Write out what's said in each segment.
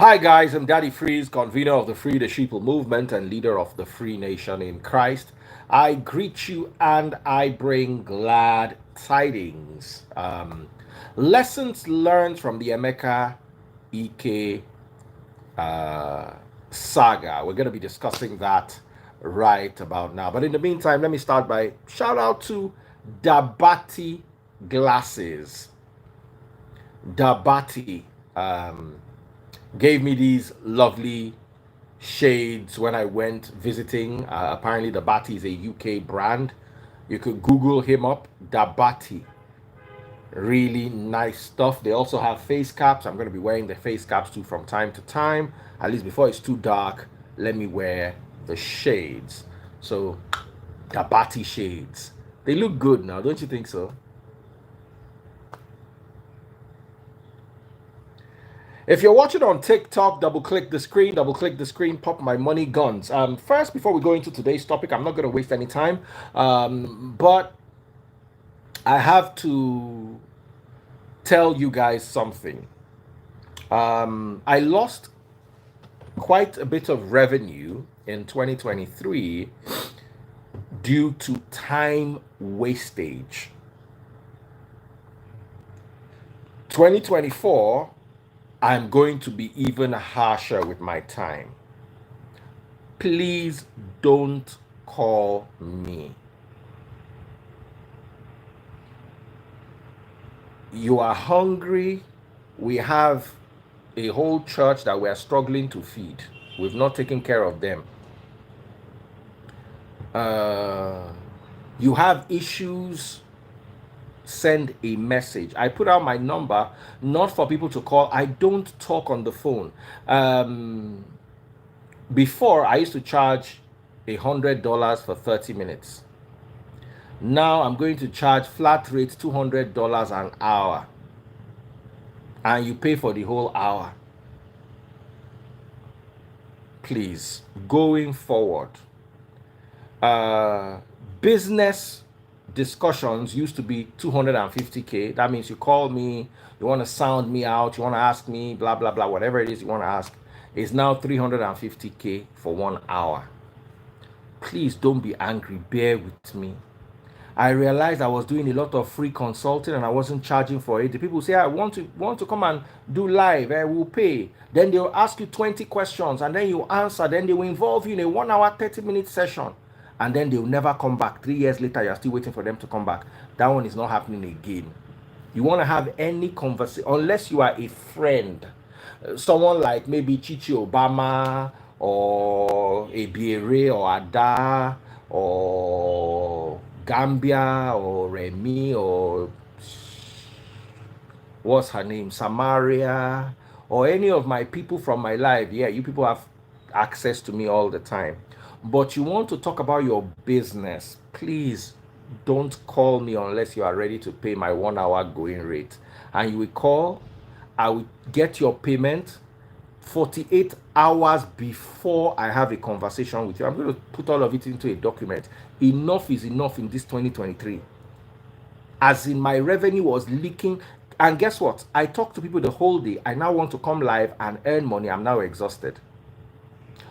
Hi guys, I'm Daddy Freeze, convener of the Free the Sheeple movement and leader of the Free Nation in Christ. I greet you and I bring glad tidings. Lessons learned from the Emeka Ike uh, saga. We're going to be discussing that right about now. But in the meantime, let me start by shout out to Dabati Glasses. Dabati. Gave me these lovely shades when I went visiting. Apparently, Dabati is a UK brand. You could Google him up, Dabati. Really nice stuff. They also have face caps. I'm going to be wearing the face caps too from time to time. At least before it's too dark, let me wear the shades. So, Dabati shades. They look good now, don't you think so? If you're watching on TikTok, double click the screen, pop my money guns. First, before we go into today's topic, I'm not going to waste any time, but I have to tell you guys something. I lost quite a bit of revenue in 2023 due to time wastage. 2024, I'm going to be even harsher with my time. Please don't call me. You are hungry. We have a whole church that we are struggling to feed. We've not taken care of them. You have issues, send a message. I put out my number not for people to call. I don't talk on the phone. Before, I used to charge $100 for 30 minutes. Now I'm going to charge flat rate $200 an hour, and you pay for the whole hour. Please, going forward, business discussions used to be 250K. That means you call me, you want to sound me out, you want to ask me blah blah blah, whatever it is you want to ask, is now 350K for 1 hour. Please don't be angry, bear with me. I realized I was doing a lot of free consulting and I wasn't charging for it. The people say, I want to come and do live, I will pay. Then they'll ask you 20 questions and then you answer. Then they will involve you in a 1 hour, 30-minute session. And then they'll never come back. 3 years later, you're still waiting for them to come back. That one is not happening again. You want to have any conversation, unless you are a friend. Someone like maybe Chichi Obama or Ebiere or Ada or Gambia or Remy or what's her name, Samaria, or any of my people from my life. Yeah, you people have access to me all the time. But you want to talk about your business, please don't call me unless you are ready to pay my 1 hour going rate. And you will call, I will get your payment 48 hours before I have a conversation with you. I'm going to put all of it into a document. Enough is enough in this 2023. As in, my revenue was leaking. And guess what? I talk to people the whole day. I now want to come live and earn money. I'm now exhausted.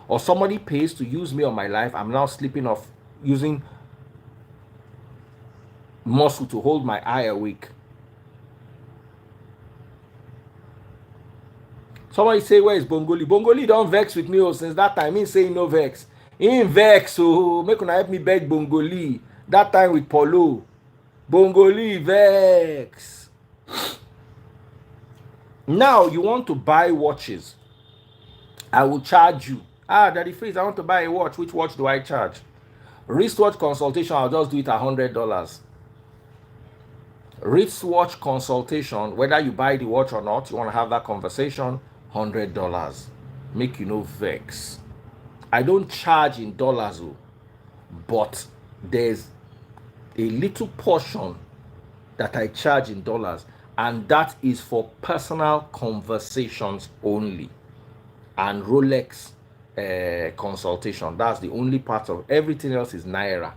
Or somebody pays to use me on my life. I'm now sleeping off, using muscle to hold my eye awake. Somebody say, where is Bongoli? Bongoli don't vex with me since that time. He say no vex. He vex, so make una help me beg Bongoli. That time with Polo. Bongoli vex. Now you want to buy watches. I will charge you. Daddy Freeze, I want to buy a watch. Which watch do I charge? Wristwatch consultation, I'll just do it $100. Wristwatch consultation, whether you buy the watch or not, you want to have that conversation, $100. Make you no vex. I don't charge in dollars, but there's a little portion that I charge in dollars, and that is for personal conversations only. And Rolex consultation, that's the only part of everything else is Naira.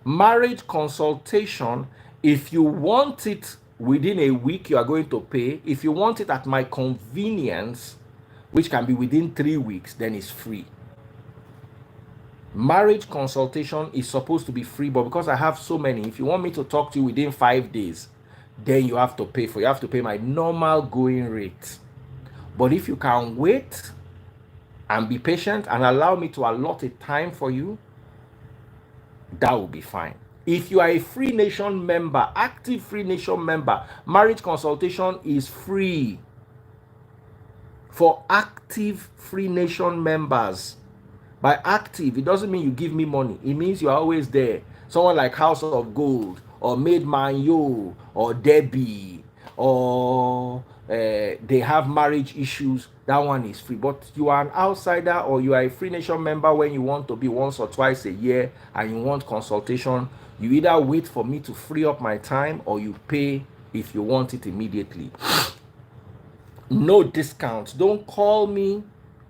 Marriage consultation, if you want it within a week you are going to pay. If you want it at my convenience, which can be within 3 weeks, then it's free. Marriage consultation is supposed to be free, but because I have so many, if you want me to talk to you within 5 days, then you have to pay for. You have to pay my normal going rate. But if you can wait and be patient and allow me to allot a time for you, that will be fine. If you are a Free Nation member, active Free Nation member, marriage consultation is free for active Free Nation members. By active, it doesn't mean you give me money. It means you're always there. Someone like House of Gold or Made Man Yo or Debbie or they have marriage issues. That one is free. But you are an outsider or you are a Free Nation member when you want to be once or twice a year and you want consultation. You either wait for me to free up my time or you pay if you want it immediately. No discounts. Don't call me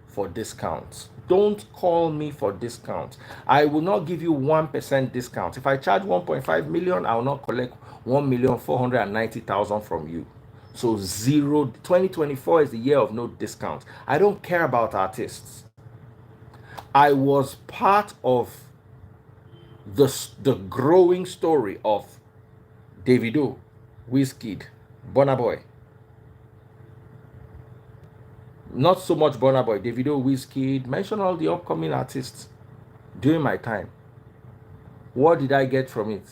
for discounts. Don't call me for discounts. I will not give you 1% discount. If I charge 1.5 million, I will not collect 1,490,000 from you. So zero. 2024 is the year of no discounts. I don't care about artists. I was part of the growing story of Davido, Wizkid, Burna Boy. Not so much Burna Boy, Davido, Wizkid. Mention all the upcoming artists during my time. What did I get from it?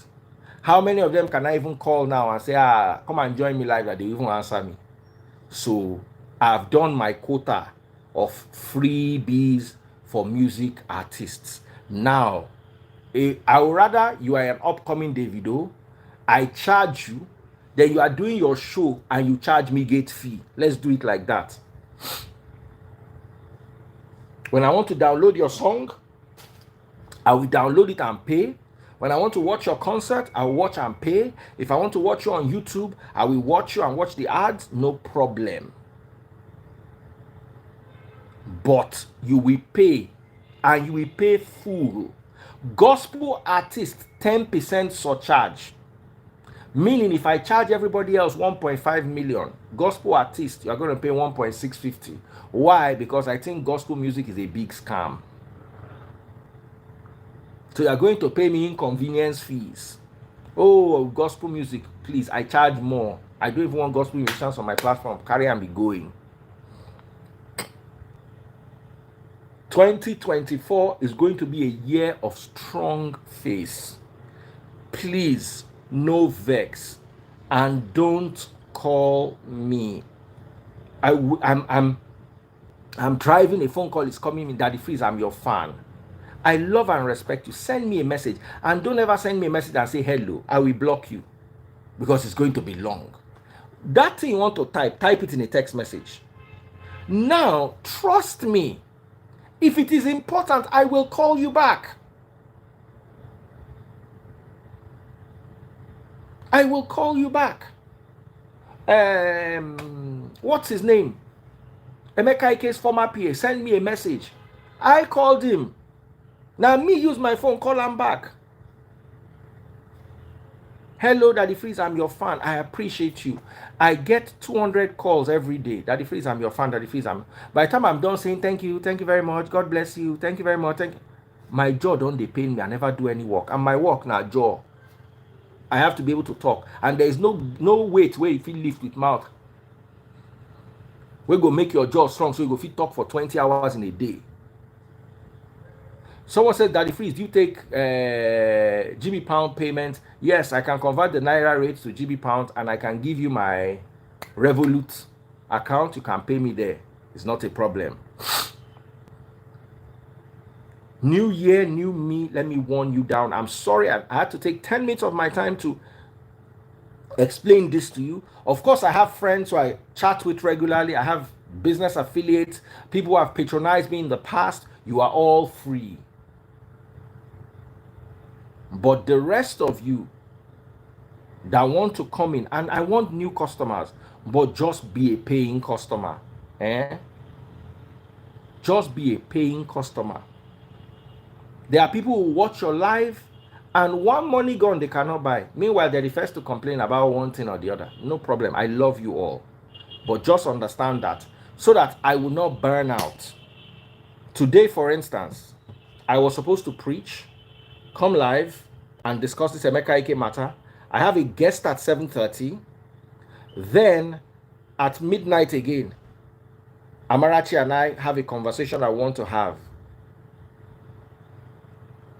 How many of them can I even call now and say, come and join me live, that they even answer me? So I've done my quota of freebies for music artists. Now, I would rather you are an upcoming Davido, I charge you, then you are doing your show and you charge me gate fee. Let's do it like that. When I want to download your song, I will download it and pay. When I want to watch your concert, I will watch and pay. If I want to watch you on YouTube, I will watch you and watch the ads, no problem. But you will pay, and you will pay full. Gospel artists, 10% surcharge. Meaning if I charge everybody else 1.5 million, gospel artists, you're going to pay 1.650. Why? Because I think gospel music is a big scam. So you're going to pay me inconvenience fees. Oh, gospel music, please, I charge more. I don't even want gospel musicians on my platform. Carry and be going. 2024 is going to be a year of strong faith. Please, no vex, and don't call me. I'm driving, a phone call is coming in. Daddy Freeze, I'm your fan. I love and respect you. Send me a message, and don't ever send me a message and say hello. I will block you because it's going to be long. That thing you want to type it in a text message. Now, trust me. If it is important, I will call you back. I will call you back. What's his name? Emeka Ike's former PA. Send me a message. I called him. Now me use my phone, call him back. Hello, Daddy Freeze, I'm your fan. I appreciate you. I get 200 calls every day. Daddy Freeze, I'm your fan. Daddy Freeze, by the time I'm done saying thank you very much, God bless you, thank you very much, thank you, my jaw don't they pain me. I never do any work. And my work now jaw. I have to be able to talk. And there is no weight where you feel lift with mouth. We go make your jaw strong so you go fit talk for 20 hours in a day. Someone said, Daddy Freeze, do you take GB pound payment? Yes, I can convert the Naira rate to GB pound and I can give you my Revolut account. You can pay me there. It's not a problem. New year, new me. Let me warn you down. I'm sorry. I had to take 10 minutes of my time to explain this to you. Of course, I have friends who I chat with regularly. I have business affiliates, people who have patronized me in the past. You are all free. But the rest of you that want to come in, and I want new customers, but just be a paying customer. Just be a paying customer. There are people who watch your live And one money gun they cannot buy. Meanwhile, they're the first to complain about one thing or the other. No problem. I love you all. But just understand that so that I will not burn out. Today, for instance, I was supposed to preach, come live, and discuss this Emeka Ike matter. I have a guest at 7:30. Then at midnight again, Amarachi and I have a conversation I want to have.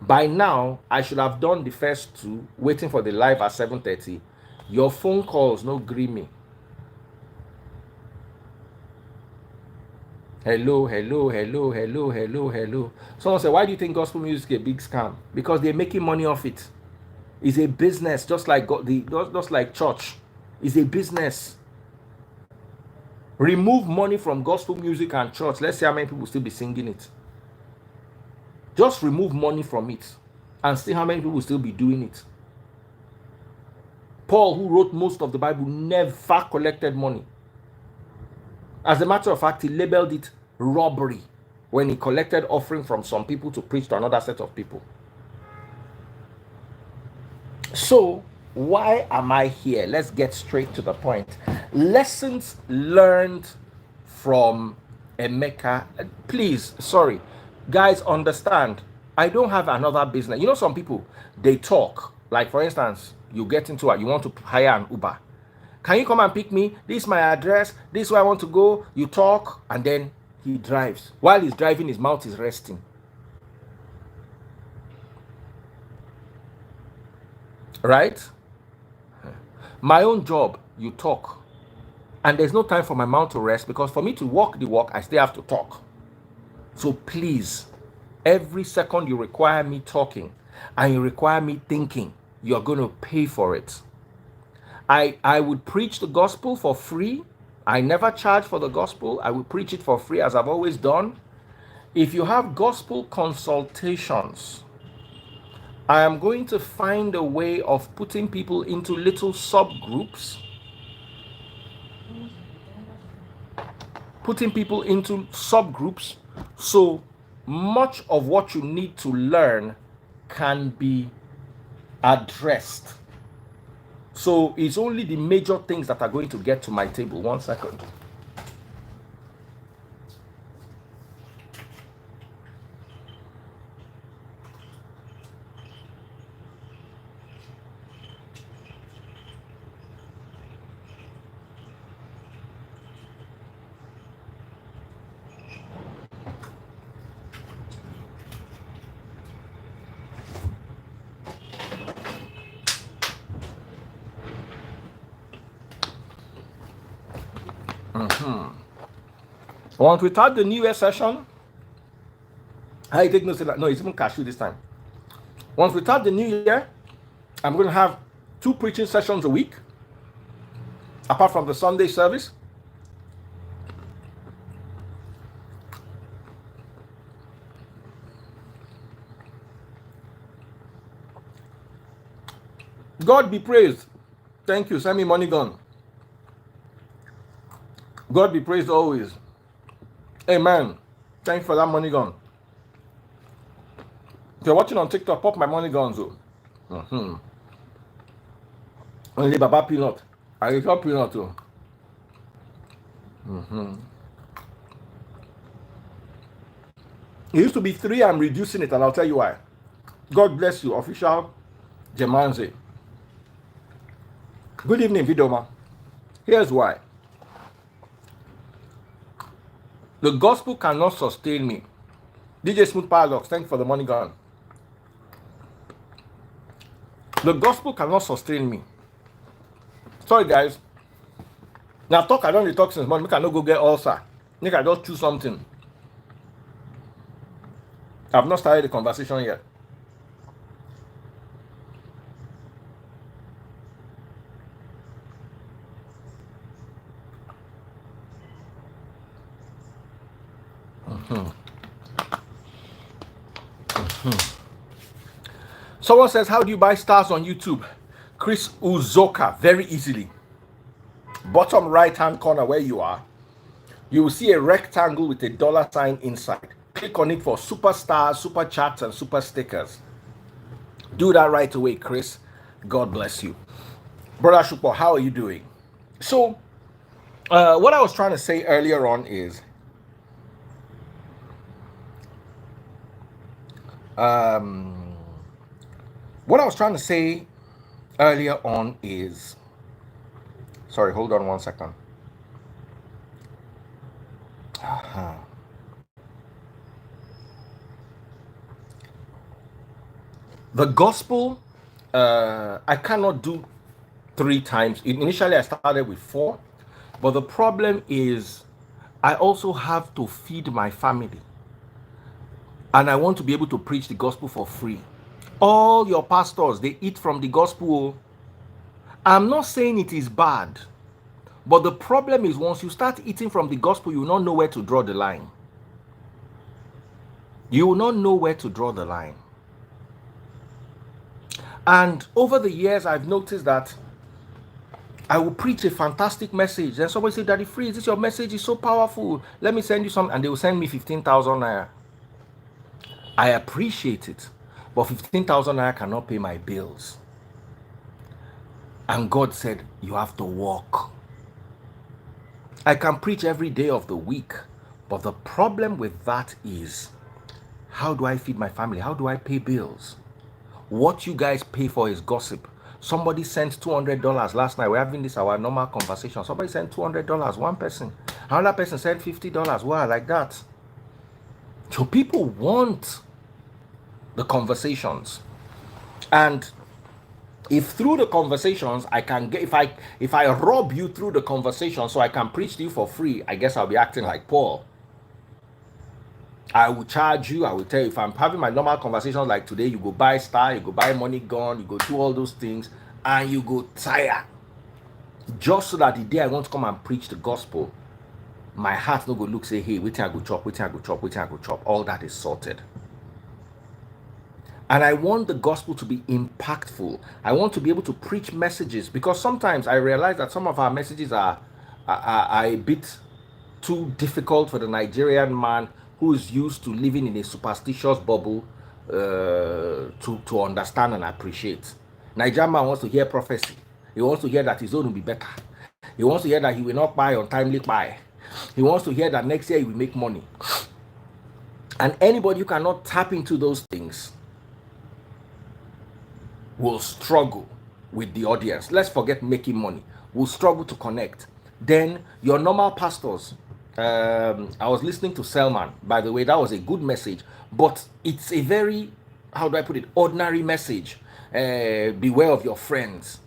By now, I should have done the first two, waiting for the live at 7:30. Your phone calls no gree me. Hello, hello, hello, hello, hello, hello. Someone said, why do you think gospel music is a big scam? Because they're making money off it. It's a business, just like just like church. It's a business. Remove money from gospel music and church. Let's see how many people will still be singing it. Just remove money from it and see how many people will still be doing it. Paul, who wrote most of the Bible, never collected money. As a matter of fact, he labeled it robbery when he collected offering from some people to preach to another set of people. So, why am I here? Let's get straight to the point. Lessons learned from Emeka. Please, sorry. Guys, understand, I don't have another business. You know, some people, they talk. Like, for instance, you get into it, you want to hire an Uber. Can you come and pick me? This is my address. This is where I want to go. You talk, and then he drives. While he's driving, his mouth is resting. Right? My own job, you talk. And there's no time for my mouth to rest, because for me to walk the walk, I still have to talk. So please, every second you require me talking and you require me thinking, you're going to pay for it. I would preach the gospel for free. I never charge for the gospel. I will preach it for free, as I've always done. If you have gospel consultations, I am going to find a way of putting people into little subgroups. Putting people into subgroups so much of what you need to learn can be addressed. So it's only the major things that are going to get to my table. 1 second. Once we start the New Year session, I take notes of that. No, it's even cashew this time. Once we start the New Year, I'm going to have 2 preaching sessions a week, apart from the Sunday service. God be praised. Thank you. Send me money gun. God be praised always. Amen. Thanks for that money gun. If you're watching on TikTok, pop my money guns. Only Baba Peanut. I got peanut too. It used to be 3. I'm reducing it, and I'll tell you why. God bless you, official Jemanze. Good evening, Vidoma. Here's why. The gospel cannot sustain me. DJ Smooth Paradox, thank you for the money gun. The gospel cannot sustain me. Sorry, guys. Now talk, I don't need talk since morning. Make I not go get ulcer. Make I just choose something. I've not started the conversation yet. Someone says, how do you buy stars on YouTube? Chris Uzoka, very easily. Bottom right hand corner where you are, you will see a rectangle with a $sign inside. Click on it for super stars, super chats, and super stickers. Do that right away, Chris. God bless you. Brother Shupo, how are you doing? So, what I was trying to say earlier on is um, what I was trying to say earlier on is sorry, hold on one second. The gospel, I cannot do 3 times. Initially, I started with 4, but the problem is I also have to feed my family, and I want to be able to preach the gospel for free. All your pastors, they eat from the gospel. I'm not saying it is bad, but the problem is once you start eating from the gospel, you will not know where to draw the line. You will not know where to draw the line. And over the years, I've noticed that I will preach a fantastic message. Then somebody say, Daddy Freeze, this your message is so powerful. Let me send you some. And they will send me 15,000 naira. I appreciate it. But 15,000 naira cannot pay my bills. And God said, you have to walk. I can preach every day of the week. But the problem with that is, how do I feed my family? How do I pay bills? What you guys pay for is gossip. Somebody sent $200 last night. We're having this our normal conversation. Somebody sent $200, one person. Another person sent $50. Wow, like that. So people want the conversations. And if through the conversations I can get, if I rob you through the conversation so I can preach to you for free, I guess I'll be acting like Paul. I will charge you. I will tell you, if I'm having my normal conversations like today, you go buy Star, you go buy Money Gun, you go do all those things, and you go tire. Just so that the day I want to come and preach the gospel, my heart no go look, say, hey, wait till I go chop, wait till I go chop, wait till I go chop. All that is sorted. And I want the gospel to be impactful. I want to be able to preach messages, because sometimes I realize that some of our messages are a bit too difficult for the Nigerian man who is used to living in a superstitious bubble to understand and appreciate. Nigerian man wants to hear prophecy. He wants to hear that his own will be better. He wants to hear that he will not buy untimely buy. He wants to hear that next year he will make money. And anybody who cannot tap into those things will struggle with the audience. Let's forget making money. Will struggle to connect. Then your normal pastors, I was listening to Selman, by the way, that was a good message, but it's a very, how do I put it, ordinary message. Beware of your friends.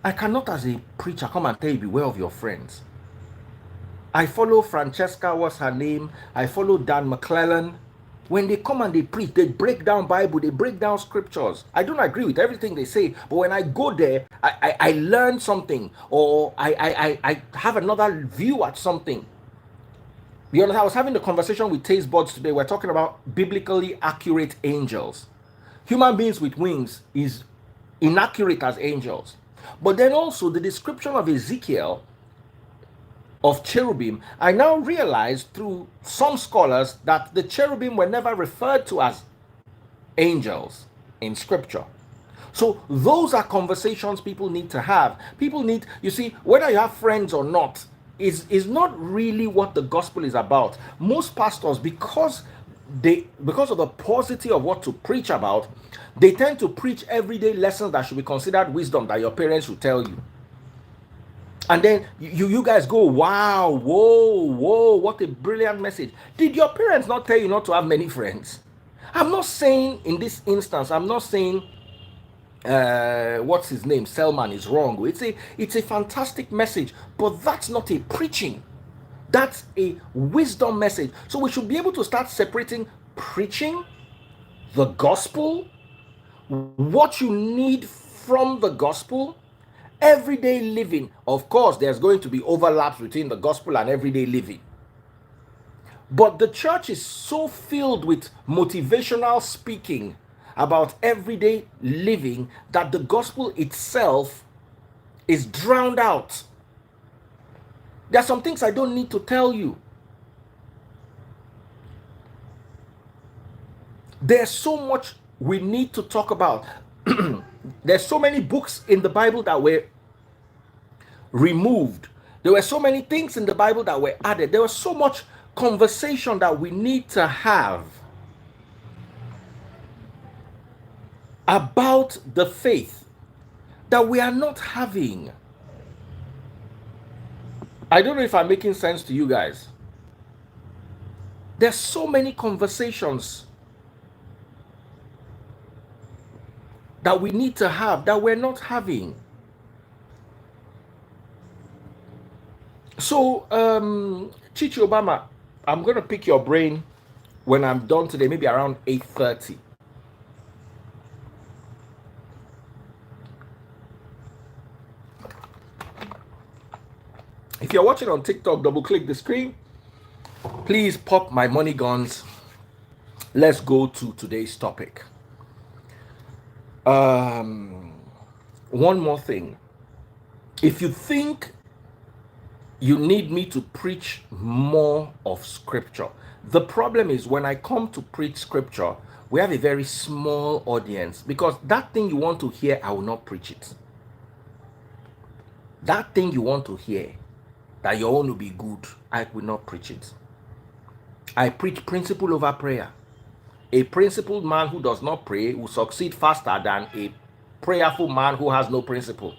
I cannot as a preacher come and tell you beware of your friends. I follow Francesca, what's her name? I follow Dan McClellan. When they come and they preach, they break down Bible, they break down scriptures. I don't agree with everything they say, but when I go there, I learn something, or I have another view at something. You know, I was having the conversation with Taste Buds today. We're talking about biblically accurate angels. Human beings with wings is inaccurate as angels. But then also the description of Ezekiel of cherubim, I now realize through some scholars that the cherubim were never referred to as angels in scripture. So those are conversations people need to have. People need, you see, whether you have friends or not, is not really what the gospel is about. Most pastors, because of the paucity of what to preach about, they tend to preach everyday lessons that should be considered wisdom that your parents should tell you. And then you guys go, wow, whoa, what a brilliant message. Did your parents not tell you not to have many friends? I'm not saying in this instance, I'm not saying what's his name, Selman, is wrong. It's a fantastic message, but that's not a preaching. That's a wisdom message. So we should be able to start separating preaching, the gospel, what you need from the gospel, everyday living. Of course, there's going to be overlaps between the gospel and everyday living. But the church is so filled with motivational speaking about everyday living that the gospel itself is drowned out. There are some things I don't need to tell you. There's so much we need to talk about. There's so many books in the Bible that were removed. There were so many things in the Bible that were added. There was so much conversation that we need to have about the faith that we are not having. I don't know if I'm making sense to you guys. There's so many conversations that we need to have that we're not having. So, Chichi Obama, I'm going to pick your brain when I'm done today, maybe around 8:30. If you're watching on TikTok, double click the screen. Please pop my money guns. Let's go to today's topic. One more thing. If you think you need me to preach more of scripture, the problem is when I come to preach scripture, we have a very small audience, because that thing you want to hear, I will not preach it. That thing you want to hear, that your own will be good, I will not preach it. I preach principle over prayer. A principled man who does not pray will succeed faster than a prayerful man who has no principle.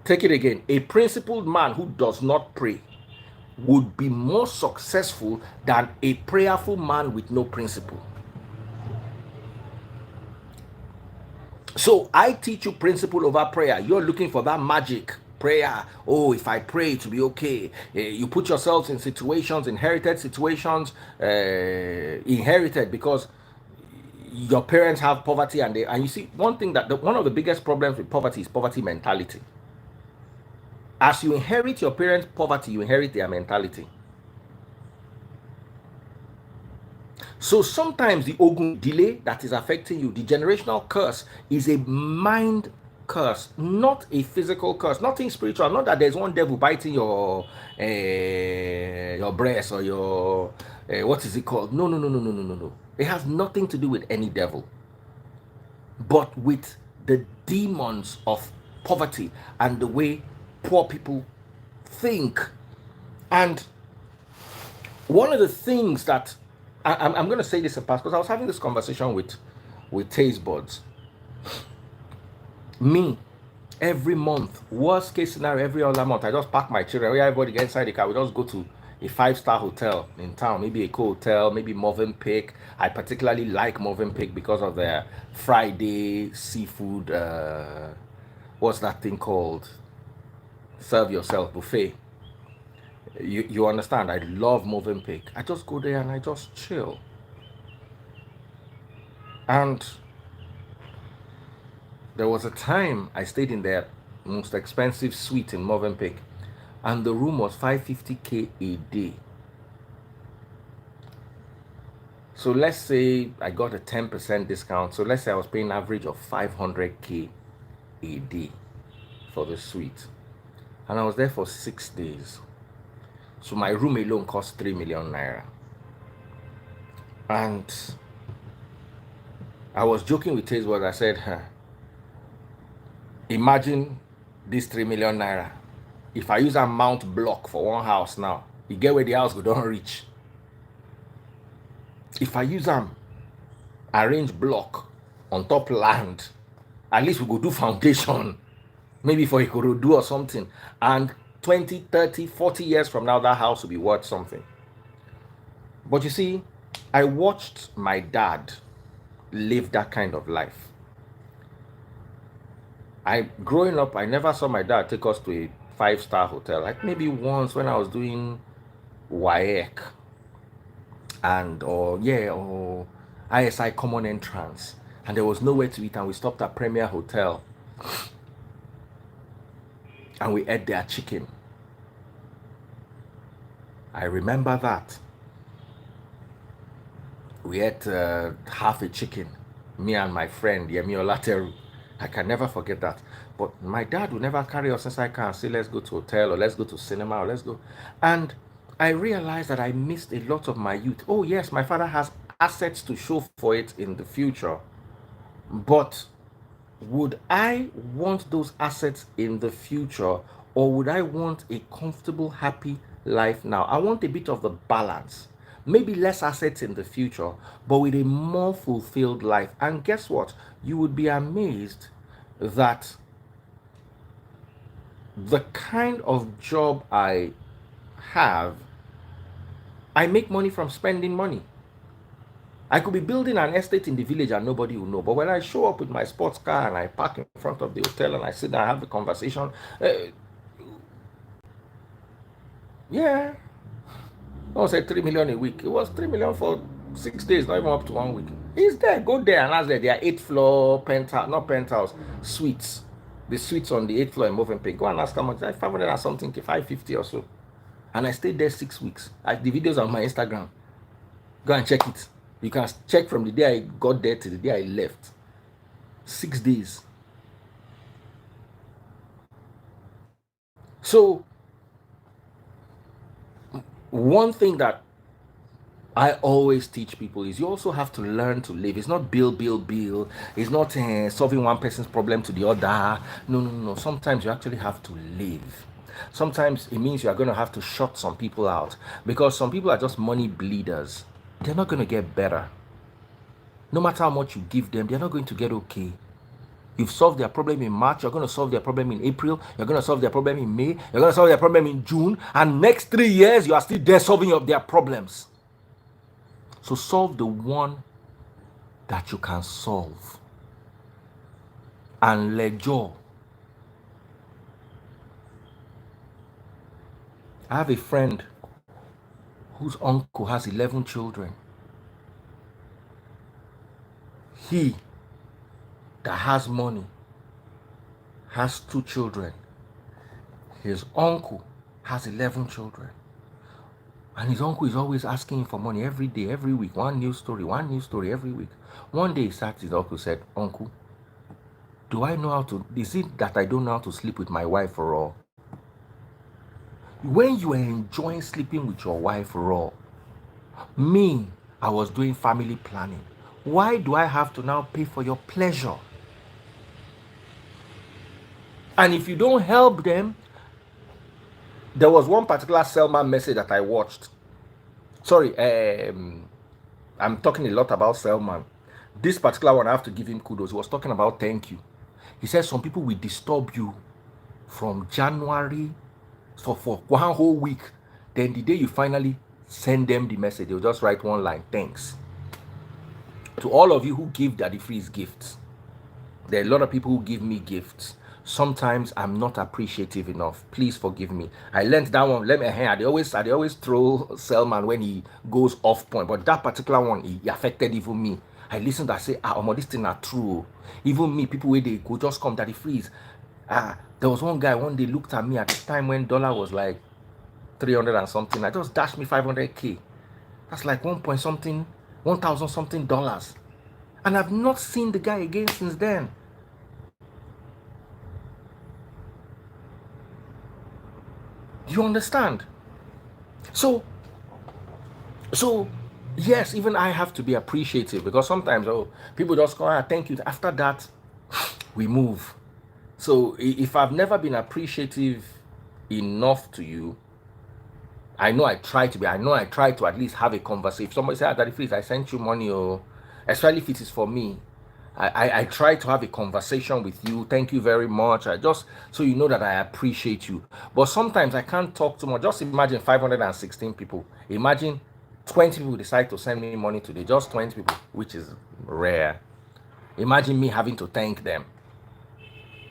Take it again. A principled man who does not pray would be more successful than a prayerful man with no principle. So I teach you principle over prayer. You're looking for that magic prayer. Oh, if I pray to be okay. You put yourselves in situations, inherited situations, inherited because your parents have poverty, and you see one thing that one of the biggest problems with poverty is poverty mentality. As you inherit your parents' poverty, you inherit their mentality. So sometimes the ogun delay that is affecting you, the generational curse, is a mind curse, not a physical curse, nothing spiritual. Not that there's one devil biting your breast or your what is it called? No. It has nothing to do with any devil, but with the demons of poverty and the way poor people think. And one of the things that I'm going to say this in past, because I was having this conversation with taste buds. Me, every month, worst case scenario, every other month, I just pack my children. Everybody get inside the car. We just go to a 5-star hotel in town, maybe a hotel, maybe Movenpick. I particularly like Movenpick because of their Friday seafood. What's that thing called? Serve yourself buffet. You understand? I love Movenpick. I just go there and I just chill. And there was a time I stayed in their most expensive suite in Movenpick, and the room was 550K a day. So let's say I got a 10% discount. So let's say I was paying an average of 500K a day for the suite. And I was there for 6 days. So my room alone cost 3 million naira. And I was joking with Taze, what I said, imagine this 3 million naira. If I use a mount block for one house now, you get where the house go don't reach. If I use arrange block on top land, at least we go do foundation, maybe for Ikorodu or something, and 20, 30, 40 years from now, that house will be worth something. But you see, I watched my dad live that kind of life. Growing up, I never saw my dad take us to a 5-star hotel. Like maybe once when I was doing WAEC or ISI common entrance, and there was nowhere to eat, and we stopped at Premier Hotel and we ate their chicken. I remember that. We ate half a chicken, me and my friend Yemi Olateru. I can never forget that. But my dad would never carry us inside car and say, let's go to hotel or let's go to cinema or let's go. And I realized that I missed a lot of my youth. Oh yes, my father has assets to show for it in the future. But would I want those assets in the future, or would I want a comfortable, happy life now? I want a bit of the balance. Maybe less assets in the future, but with a more fulfilled life. And guess what? You would be amazed that the kind of job I have, I make money from spending money. I could be building an estate in the village and nobody will know. But when I show up with my sports car and I park in front of the hotel and I sit down and have a conversation, uh, yeah, I was say 3 million a week. It was 3 million for 6 days, not even up to 1 week. It's there. Go there and ask them. They are 8th floor penthouse, not penthouse, suites. The suites on the 8th floor in Movenpick. Go and ask how much. Like 500 and something, 550 or so. And I stayed there 6 weeks. The videos on my Instagram. Go and check it. You can check from the day I got there to the day I left. 6 days. So, one thing that I always teach people is you also have to learn to live. It's not bill. It's not solving one person's problem to the other. No. Sometimes you actually have to live. Sometimes it means you are going to have to shut some people out, because some people are just money bleeders. They're not going to get better. No matter how much you give them, they're not going to get okay. You've solved their problem in March, you're going to solve their problem in April, you're going to solve their problem in May, you're going to solve their problem in June, and next 3 years, you are still there solving up their problems. So solve the one that you can solve. And let go. I have a friend whose uncle has 11 children. He that has money has 2 children. His uncle has 11 children. And his uncle is always asking him for money every day, every week. One new story every week. One day he sat, his uncle said, "Uncle, do I know how to, is it that I don't know how to sleep with my wife raw? When you are enjoying sleeping with your wife raw, me, I was doing family planning. Why do I have to now pay for your pleasure? And if you don't help them," there was one particular Selman message that I watched. Sorry, I'm talking a lot about Selman. This particular one, I have to give him kudos. He was talking about thank you. He said some people will disturb you from January for 1 whole week. Then the day you finally send them the message, they'll just write one line, "Thanks." To all of you who give Daddy Freeze gifts, there are a lot of people who give me gifts. Sometimes I'm not appreciative enough. Please forgive me. I learned that one. They always throw Selman when he goes off point, but that particular one, he affected even me. I listened. I say, this thing are true. Even me, people where they could just come Daddy Freeze. There was one guy one day looked at me at the time when dollar was like 300 and something. I just dashed me 500K. That's like 1,000 something dollars. And I've not seen the guy again since then. You understand? So yes, even I have to be appreciative, because sometimes people just go, thank you. After that, we move. So if I've never been appreciative enough to you, I know I try to at least have a conversation. If somebody says, "Daddy Freeze, I sent you money," or especially if it is for me, I try to have a conversation with you. Thank you very much. I just, so you know that I appreciate you. But sometimes I can't talk too much. Just imagine 516 people. Imagine 20 people decide to send me money today. Just 20 people, which is rare. Imagine me having to thank them.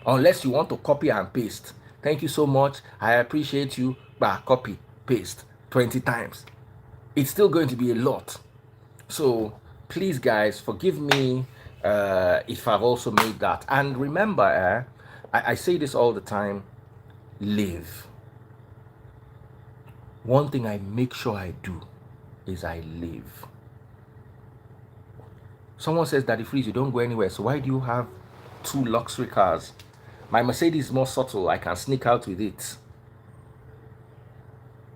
Unless you want to copy and paste. "Thank you so much. I appreciate you." Copy, paste 20 times. It's still going to be a lot. So please, guys, forgive me if I've also made that. And remember, I say this all the time, live. One thing I make sure I do is I live. Someone says, "Daddy Freeze, you don't go anywhere, so why do you have 2 luxury cars?" My Mercedes is more subtle. I can sneak out with it.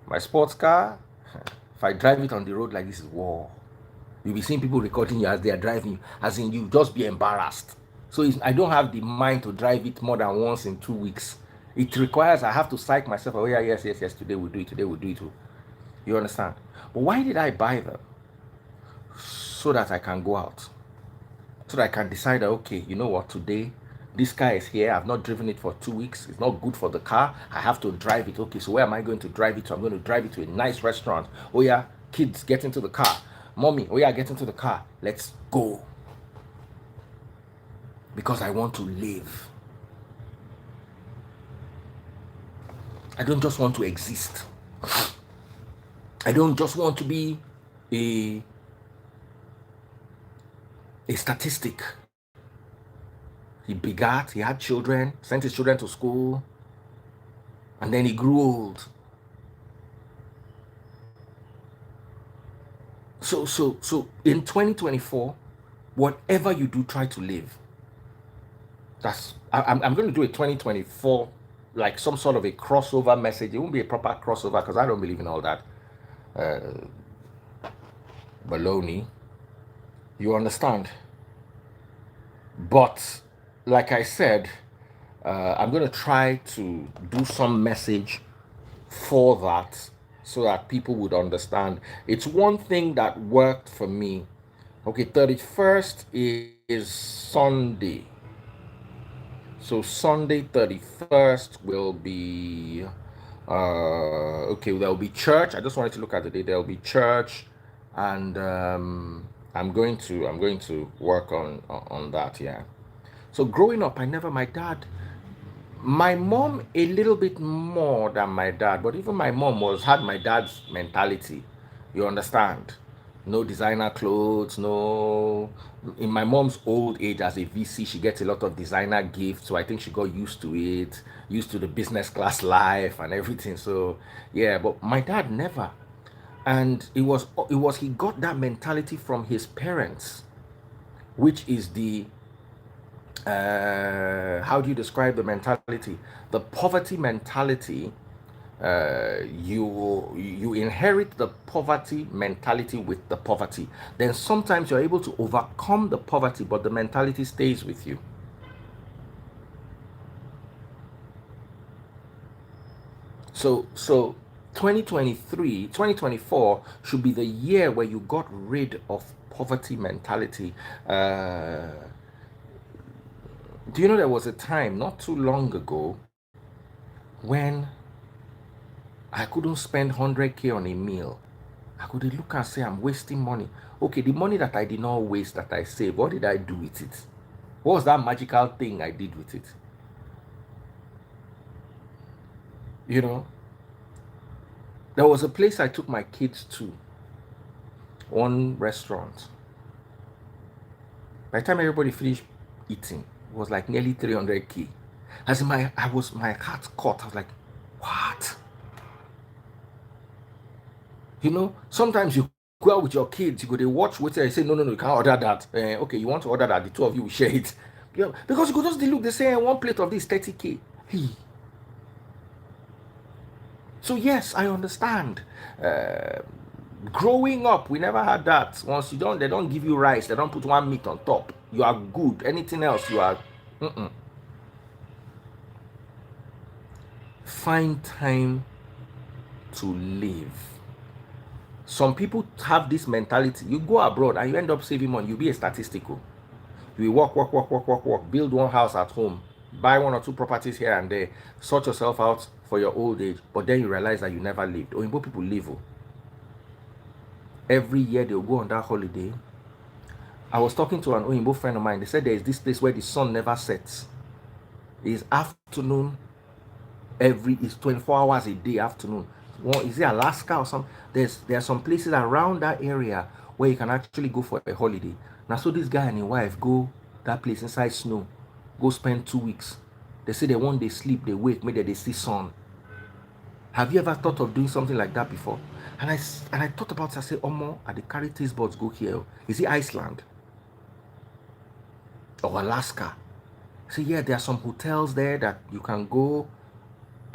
My sports car, if I drive it on the road like this, is war. You'll be seeing people recording you as they are driving, as in you just be embarrassed. So I don't have the mind to drive it more than once in 2 weeks. It requires, I have to psych myself. Oh yeah, yes, yes, yes. Today we'll do it. Today we'll do it. You understand? But why did I buy them? So that I can go out. So that I can decide that, okay, you know what, today this car is here. I've not driven it for 2 weeks. It's not good for the car. I have to drive it. Okay, so where am I going to drive it to? I'm going to drive it to a nice restaurant. Oh yeah, kids, get into the car. Mommy, oh yeah, get into the car. Let's go. Because I want to live. I don't just want to exist. I don't just want to be a statistic. He begat, he had children, sent his children to school, and then he grew old. So in 2024, whatever you do, try to live. I'm going to do a 2024, like some sort of a crossover message. It won't be a proper crossover because I don't believe in all that baloney. You understand? But like I said, I'm going to try to do some message for that so that people would understand. It's one thing that worked for me. Okay, 31st is Sunday. So Sunday 31st will be okay, there'll be church. I just wanted to look at the day. There'll be church, and I'm going to work on that. Yeah. So growing up, my mom a little bit more than my dad, but even my mom had my dad's mentality. You understand? No designer clothes, no. In my mom's old age as a VC, she gets a lot of designer gifts, so I think she got used to it, used to the business class life and everything. So yeah, but my dad never. And it was he got that mentality from his parents, which is the how do you describe the mentality? The poverty mentality. You inherit the poverty mentality with the poverty. Then sometimes you're able to overcome the poverty, but the mentality stays with you. So 2024 should be the year where you got rid of poverty mentality. Do you know there was a time not too long ago when I couldn't spend 100K on a meal? I could look and say I'm wasting money. Okay, the money that I did not waste, that I saved, what did I do with it? What was that magical thing I did with it? You know, there was a place I took my kids to, one restaurant. By the time everybody finished eating, it was like nearly 300K. As in my heart caught. I was like, what? You know, sometimes you go out with your kids, you go, they watch with you say, no, you can't order that. Okay, you want to order that, the two of you will share it. Yeah, because you could just look, they say one plate of this 30K. Hey. So yes, I understand. Growing up, we never had that. Once they don't give you rice, they don't put one meat on top. You are good. Anything else, you are. Find time to live. Some people have this mentality. You go abroad and you end up saving money. You'll be a statistical. You will work, build one house at home, buy one or two properties here and there, sort yourself out for your old age, but then you realize that you never lived. Oyinbo people live. Every year they'll go on that holiday. I was talking to an Oyinbo friend of mine. They said there is this place where the sun never sets. It's afternoon it's 24 hours a day afternoon. Is it Alaska or something? There are some places around that area where you can actually go for a holiday. Now, so this guy and his wife go that place inside snow, go spend 2 weeks. They say they want, they sleep, they wake, maybe they see sun. Have you ever thought of doing something like that before? And I thought about it. I said, Omo, at the carry taste buds go here. Is it Iceland or Alaska? So yeah, there are some hotels there that you can go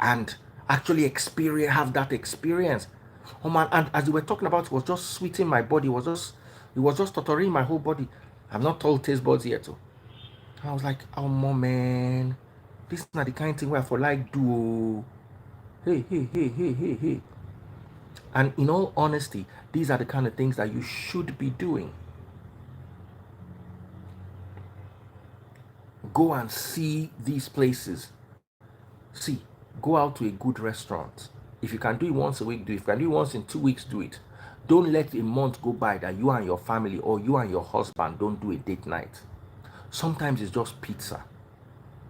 and actually have that experience. Oh man, and as we were talking about, it was just sweeting my body. It was just It was just torturing my whole body. I've not told taste buds yet. So I was like, oh, man, this is not the kind of thing where I for like do. Hey, hey, hey, hey, hey, hey. And in all honesty, these are the kind of things that you should be doing. Go and see these places. See, go out to a good restaurant. If you can do it once a week, do it. If you can do it once in 2 weeks, do it. Don't let a month go by that you and your family or you and your husband don't do a date night. Sometimes it's just pizza.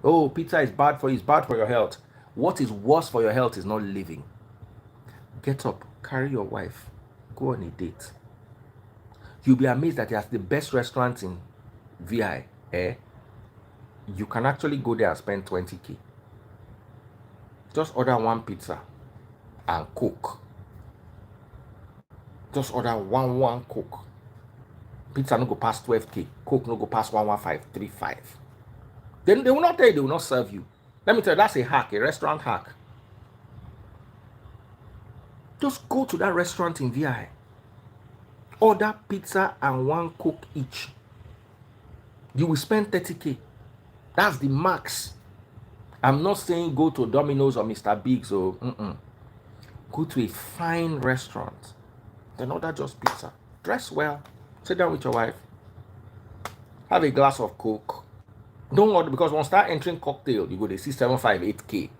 Oh, pizza is bad for you, it's bad for your health. What is worse for your health is not living. Get up, carry your wife, go on a date. You'll be amazed that there's the best restaurants in VI. You can actually go there and spend 20K. Just order one pizza and cook. Just order one cook. Pizza no go past 12K. Coke no go past 11535. Then they will not tell you, they will not serve you. Let me tell you, that's a hack, a restaurant hack. Just go to that restaurant in VI. Order pizza and one coke each. You will spend 30K. That's the max. I'm not saying go to Domino's or Mr. Biggs or go to a fine restaurant. Then order just pizza. Dress well. Sit down with your wife. Have a glass of coke. Don't order, because once start entering cocktail, you go to 6, 7, 5, 8K.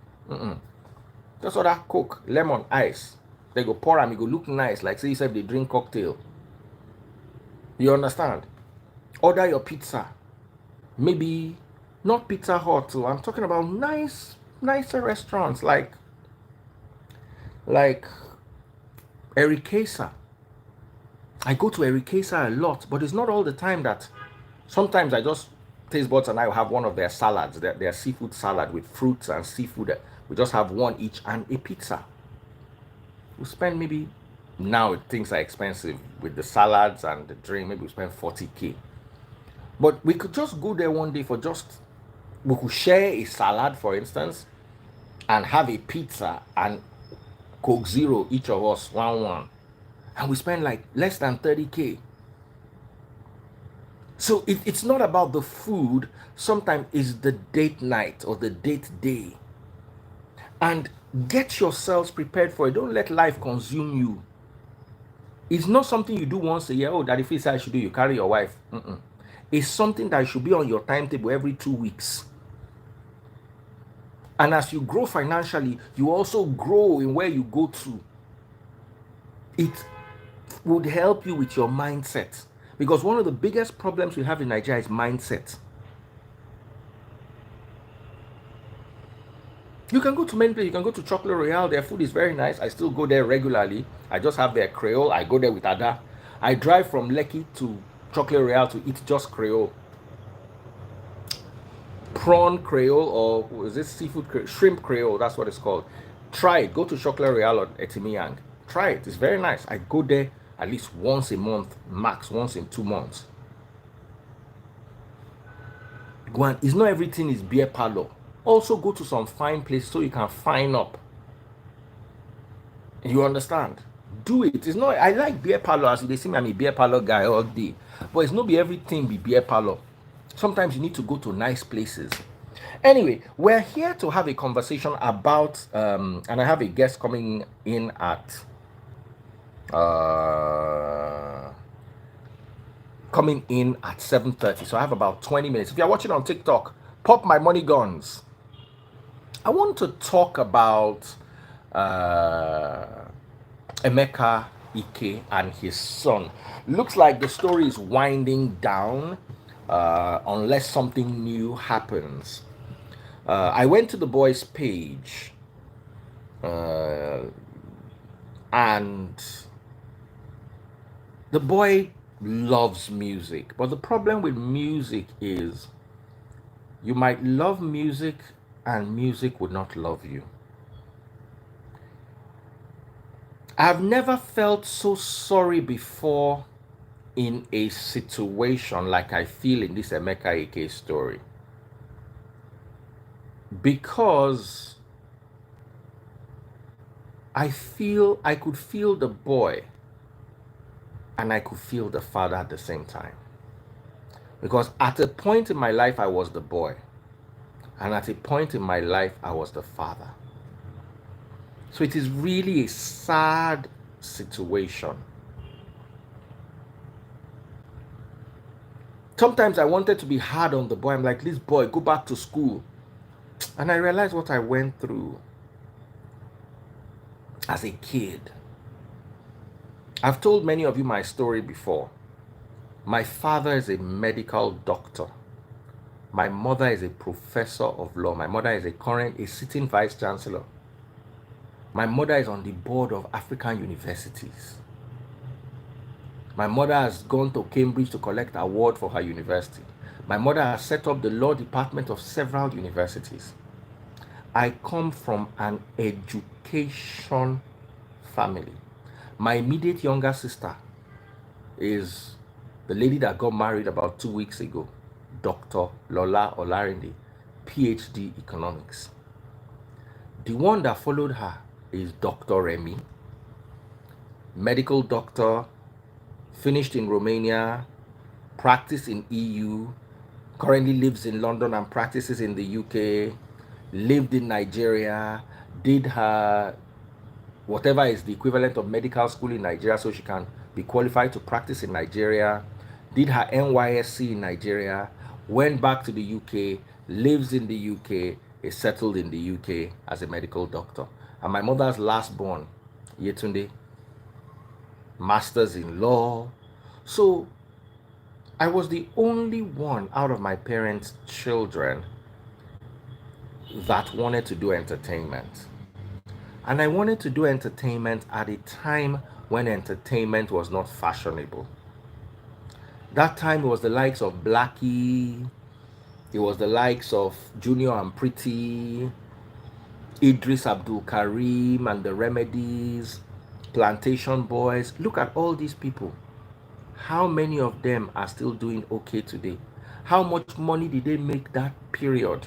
Just order coke, lemon, ice. They go pour them, you go look nice, like say you said they drink cocktail. You understand? Order your pizza. Maybe not Pizza Hut too. I'm talking about nicer restaurants like Ericasa. I go to Ericasa a lot, but it's not all the time that. Sometimes I just taste buds and I will have one of their salads, their seafood salad with fruits and seafood. We just have one each and a pizza. We spend maybe, now things are expensive with the salads and the drink, maybe we spend 40K. But we could just go there one day for we could share a salad, for instance, and have a pizza and Coke Zero, each of us, one. And we spend like less than 30K. So it's not about the food. Sometimes it's the date night or the date day. And get yourselves prepared for it. Don't let life consume you. It's not something you do once a year. Oh, Daddy Fisa, I should do. You carry your wife. It's something that should be on your timetable every 2 weeks. And as you grow financially, you also grow in where you go to. It would help you with your mindset. Because one of the biggest problems we have in Nigeria is mindset. You can go to many places. You can go to Chocolate Royale. Their food is very nice. I still go there regularly. I just have their Creole. I go there with Ada. I drive from Lekki to Chocolate Royale to eat just Creole. Prawn Creole, or is this seafood Creole? Shrimp Creole, that's what it's called. Try it. Go to Chocolate Royale or Etimiyang. Try it. It's very nice. I go there at least once a month, max once in 2 months. Go on. It's not everything is beer parlor. Also go to some fine place so you can fine up. You understand? Do it. It's not. I like beer parlor, as they see me. I'm a beer parlor guy all day, but it's not be everything be beer parlor. Sometimes you need to go to nice places. Anyway, we're here to have a conversation about, and I have a guest coming in at 7:30. So I have about 20 minutes. If you're watching on TikTok, pop my money guns. I want to talk about Emeka Ike and his son. Looks like the story is winding down unless something new happens. I went to the boy's page and the boy loves music, but the problem with music is you might love music and music would not love you. I've never felt so sorry before in a situation like I feel in this Emeka Ike story, because I could feel the boy and I could feel the father at the same time. Because at a point in my life, I was the boy. And at a point in my life, I was the father. So it is really a sad situation. Sometimes I wanted to be hard on the boy. I'm like, this boy, go back to school. And I realized what I went through as a kid. I've told many of you my story before. My father is a medical doctor. My mother is a professor of law. My mother is a sitting vice chancellor. My mother is on the board of African universities. My mother has gone to Cambridge to collect award for her university. My mother has set up the law department of several universities. I come from an education family. My immediate younger sister is the lady that got married about 2 weeks ago, Dr. Lola Olarinde, PhD economics. The one that followed her is Dr. Remy, medical doctor, finished in Romania, practiced in EU, currently lives in London and practices in the UK, lived in Nigeria, did her whatever is the equivalent of medical school in Nigeria so she can be qualified to practice in Nigeria, did her NYSC in Nigeria, went back to the UK, lives in the UK, is settled in the UK as a medical doctor. And my mother's last born, Yetunde, masters in law. So I was the only one out of my parents' children that wanted to do entertainment. And I wanted to do entertainment at a time when entertainment was not fashionable. That time it was the likes of Blackie, it was the likes of Junior and Pretty, Idris Abdul Karim and the Remedies, Plantation Boys. Look at all these people. How many of them are still doing okay today? How much money did they make that period?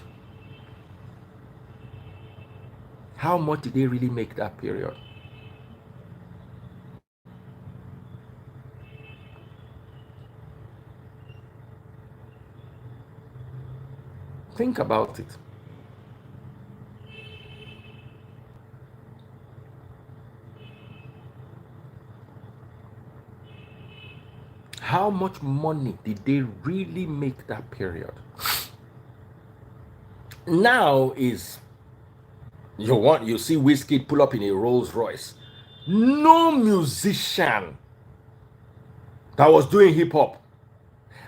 How much did they really make that period? Think about it. How much money did they really make that period? Now is you see Wizkid pull up in a Rolls Royce. No musician that was doing hip hop.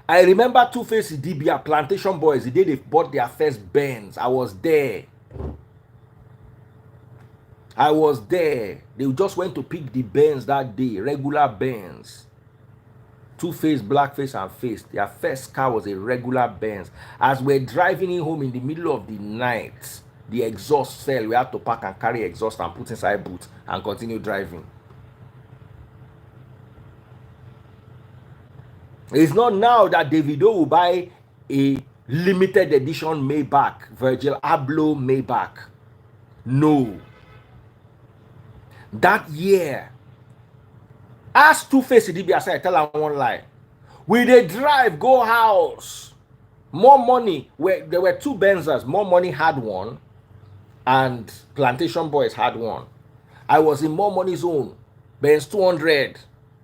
I remember Two-Face DBA Plantation Boys, the day they bought their first Benz. I was there. They just went to pick the Benz that day, regular Benz. Two-Face, Blackface, and Face. Their first car was a regular Benz. As we're driving in home in the middle of the night, the exhaust fell. We had to pack and carry exhaust and put inside boot and continue driving. It's not now that Davido will buy a limited edition Maybach, Virgil Abloh Maybach. No. That year, ask Two-Face DBA, I tell her one lie. We dey drive go house. More money. There were two Benzas. More Money had one, and Plantation Boys had one. I was in More Money zone. Benz 200.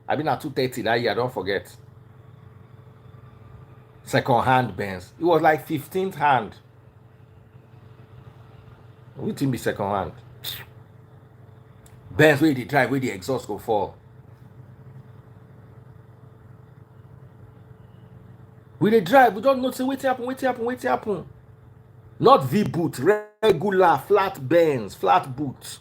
I been at 230 that year. Don't forget. Second hand Benz. It was like 15th hand. We think be second hand. Benz where they drive, where the exhaust go fall. We dey drive, we don't know say wetin happen. Not V boot, regular flat Benz, flat boot.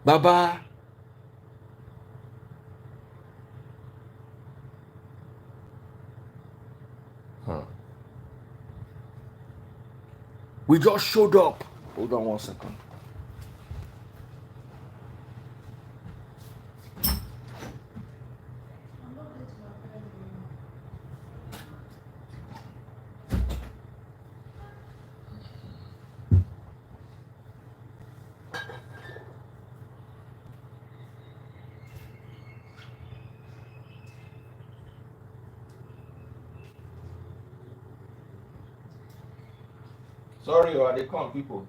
Baba. We just showed up. Hold on 1 second. Sorry, they come, people.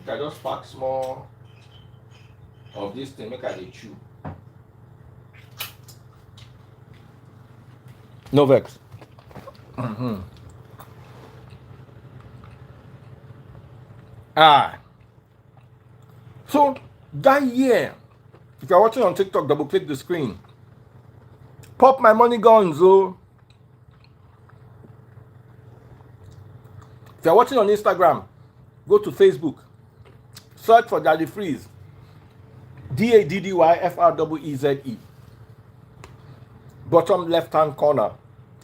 I just pack small of this thing, make I dey chew. No vex. So that year, if you're watching on TikTok, double click the screen. Pop my money guns, oh. If you're watching on Instagram, go to Facebook. Search for Daddy Freeze. DADDYFREEZE. Bottom left-hand corner,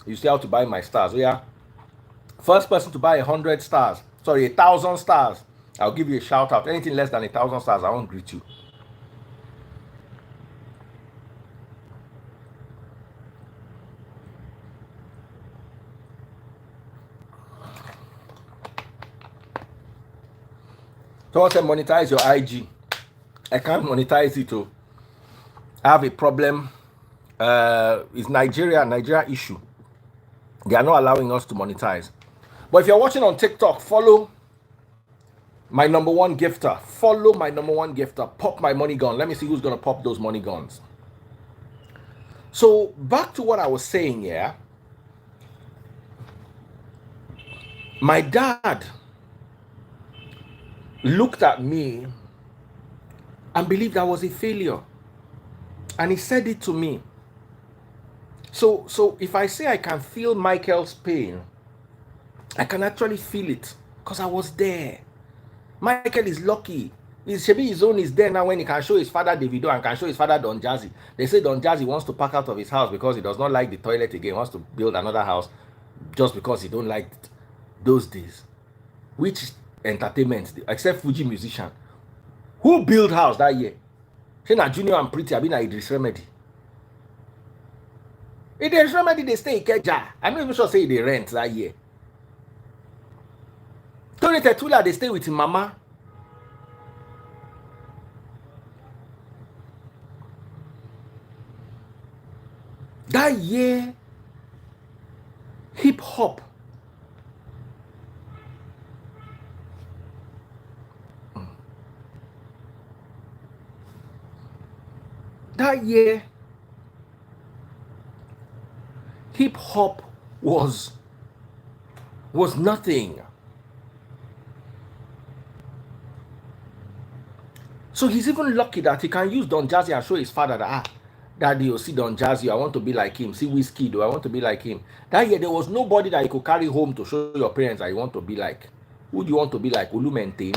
you see how to buy my stars. Oh yeah. First person to buy 100 stars, sorry, 1,000 stars, I'll give you a shout out. Anything less than 1,000 stars, I won't greet you. Someone said monetize your IG. I can't monetize it. Oh. I have a problem. It's Nigeria issue. They are not allowing us to monetize. But if you're watching on TikTok, follow my number one gifter. Follow my number one gifter. Pop my money gun. Let me see who's going to pop those money guns. So back to what I was saying here. My dad looked at me and believed I was a failure. And he said it to me. So if I say I can feel Michael's pain, I can actually feel it because I was there. Michael is lucky. His own is there now when he can show his father Davido and can show his father Don Jazzy. They say Don Jazzy wants to pack out of his house because he does not like the toilet again. He wants to build another house just because he don't like those days. Which entertainment, except Fuji musician. Who built house that year? Say na Junior and Pretty, I been na Idris Remedy. Idris Remedy, they stay in Ikeja. I'm not even sure say they rent that year. Tony Tetula, they stay with his mama. That year, hip hop. That year, hip hop was nothing. So he's even lucky that he can use Don Jazzy and show his father that, Daddy, you see Don Jazzy, I want to be like him. See Whiskey, do I want to be like him? That year, there was nobody that you could carry home to show your parents that you want to be like. Who do you want to be like? Olu Maintain?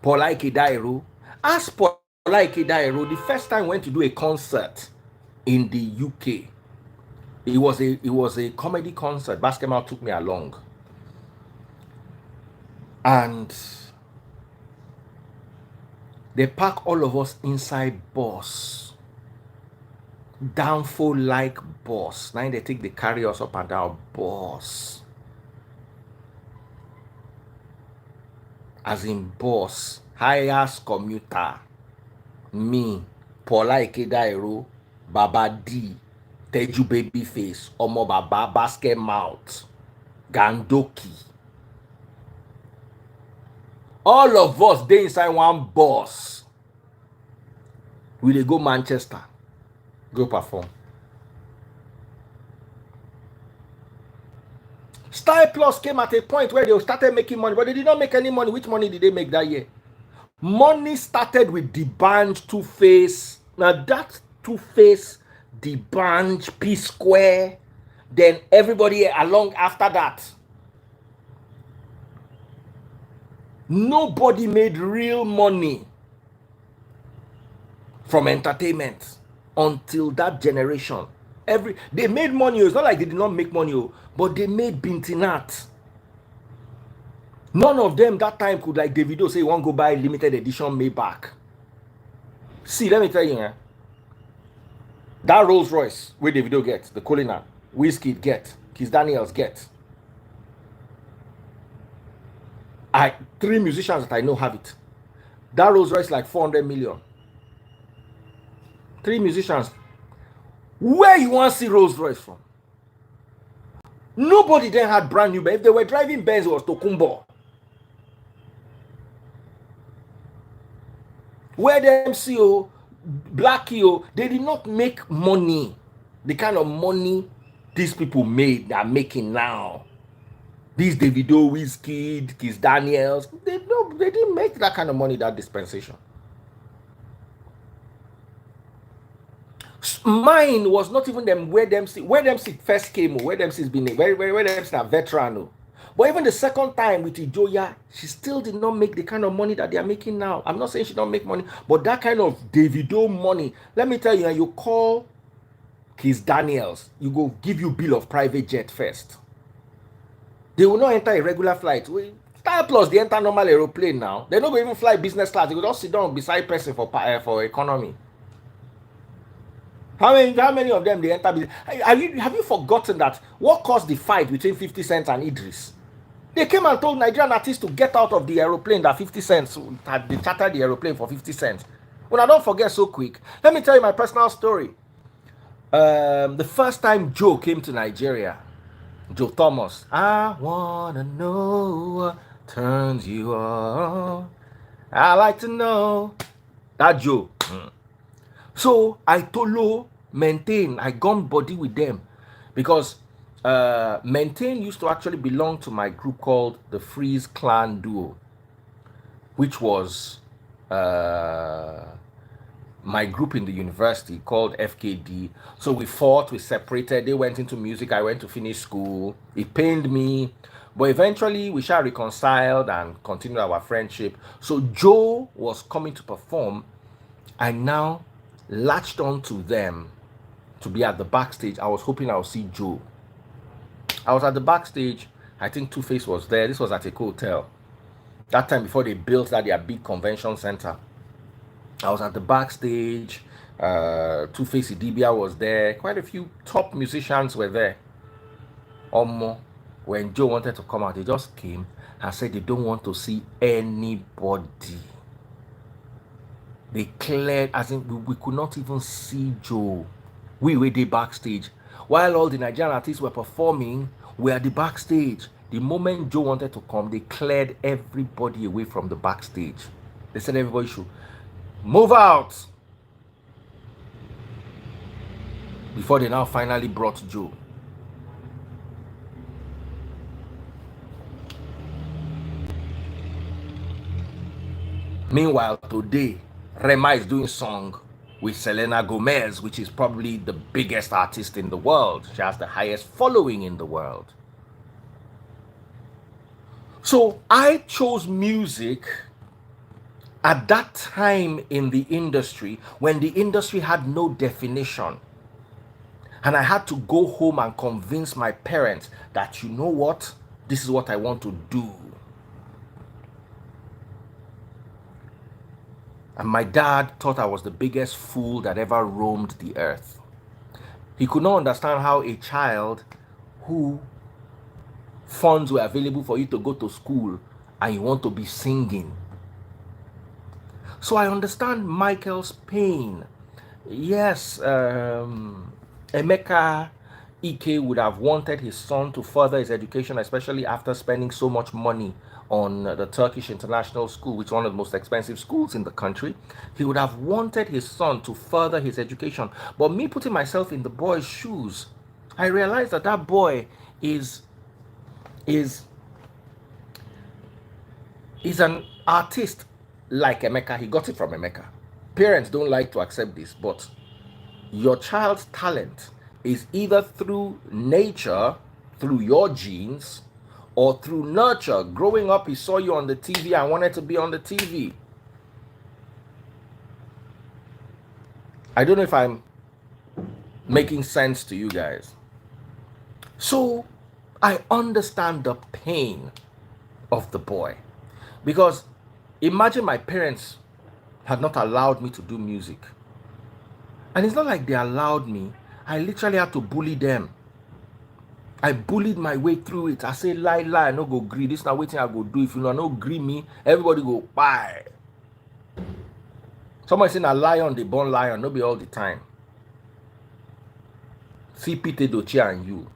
Paula Dairo? Ask Paula Dairo, the first time I went to do a concert in the UK. It was a comedy concert. Basketball took me along. And they pack all of us inside bus. Downfall like bus. Now they take the carry us up and down bus. As in bus. Highest commuter. Me. Paula Dairo. Baba D. Teju Babyface. Omo Baba Basket Mouth. Gandoki. All of us dey inside one bus. We dey go Manchester, go perform. Style Plus came at a point where they started making money, but they did not make any money. Which money did they make that year? Money started with the band Two-Face. Now that Two-Face, the band P-Square, then everybody along after that. Nobody made real money from entertainment until that generation. They made money. It's not like they did not make money, but they made Bintinat. None of them that time could, like Davido, say you want to go buy limited edition Maybach. See, let me tell you, that Rolls Royce where Davido gets, the Colina, Whiskey get, Kiss Daniels get. 3 musicians that I know have it. That Rolls Royce like 400 million. 3 musicians. Where you want to see Rolls Royce from? Nobody then had brand new Benz. If they were driving Benz, it was Tokumbo. Where them CEO, Blackie, they did not make money. The kind of money these people made, are making now. These Davido, Wizkid, Kiss Daniels, they didn't make that kind of money, that dispensation. Mine was not even them where them first came, where them has been where them a veteran. But even the second time with Ijoya, she still did not make the kind of money that they are making now. I'm not saying she don't make money, but that kind of Davido money, let me tell you, you call Kiss Daniels, you go give you bill of private jet first. They will not enter a regular flight. Star Plus, they enter normal aeroplane now. They don't even fly business class. They will just sit down beside person for economy. How many of them they enter? Have you forgotten that what caused the fight between 50 Cent and Idris? They came and told Nigerian artists to get out of the aeroplane that 50 cents had. They chartered the aeroplane for 50 cents. Well, I don't forget so quick. Let me tell you my personal story. The first time Joe came to Nigeria, Joe Thomas, I wanna know what turns you on. I like to know that Joe. So I told Maintain, I gum body with them because Maintain used to actually belong to my group called the Freeze Clan Duo, which was my group in the university called FKD. So we fought, we separated. They went into music, I went to finish school. It pained me, but eventually we shall reconciled and continued our friendship. So Joe was coming to perform. I now latched on to them to be at the backstage. I was hoping I would see Joe. I was at the backstage. I think Two-Face was there. This was at a hotel. That time before they built their big convention center. I was at the backstage. Two-Face Idibia was there. Quite a few top musicians were there. When Joe wanted to come out, they just came and said they don't want to see anybody. They cleared, as in we could not even see Joe. We were the backstage. While all the Nigerian artists were performing, we are the backstage. The moment Joe wanted to come, they cleared everybody away from the backstage. They said everybody should move out. Before they now finally brought Joe. Meanwhile, today, Rema is doing song with Selena Gomez, which is probably the biggest artist in the world. She has the highest following in the world. So I chose music at that time in the industry when the industry had no definition. And I had to go home and convince my parents that, you know what, this is what I want to do. And my dad thought I was the biggest fool that ever roamed the earth. He could not understand how a child who funds were available for you to go to school and you want to be singing. So I understand Michael's pain. Yes, Emeka Ike would have wanted his son to further his education, especially after spending so much money on the Turkish International School, which is one of the most expensive schools in the country. He would have wanted his son to further his education. But me putting myself in the boy's shoes, I realized that that boy is an artist like Emeka. He got it from Emeka. Parents don't like to accept this, but your child's talent is either through nature, through your genes, or through nurture. Growing up, he saw you on the TV and wanted to be on the TV. I don't know if I'm making sense to you guys. So I understand the pain of the boy. Because imagine my parents had not allowed me to do music. And it's not like they allowed me. I literally had to bully them. I bullied my way through it. I say, lie, I no go agree. This is not waiting I go do. If you no agree me, everybody go buy. Somebody saying a lion, they born lion. No be all the time. See Peter Doche and you.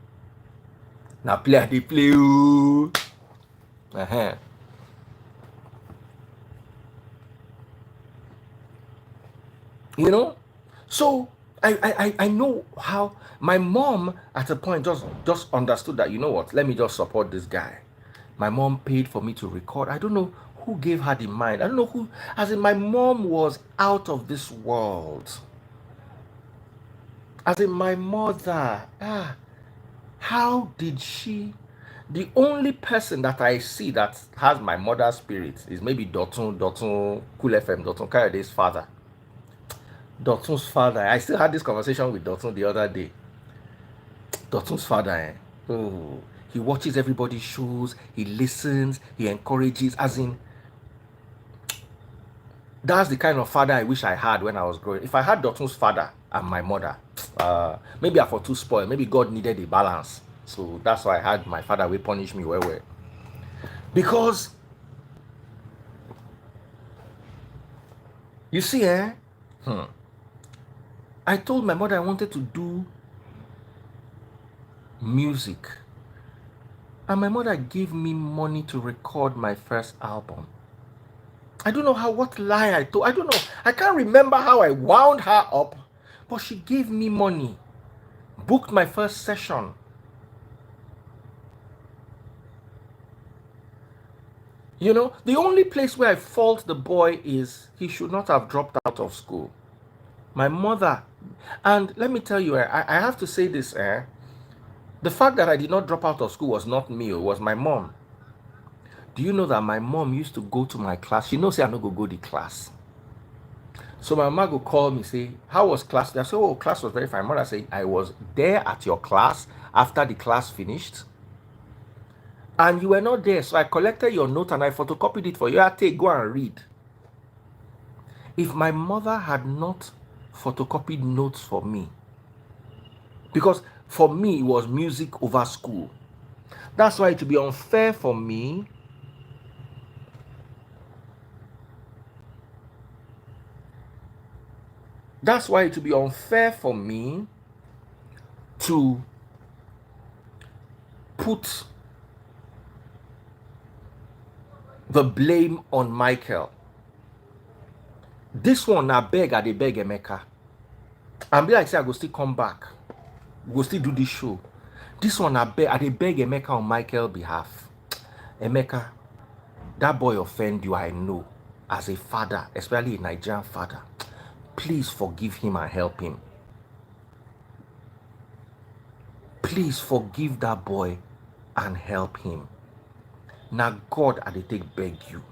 Now play the play. Ooh. Uh-huh. You know? So I know how my mom at a point just understood that, you know what, let me just support this guy. My mom paid for me to record. I don't know who gave her the mind. I don't know who, as in my mom was out of this world. As in my mother, how did she? The only person that I see that has my mother's spirit is maybe Dotun Cool FM, Dotun Kayade's father. Dotun's father. I still had this conversation with Dotun the other day. Dotun's father, oh, he watches everybody's shows, he listens, he encourages, as in, that's the kind of father I wish I had when I was growing. If I had Dotun's father and my mother, maybe I for too spoiled. Maybe God needed a balance. So that's why I had my father will punish me well. Because you see, I told my mother I wanted to do music. And my mother gave me money to record my first album. I don't know what lie I told. I don't know. I can't remember how I wound her up, but she gave me money, booked my first session. You know, the only place where I fault the boy is he should not have dropped out of school. My mother, and let me tell you, I have to say this, the fact that I did not drop out of school was not me, it was my mom. Do you know that my mom used to go to my class? She knows I no go the class. So my mama would call me, say, how was class? I said, oh, class was very fine. Mother said, I was there at your class after the class finished. And you were not there. So I collected your note and I photocopied it for you. I take, go and read. If my mother had not photocopied notes for me, because for me, it was music over school. That's why it would be unfair for me That's why it would be unfair for me to put the blame on Michael. This one, I beg Emeka. And be like, say, I go still come back. We go still do this show. This one, I beg Emeka on Michael's behalf. Emeka, that boy offend you, I know. As a father, especially a Nigerian father, please forgive him and help him. Please forgive that boy and help him. Now, God, I take beg you.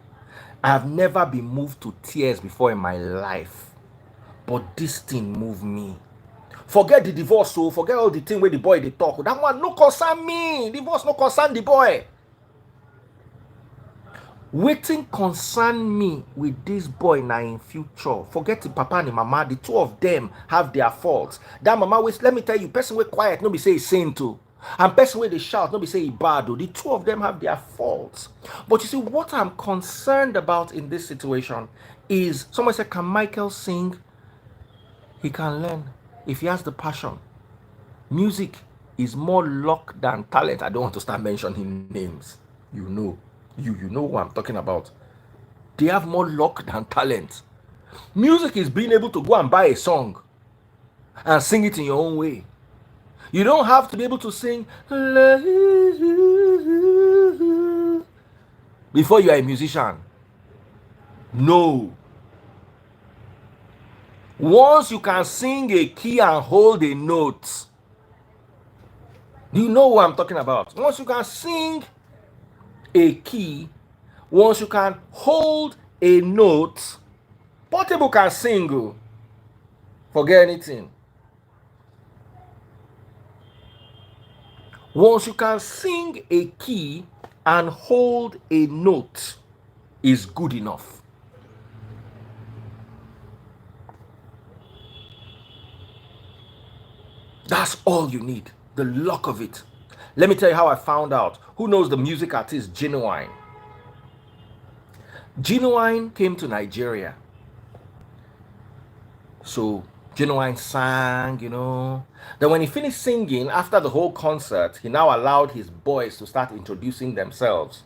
I have never been moved to tears before in my life, but this thing moved me. Forget the divorce, so forget all the thing where the boy they talk. That one no concern me. Divorce no concern the boy. Waiting concern me with this boy now in future. Forget the papa and the mama. The two of them have their faults. That mama ways, let me tell you, person way quiet, nobody say he's saying to. And person way they shout, nobody say he bad. The two of them have their faults. But you see, what I'm concerned about in this situation is, someone said, can Michael sing? He can learn if he has the passion. Music is more luck than talent. I don't want to start mentioning names. You know. You know what I'm talking about. They have more luck than talent. Music is being able to go and buy a song and sing it in your own way. You don't have to be able to sing before you are a musician. No. Once you can sing a key and hold a note, you know what I'm talking about. Once you can sing a key, once you can hold a note, Portable can sing. Forget anything. Once you can sing a key and hold a note, is good enough. That's all you need. The luck of it. Let me tell you how I found out. Who knows the music artist Genuine? Genuine came to Nigeria. So Genuine sang, you know. Then when he finished singing, after the whole concert, he now allowed his boys to start introducing themselves.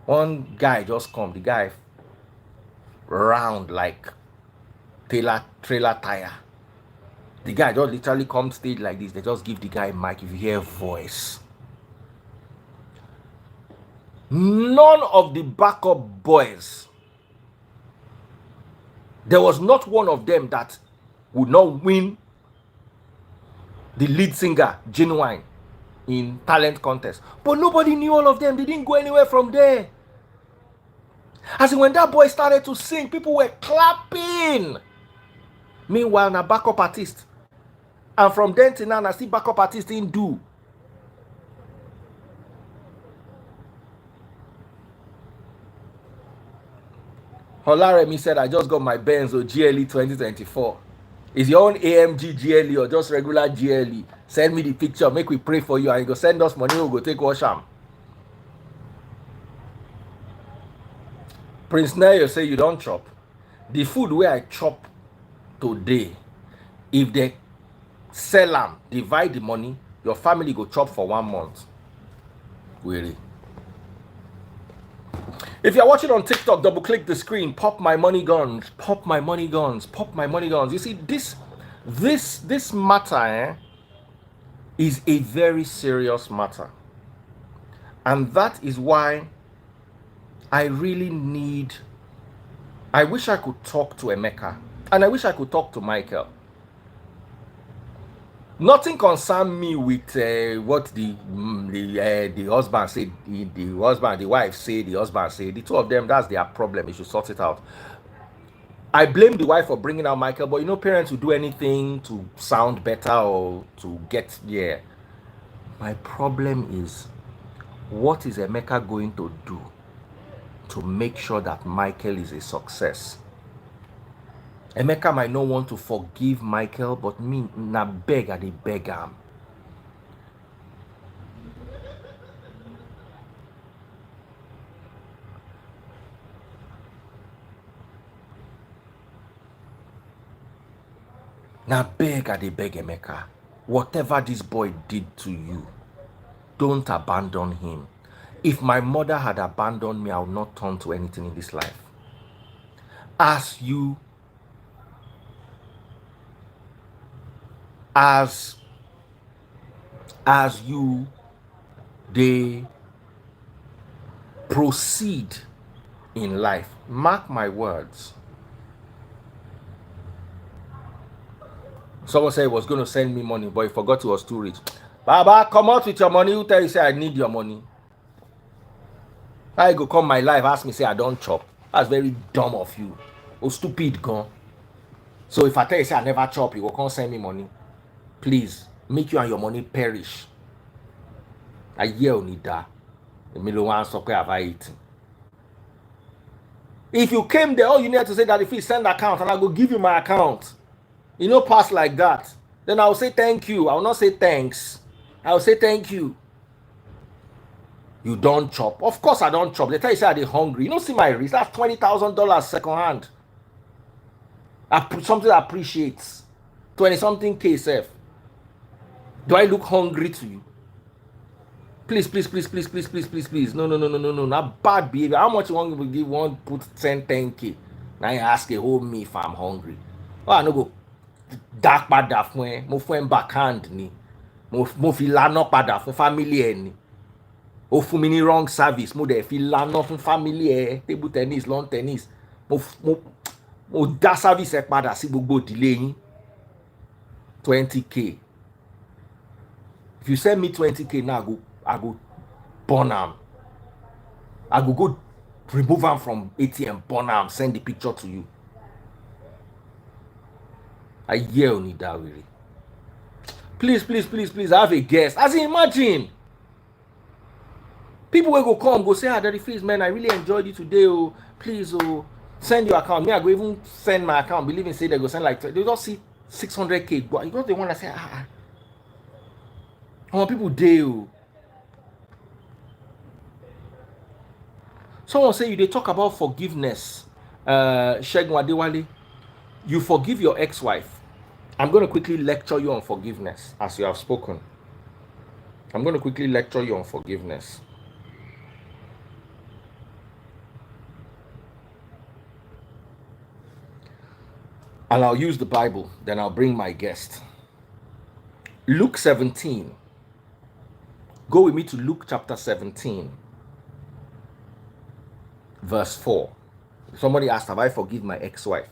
One guy just come, the guy round like trailer tire. The guy just literally come stage like this. They just give the guy a mic. If you hear voice, none of the backup boys, there was not one of them that would not win the lead singer, Genuine, in talent contest. But nobody knew all of them. They didn't go anywhere from there. As in, when that boy started to sing, people were clapping. Meanwhile, na backup artist. And from then to now, I see backup artist didn't do. Holaremi said, I just got my Benz or GLE 2024. Is your own AMG GLE or just regular GLE? Send me the picture, make we pray for you, and you go send us money, we'll go take Washam. Prince Nayo say you don't chop. The food where I chop today, if they sell them, divide the money, your family go chop for 1 month. Really. If you're watching on TikTok, double click the screen, pop my money guns, pop my money guns, pop my money guns. You see, this matter is a very serious matter. And that is why I really need, I wish I could talk to Emeka, and I wish I could talk to Michael. Nothing concern me with what the husband said, the husband, the wife say, the husband say. The two of them, that's their problem. They should sort it out. I blame the wife for bringing out Michael, but you know, parents will do anything to sound better or to get there. My problem is, what is Emeka going to do to make sure that Michael is a success? Emeka might not want to forgive Michael, but me, na beg I dey beg am. Na beg I dey beg Emeka. Whatever this boy did to you, don't abandon him. If my mother had abandoned me, I would not turn to anything in this life. As you they proceed in life, mark my words. Someone said he was going to send me money, but he forgot he was too rich. Baba, come out with your money. Who tell you say I need your money? I go come my life, ask me say I don't chop. That's very dumb of you. Oh, stupid gone. So if I tell you say I never chop, you will come send me money. Please, make you and your money perish. I yell need that. The middle one so have I eaten. If you came there, all you need to say that if you send account and I go give you my account, you know, pass like that, then I will say thank you. I will not say thanks. I will say thank you. You don't chop. Of course I don't chop. They tell you say I dey hungry. You don't see my wrist. That's $20,000 second hand. Something that appreciates 20-something K self. Do I look hungry to you? Please. No. Not bad behavior. How much you want to give? One put 10K. Now you ask a whole me if I'm hungry. Oh, I no go dark padà fún ẹ. Mo fún ẹ backhand ni. Mo fi lana padà fún family ẹ ni. O fún mi ní wrong service. Mo dẹ̀ fi lana fún family ẹ. Table tennis, lawn tennis. Mo dá service ẹ padà sí gbogbo ìdílé yín. 20K. If you send me 20K now, I go burn am. I go remove am from ATM, burn am, send the picture to you. I yell need that really. Please, I have a guest. As in, imagine. People will go come, go say, Daddy Freeze, man, I really enjoyed you today. Oh, please, send your account. Me, I go even send my account. Believe in say they go send like, they don't see 600K. But you know, they want to say, people do. Someone say they talk about forgiveness. Shegun Adewale, you forgive your ex-wife. I'm going to quickly lecture you on forgiveness as you have spoken. I'm going to quickly lecture you on forgiveness. And I'll use the Bible, then I'll bring my guest. Luke 17. Go with me to Luke chapter 17, verse 4. Somebody asked, have I forgiven my ex-wife?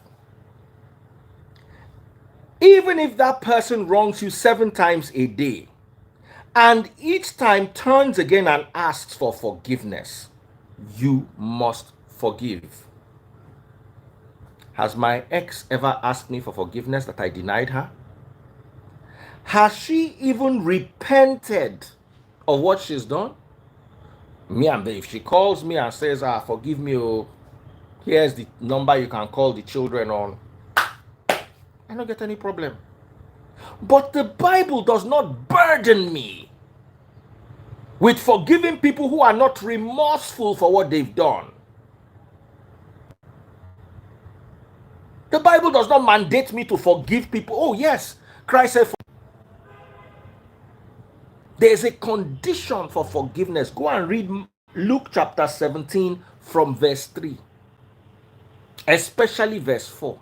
Even if that person wrongs you 7 times a day, and each time turns again and asks for forgiveness, you must forgive. Has my ex ever asked me for forgiveness that I denied her? Has she even repented of what she's done? Me and if she calls me and says, forgive me, oh, here's the number you can call the children on, I don't get any problem. But the Bible does not burden me with forgiving people who are not remorseful for what they've done. The Bible does not mandate me to forgive people. Oh, yes, Christ said there's a condition for forgiveness. Go and read Luke chapter 17 from verse 3, especially verse 4.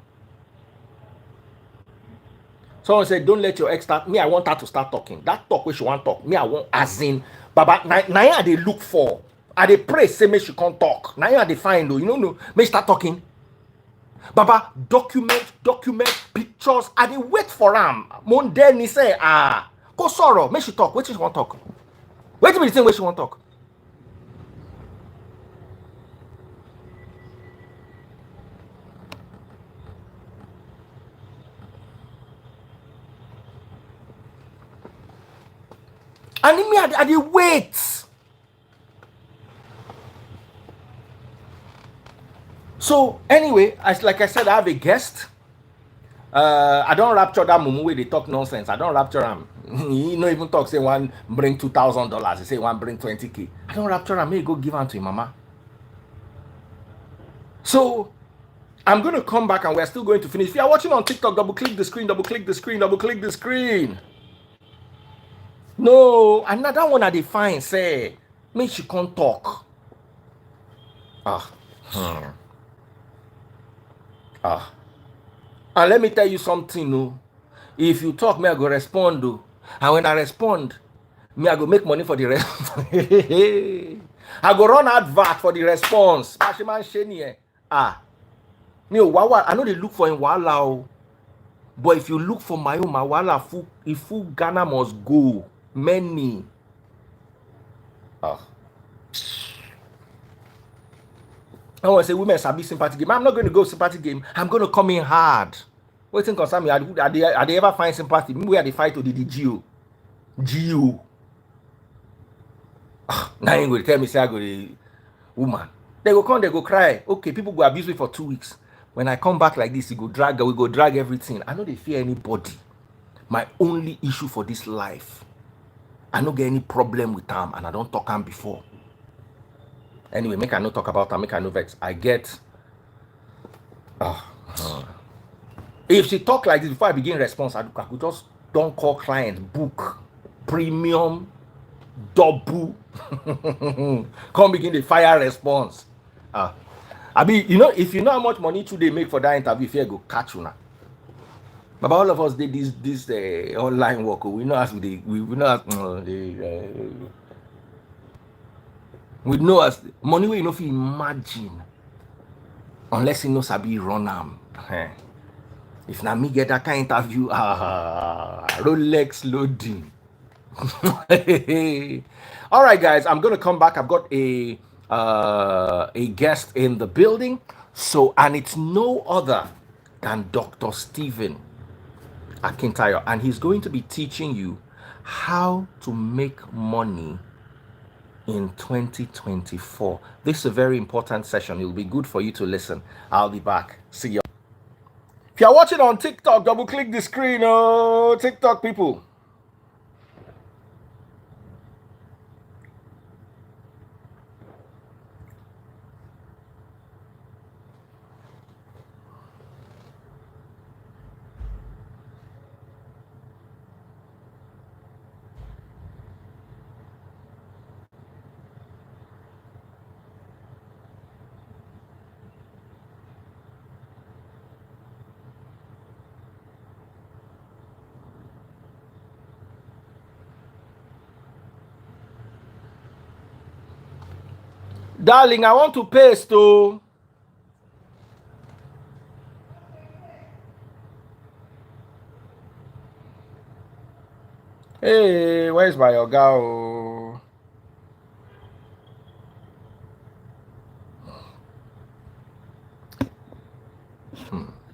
Someone said, don't let your ex start. Me, I want her to start talking. That talk where she want talk. Me, I want as in, Baba, now they look for. I they pray, say me she can't talk. Now they find though. You know, no, me start talking. Baba, document pictures. I they wait for him. Monday ni say, go sorrow. Me she talk. Wait till she want talk. Wait till me the thing where she want talk. And me, I they wait. So anyway, like I said, I have a guest. I don't rapture that mumu where they talk nonsense. I don't rapture him. He no even talk say one bring $2,000. He say one bring 20K. I don't rapture him. May go give him to him mama. So I'm going to come back and we're still going to finish. If you are watching on TikTok, double click the screen, double click the screen, double click the screen. No, another one I define say, me she can't talk. And let me tell you something, no. If you talk, me I go respond, though. And when I respond, me I go make money for the rest. I go run advert for the response. Me wawa, I know they look for in wala, but if you look for my own, my wala full Ghana must go. Many. I want to say women sabi sympathy game. I'm not going to go sympathy game. I'm going to come in hard. What thing concern me? Are they ever find sympathy? Me where they fight to the Geo. Now you go tell me say I go the woman. They go come, they go cry. Okay, people go abuse me for 2 weeks. When I come back like this, we go drag everything. I know they fear anybody. My only issue for this life, I don't get any problem with them, and I don't talk them before. Anyway, make I no talk about them, make I no vex. I get. If she talk like this before I begin response, I could just don't call client, book, premium, double. Come begin the fire response. I mean, you know, if you know how much money they make for that interview, if you go catch you now. But all of us did this online work. We know as we know as we know as money we know if you imagine, unless you know sabi run am. If na me get that kind of interview, Rolex loading. All right, guys, I'm gonna come back. I've got a guest in the building, so and it's no other than Dr. Stephen Akintayo, and he's going to be teaching you how to make money in 2024. This is a very important session. It will be good for you to listen. I'll be back. See you. If you're watching on TikTok, double click the screen. Oh, TikTok people. Darling, I want to paste too. Hey, where's my oga?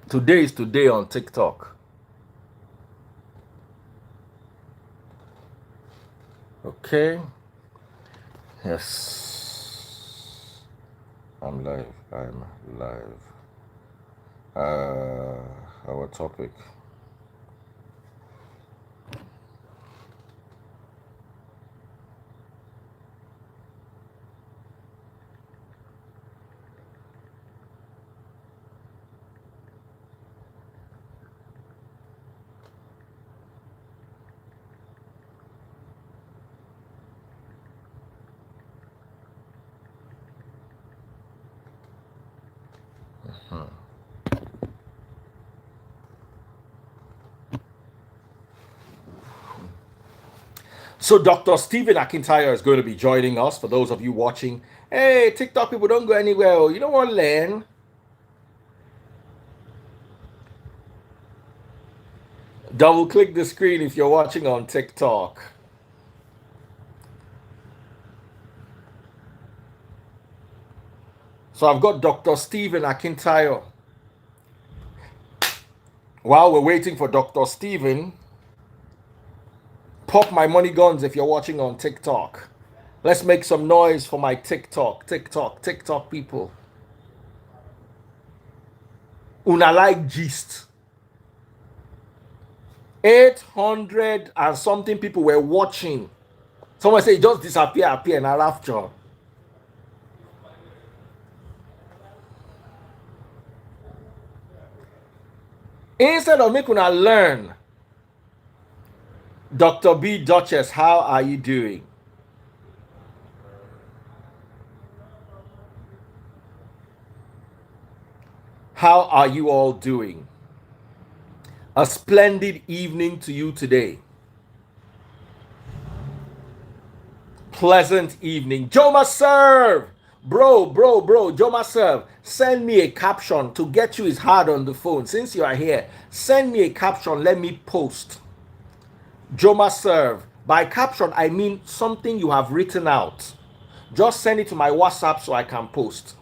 Today is today on TikTok. Okay. Yes. I'm live. I'm live. Our topic. So Dr. Stephen Akintayo is going to be joining us. For those of you watching, hey, TikTok people, don't go anywhere. Oh, you don't want to learn. Double click the screen if you're watching on TikTok. So I've got Dr. Stephen Akintayo. While we're waiting for Dr. Stephen, pop my money guns if you're watching on TikTok. Let's make some noise for my TikTok people. Una like gist. 800 and something people were watching. Someone say just appear and I laugh, John. Instead of making una learn, Dr. B Duchess, how are you doing? How are you all doing? A splendid evening to you today. Pleasant evening. Joma serve. Bro, Joma serve. Send me a caption to get you is hard on the phone. Since you are here, send me a caption. Let me post. Joma serve. By caption, I mean something you have written out. Just send it to my WhatsApp so I can post.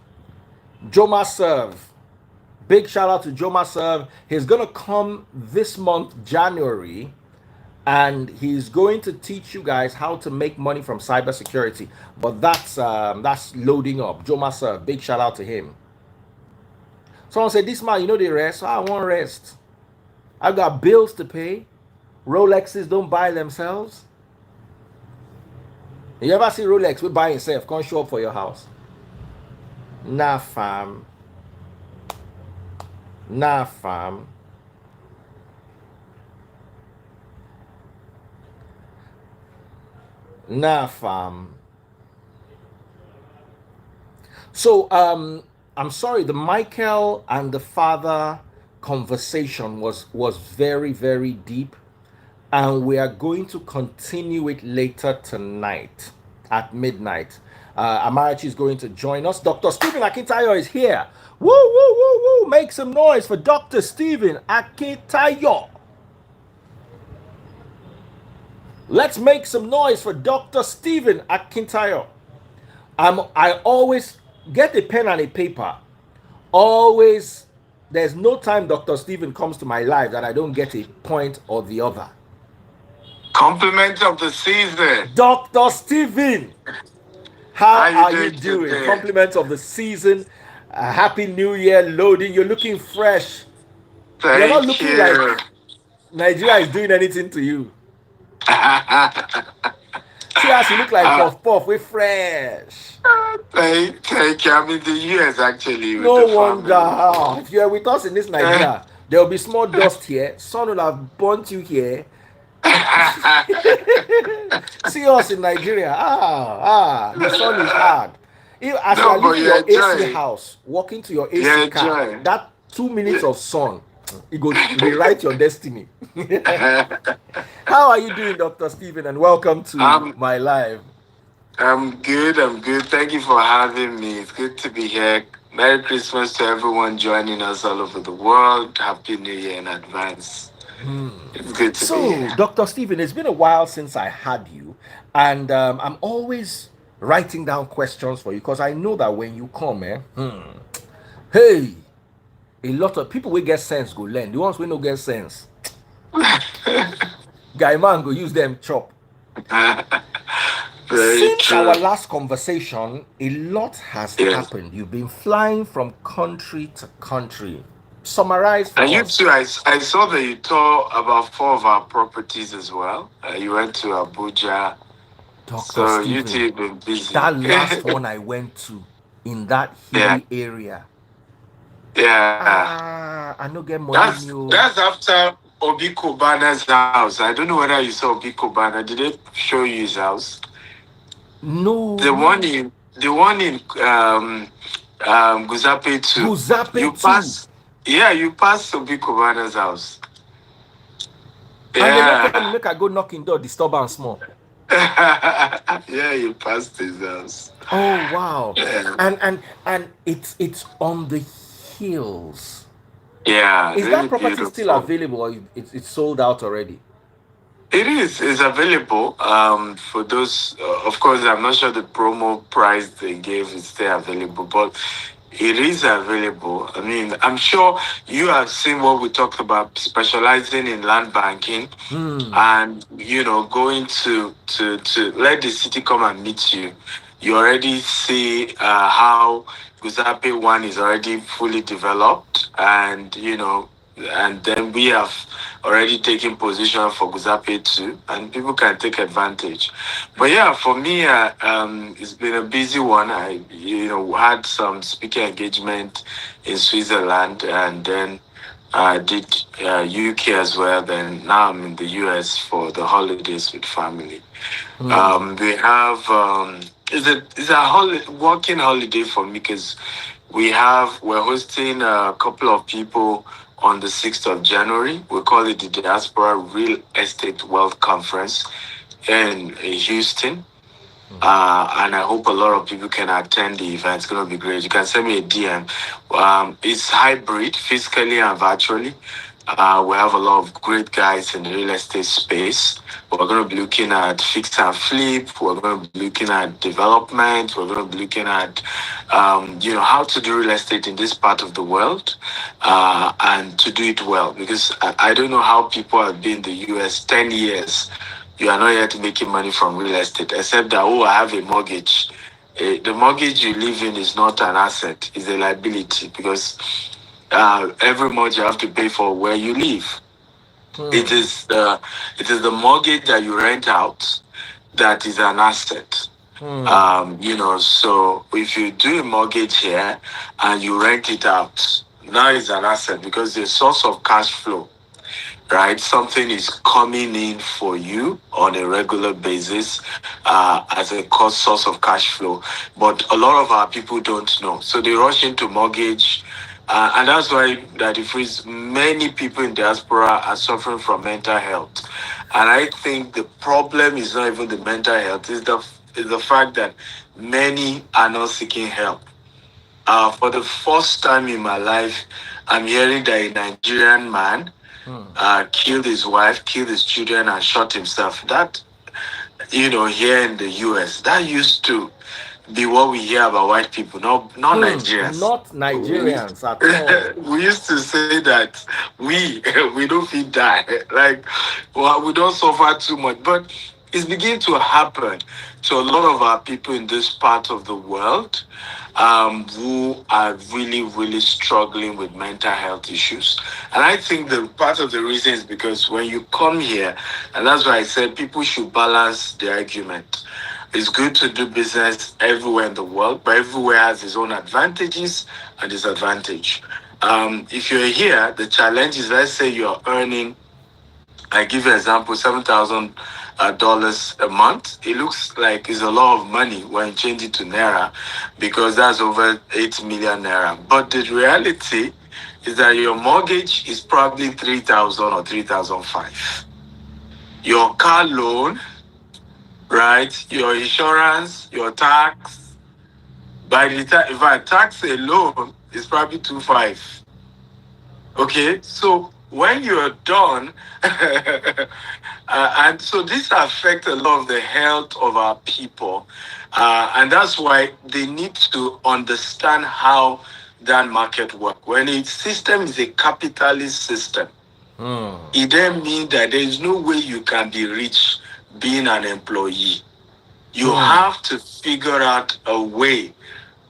Joma serve. Big shout out to Joma serve. He's going to come this month, January, and he's going to teach you guys how to make money from cybersecurity. But that's loading up. Joma serve. Big shout out to him. Someone said, this man, you know the rest. I won't rest. I've got bills to pay. Rolexes don't buy themselves. You ever see Rolex we buy itself? Can't show up for your house. Nah, fam. Nah, fam. Nah, fam. So, I'm sorry. The Michael and the father conversation was very, very deep, and we are going to continue it later tonight at midnight. Amarachi is going to join us. Dr. Stephen Akintayo is here. Woo, woo, woo, woo. Make some noise for Dr. Stephen Akintayo. Let's make some noise for Dr. Stephen Akintayo. I always get a pen and a paper. Always, there's no time Dr. Stephen comes to my life that I don't get a point or the other. Compliment of the season. Dr. Stephen, how are you doing? Today? Compliment of the season. Happy New Year, loading. You're looking fresh. You're not looking like Nigeria is doing anything to you. See how you look like puff puff. We're fresh. Thank you. I'm in the US actually. No wonder. If you're with us in this Nigeria, there will be small dust here. Sun will have burnt you here. See us in Nigeria. The sun is hard. As you are leaving your AC house, walking to your AC car, that 2 minutes of sun, it go rewrite your destiny. How are you doing, Dr. Stephen? And welcome to my live. I'm good. I'm good. Thank you for having me. It's good to be here. Merry Christmas to everyone joining us all over the world. Happy New Year in advance. It's good to be So, here. Dr. Stephen, it's been a while since I had you, and I'm always writing down questions for you because I know that when you come, hey, a lot of people will get sense go learn. The ones we no get sense, guy man go use them chop. Very Since our true. last conversation, a lot has Yes. happened. You've been flying from country to country. Summarize And for you us. too, I saw that you tour about four of our properties as well. You went to Abuja. Dr. So you Stephen, two have been busy. that last one I went to in that Yeah. hilly area. Yeah. I no get money That's new. that's after Obi Kubana's house. I don't know whether you saw Obi Kubana. Did they show you his house? No, The one in Guzape too. Guzape You too. pass, yeah, you pass Obi Kubana's house. And they not tell me Yeah. make I go knock in door, disturb and small. Yeah, you passed his house. Oh wow. Yeah. And it's on the hills. Yeah, Is really that property still beautiful. available or it's sold out already? It is. It's available. For those, of course, I'm not sure the promo price they gave is still available, but it is available. I mean, I'm sure you have seen what we talked about, specializing in land banking, and going to let the city come and meet you. You already see how Guzape one is already fully developed, and then we have already taken position for Guzape too, and people can take advantage. But yeah, for me, it's been a busy one. I had some speaker engagement in Switzerland, and then I did UK as well. Then now I'm in the US for the holidays with family. We have it's a working holiday for me because we're hosting a couple of people on the 6th of January. We call it the Diaspora Real Estate Wealth Conference in Houston. And I hope a lot of people can attend the event. It's going to be great. You can send me a DM. It's hybrid, physically and virtually. We have a lot of great guys in the real estate space. We're going to be looking at fix and flip. We're going to be looking at development. We're going to be looking at, how to do real estate in this part of the world, and to do it well. Because I don't know how people have been in the US 10 years. You are not yet making money from real estate, except that, I have a mortgage. The mortgage you live in is not an asset, it's a liability because every month you have to pay for where you live. It is the mortgage that you rent out that is an asset. So if you do a mortgage here and you rent it out, now it's an asset because the source of cash flow, right? Something is coming in for you on a regular basis as a cost source of cash flow. But a lot of our people don't know. So they rush into mortgage. And that's why that if many people in diaspora are suffering from mental health. And I think the problem is not even the mental health, is the fact that many are not seeking help. For the first time in my life, I'm hearing that a Nigerian man killed his wife, killed his children, and shot himself. That, here in the US, that used to be what we hear about white people, not Nigerians. Not Nigerians at all. We used to say that we we don't feel die, like, well, we don't suffer too much, but it's beginning to happen to a lot of our people in this part of the world, who are really, really struggling with mental health issues. And I think the part of the reason is because when you come here, and that's why I said people should balance the argument. It's good to do business everywhere in the world, but everywhere has its own advantages and disadvantage. If you're here, the challenge is, let's say you're earning, I give you an example, $7,000 a month. It looks like it's a lot of money when you change it to naira, because that's over 8 million naira. But the reality is that your mortgage is probably 3,000 or 3,005. Your car loan right? Your insurance, your tax. By the time, in fact, tax alone is probably 2.5. Okay, so when you're done, and so this affects a lot of the health of our people, and that's why they need to understand how that market works. When a system is a capitalist system, it then means that there is no way you can be rich being an employee. You have to figure out a way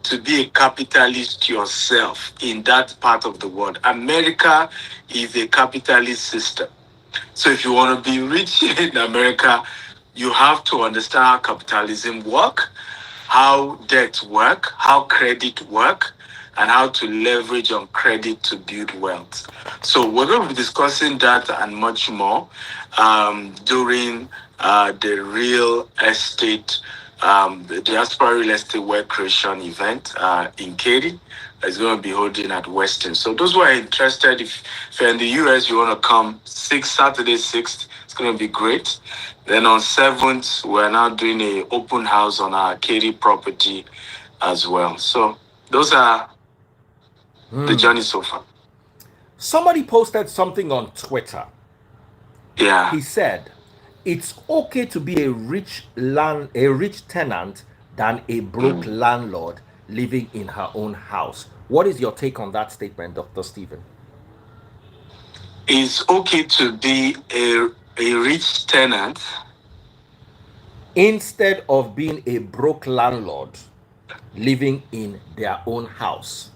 to be a capitalist yourself in that part of the world. America is a capitalist system. So if you want to be rich in America, you have to understand how capitalism work, how debt work, how credit work, and how to leverage on credit to build wealth. So we're going to be discussing that and much more during the real estate, the Diaspora Real Estate Wealth Creation event in Katy. It's going to be holding at Weston. So those who are interested, if you're in the US, you want to come Saturday 6th, it's going to be great. Then on 7th, we're now doing a open house on our Katy property as well. So those are the journey so far. Somebody posted something on Twitter. Yeah. He said, "It's okay to be a rich tenant than a broke landlord living in her own house." What is your take on that statement, Dr. Stephen? It's okay to be a rich tenant instead of being a broke landlord living in their own house.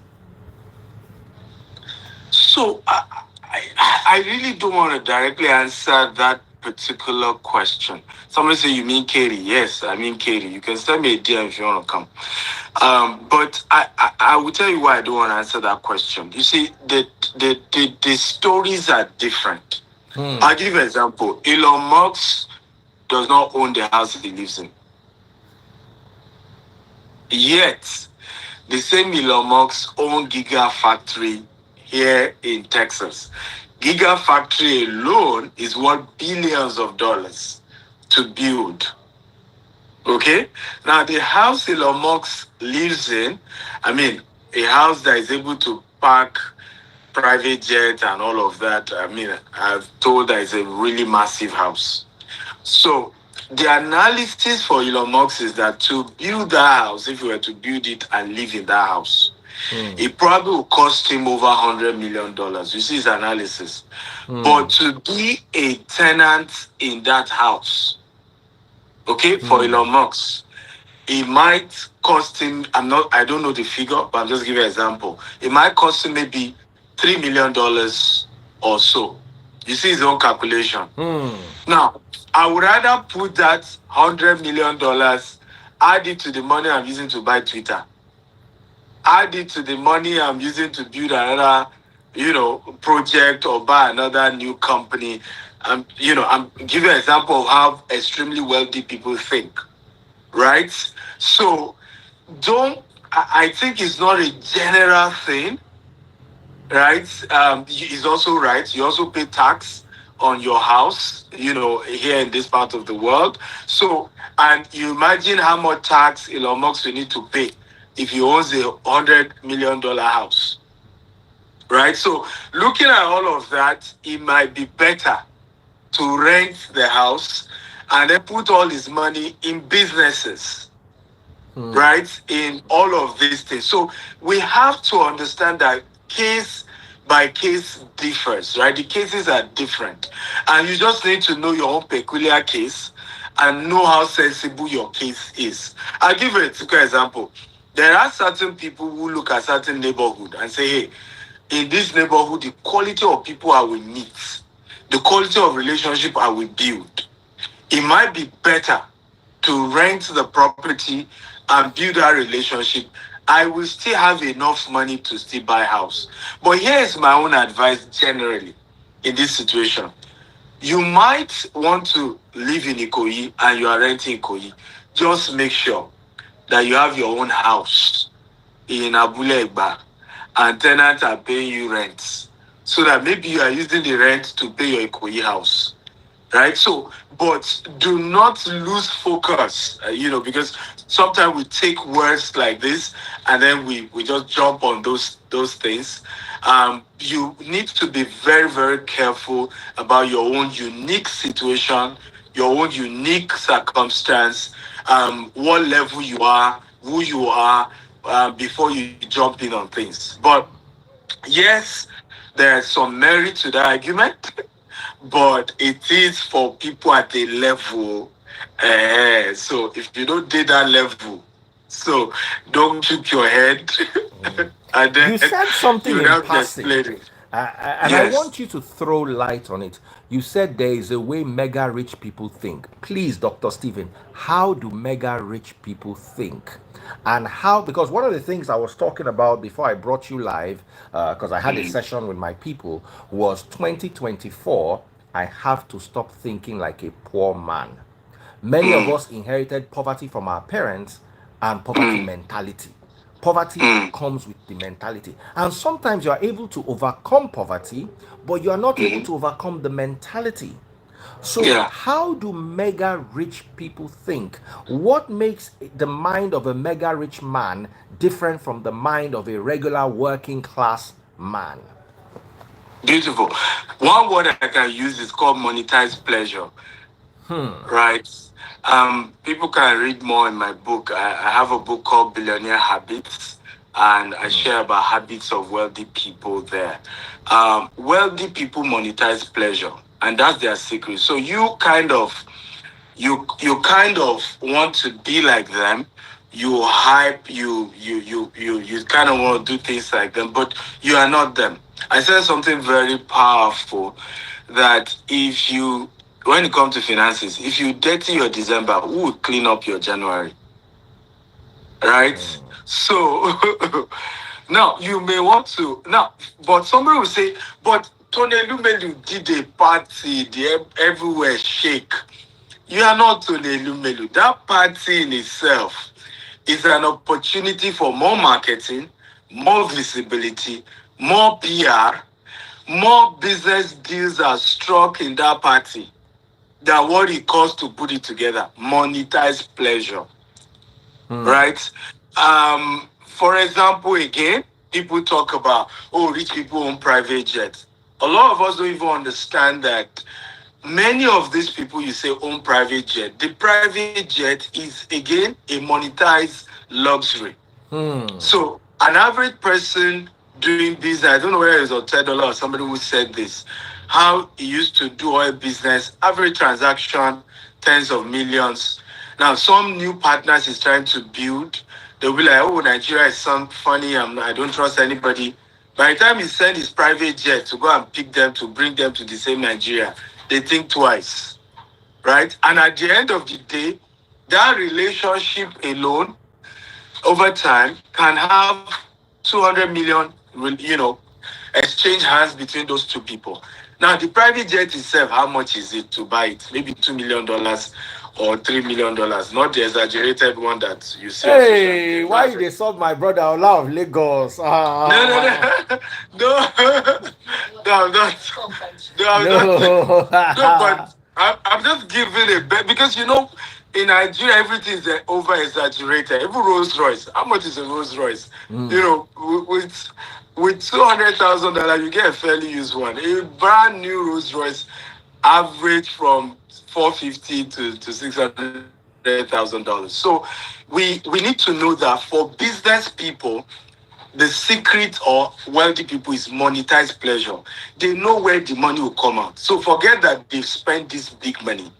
So I really don't want to directly answer that particular question. Somebody say, you mean Katie? Yes, I mean Katie. You can send me a DM if you want to come. But I will tell you why I don't want to answer that question. You see, the stories are different. I'll give you an example. Elon Musk does not own the house he lives in. Yet, the same Elon Musk owns Gigafactory here in Texas. Gigafactory alone is worth billions of dollars to build. Okay? Now, the house Elon Musk lives in, I mean, a house that is able to park private jet and all of that, I mean, I've told that it's a really massive house. So, the analysis for Elon Musk is that to build that house, if you were to build it and live in that house, it probably will cost him over $100 million. You see his analysis. But to be a tenant in that house, okay, for Elon Musk, it might cost him, I don't know the figure, but I'm just giving an example. It might cost him maybe $3 million or so. You see his own calculation. Now, I would rather put that $100 million, add it to the money I'm using to buy Twitter, add it to the money I'm using to build another, project or buy another new company. I'm giving an example of how extremely wealthy people think, right? So I think it's not a general thing, right? He's also right. You also pay tax on your house, here in this part of the world. So, and you imagine how much tax Elon Musk will need to pay if he owns a $100 million house, right? So, looking at all of that, it might be better to rent the house and then put all his money in businesses, right? In all of these things. So, we have to understand that case by case differs, right? The cases are different. And you just need to know your own peculiar case and know how sensible your case is. I'll give you a typical example. There are certain people who look at certain neighborhood and say, hey, in this neighborhood, the quality of people I will meet, the quality of relationship I will build, it might be better to rent the property and build that relationship. I will still have enough money to still buy a house. But here's my own advice generally in this situation. You might want to live in Ikoyi and you are renting Ikoyi. Just make sure that you have your own house in Abule Egba and tenants are paying you rent. So that maybe you are using the rent to pay your Ikoyi house. right? So, but do not lose focus, because sometimes we take words like this and then we just jump on those things. You need to be very, very careful about your own unique situation, your own unique circumstance, what level you are, who you are, before you jump in on things. But yes, there's some merit to the argument, but it is for people at a level. So if you don't date that level, so don't shoot your head, and then You said you something will in not be passing, explaining. and I Yes. want you to throw light on it. You said there is a way mega rich people think. Please, Dr. Stephen, how do mega rich people think? And how, because one of the things I was talking about before I brought you live, because I had a Mm, session with my people, was 2024, I have to stop thinking like a poor man. Many of mm, us inherited poverty from our parents and poverty mm, mentality. Poverty mm, comes with the mentality. And sometimes you are able to overcome poverty, but you are not able mm. to overcome the mentality. So, Yeah. how do mega rich people think? What makes the mind of a mega rich man different from the mind of a regular working class man? Beautiful. One word I can use is called monetized pleasure. Right. People can read more in my book. I have a book called Billionaire Habits, and I share about habits of wealthy people there. Wealthy people monetize pleasure, and that's their secret. So you kind of want to be like them. You hype, you kind of want to do things like them, but you are not them. I said something very powerful, that if you, when it comes to finances, if you dirty your December, who will clean up your January? Right? So now you may want to now, but somebody will say, but Tony Lumelu did a party, everywhere shake. You are not Tony Lumelu. That party in itself is an opportunity for more marketing, more visibility, more PR, more business deals are struck in that party than what it costs to put it together. Monetize pleasure, right? For example, again, people talk about, oh, rich people own private jets. A lot of us don't even understand that many of these people you say own private jet. The private jet is again a monetized luxury. So an average person doing business, I don't know whether it's $10 or somebody who said this, how he used to do oil business, average transaction, tens of millions. Now, some new partners he's trying to build, they'll be like, oh, Nigeria is some funny, I don't trust anybody. By the time he send his private jet to go and pick them, to bring them to the same Nigeria, they think twice, right? And at the end of the day, that relationship alone over time can have 200 million, exchange hands between those two people. Now, the private jet itself, how much is it to buy it? Maybe $2 million or $3 million, not the exaggerated one that you see on social Hey, media. why That's you it. they sort my brother out of Lagos? No, no, no, no, no, I'm not, no, I'm not, No. no, but I'm just giving a bet because in Nigeria everything is over exaggerated. Even Rolls Royce, how much is a Rolls Royce? With $200,000, you get a fairly used one. A brand new Rolls Royce, average from 450 to $600,000. So we need to know that for business people, the secret or wealthy people is monetize pleasure. They know where the money will come out. So forget that they've spent this big money,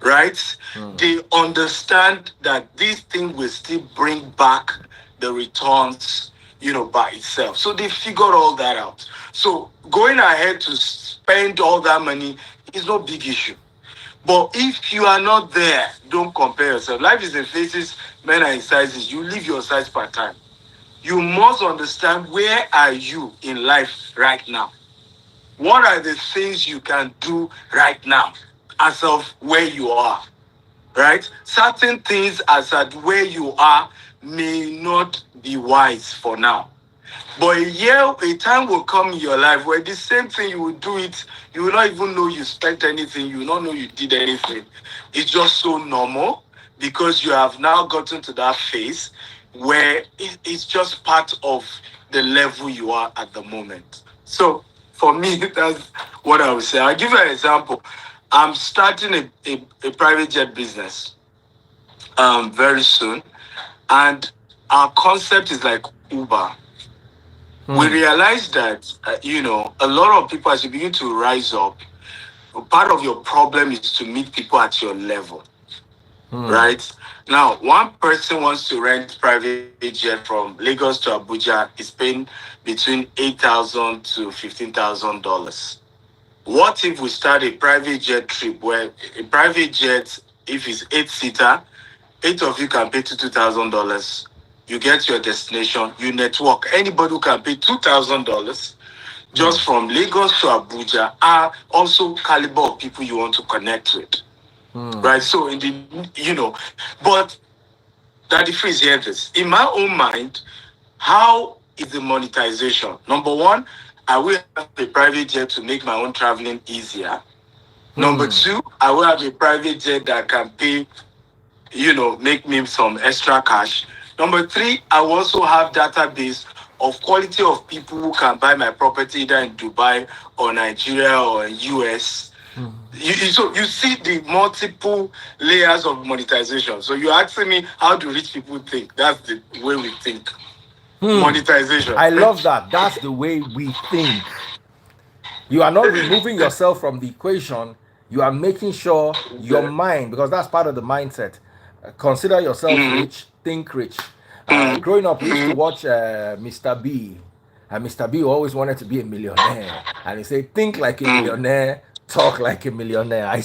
right? They understand that this thing will still bring back the returns, by itself. So they figured all that out. So going ahead to spend all that money is no big issue. But if you are not there, don't compare yourself. Life is in phases, men are in sizes. You live your size per time. You must understand, where are you in life right now? What are the things you can do right now as of where you are? Right? Certain things as at where you are may not be wise for now. But a time will come in your life where the same thing you will do it, you will not even know you spent anything, you will not know you did anything. It's just so normal because you have now gotten to that phase where it's just part of the level you are at the moment. So for me, that's what I would say. I'll give you an example. I'm starting a private jet business very soon, and our concept is like Uber. We realize that a lot of people, as you begin to rise up, part of your problem is to meet people at your level, right? Now, one person wants to rent private jet from Lagos to Abuja is paying between $8,000 to $15,000. What if we start a private jet trip where a private jet, if it's 8-seater, 8 of you can pay $2,000. You get your destination, you network. Anybody who can pay $2,000 just from Lagos to Abuja are also caliber of people you want to connect with. Right? So but Daddy Freeze, hear this. In my own mind, how is the monetization? Number one, I will have a private jet to make my own traveling easier. Number two, I will have a private jet that can pay, make me some extra cash. Number three, I will also have database of quality of people who can buy my property either in Dubai or Nigeria or US. So you see the multiple layers of monetization. So you're asking me, how do rich people think? That's the way we think. Monetization. I love that. That's the way we think. You are not removing yourself from the equation. You are making sure your mind, because that's part of the mindset. Consider yourself rich, think rich. Growing up, we used to watch Mr. B. And Mr. B always wanted to be a millionaire. And he said, think like a millionaire, talk like a millionaire. I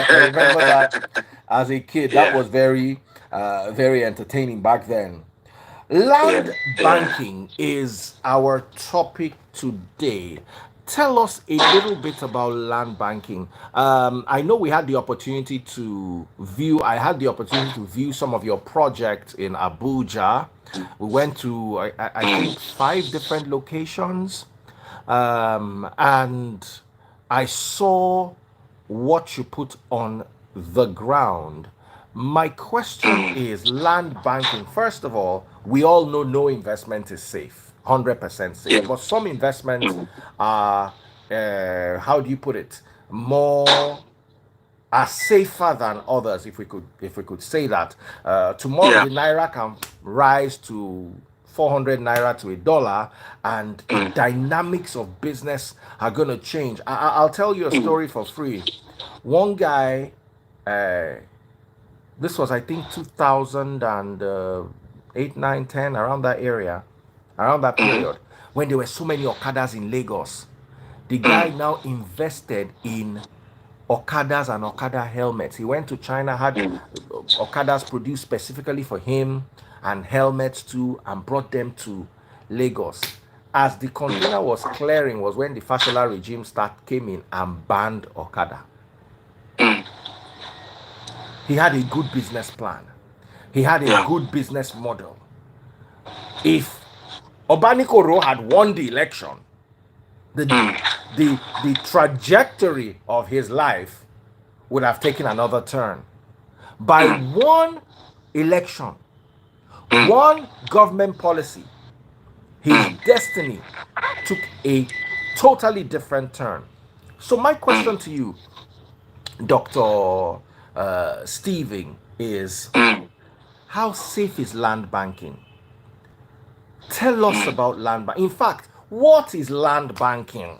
remember that as a kid. That Yeah. was very entertaining back then. Land banking is our topic today. Tell us a little bit about land banking. I know we had the opportunity to view, I had the opportunity to view some of your projects in Abuja. We went to, I think, 5 different locations. And I saw what you put on the ground. My question is land banking. First of all, we all know no investment is safe, 100% safe. Yeah. But some investments are, how do you put it, more are safer than others, if we could say that. Tomorrow Yeah. the naira can rise to 400 naira to $1, and the dynamics of business are going to change. I'll tell you a story for free. One guy, uh, this was, I think, 2008, 9, 10, around that area, around that period, when there were so many Okadas in Lagos. The guy now invested in Okadas and Okada helmets. He went to China, had Okadas produced specifically for him, and helmets too, and brought them to Lagos. As the container was clearing was when the Fashola regime came in and banned Okada. He had a good business plan. He had a good business model. If Obanikoro had won the election, the, the trajectory of his life would have taken another turn. By one election, one government policy, his destiny took a totally different turn. So my question to you, Dr. Steven, is how safe is land banking? Tell us about land banking. In fact, what is land banking?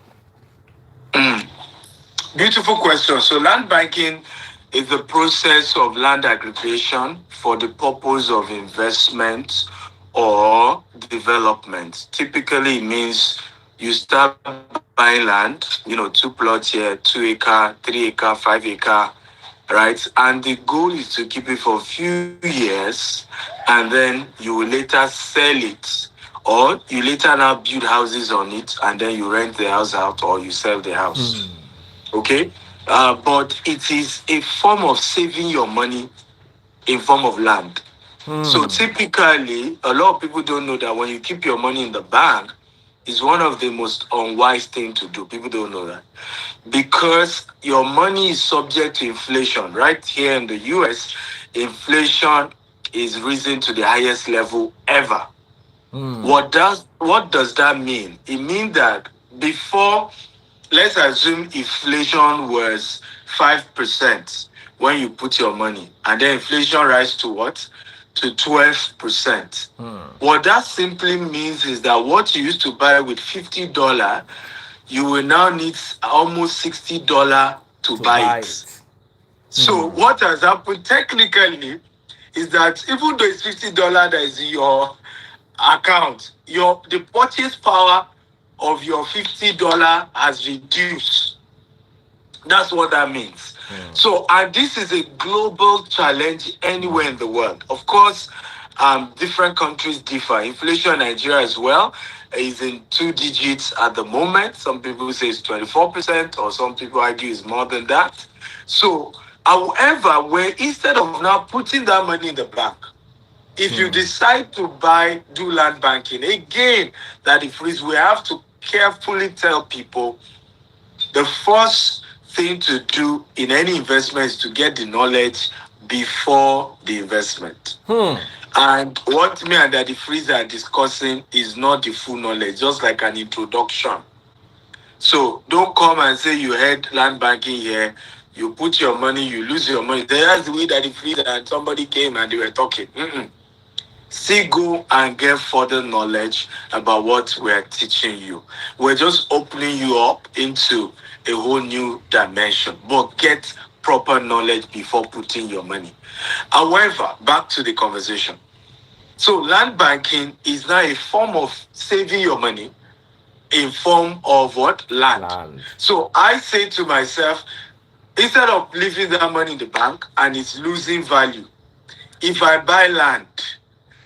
Beautiful question. So land banking is the process of land aggregation for the purpose of investment or development. Typically, it means you start buying land, 2 plots here, 2 acre, 3 acre, 5 acre, right? And the goal is to keep it for a few years, and then you will later sell it, or you later now build houses on it, and then you rent the house out or you sell the house. Okay? But it is a form of saving your money in form of land. So typically, a lot of people don't know that when you keep your money in the bank, is one of the most unwise thing to do. People don't know that. Because your money is subject to inflation. Right here in the US, inflation is risen to the highest level ever. What does that mean? It means that before, let's assume inflation was 5% when you put your money, and then inflation rise to what? To 12%. What that simply means is that what you used to buy with $50, you will now need almost $60 to buy it. So what has happened technically is that even though it's $50 that is in your account, the purchase power of your $50 has reduced. That's what that means. So, and this is a global challenge anywhere in the world. Of course, different countries differ. Inflation in Nigeria as well is in 2 digits at the moment. Some people say it's 24%, or some people argue it's more than that. So, however, where instead of now putting that money in the bank, if you decide to do land banking, again, that it frees, we have to carefully tell people the first thing to do in any investment is to get the knowledge before the investment. And what me and Daddy Freeze are discussing is not the full knowledge, just like an introduction. So don't come and say you had land banking here, you put your money, you lose your money. That's the way Daddy Freeze and somebody came and they were talking. Still go and get further knowledge about what we're teaching you. We're just opening you up into a whole new dimension, but get proper knowledge before putting your money. However, back to the conversation. So land banking is now a form of saving your money in form of what? Land. So I say to myself, instead of leaving that money in the bank and it's losing value, if I buy land,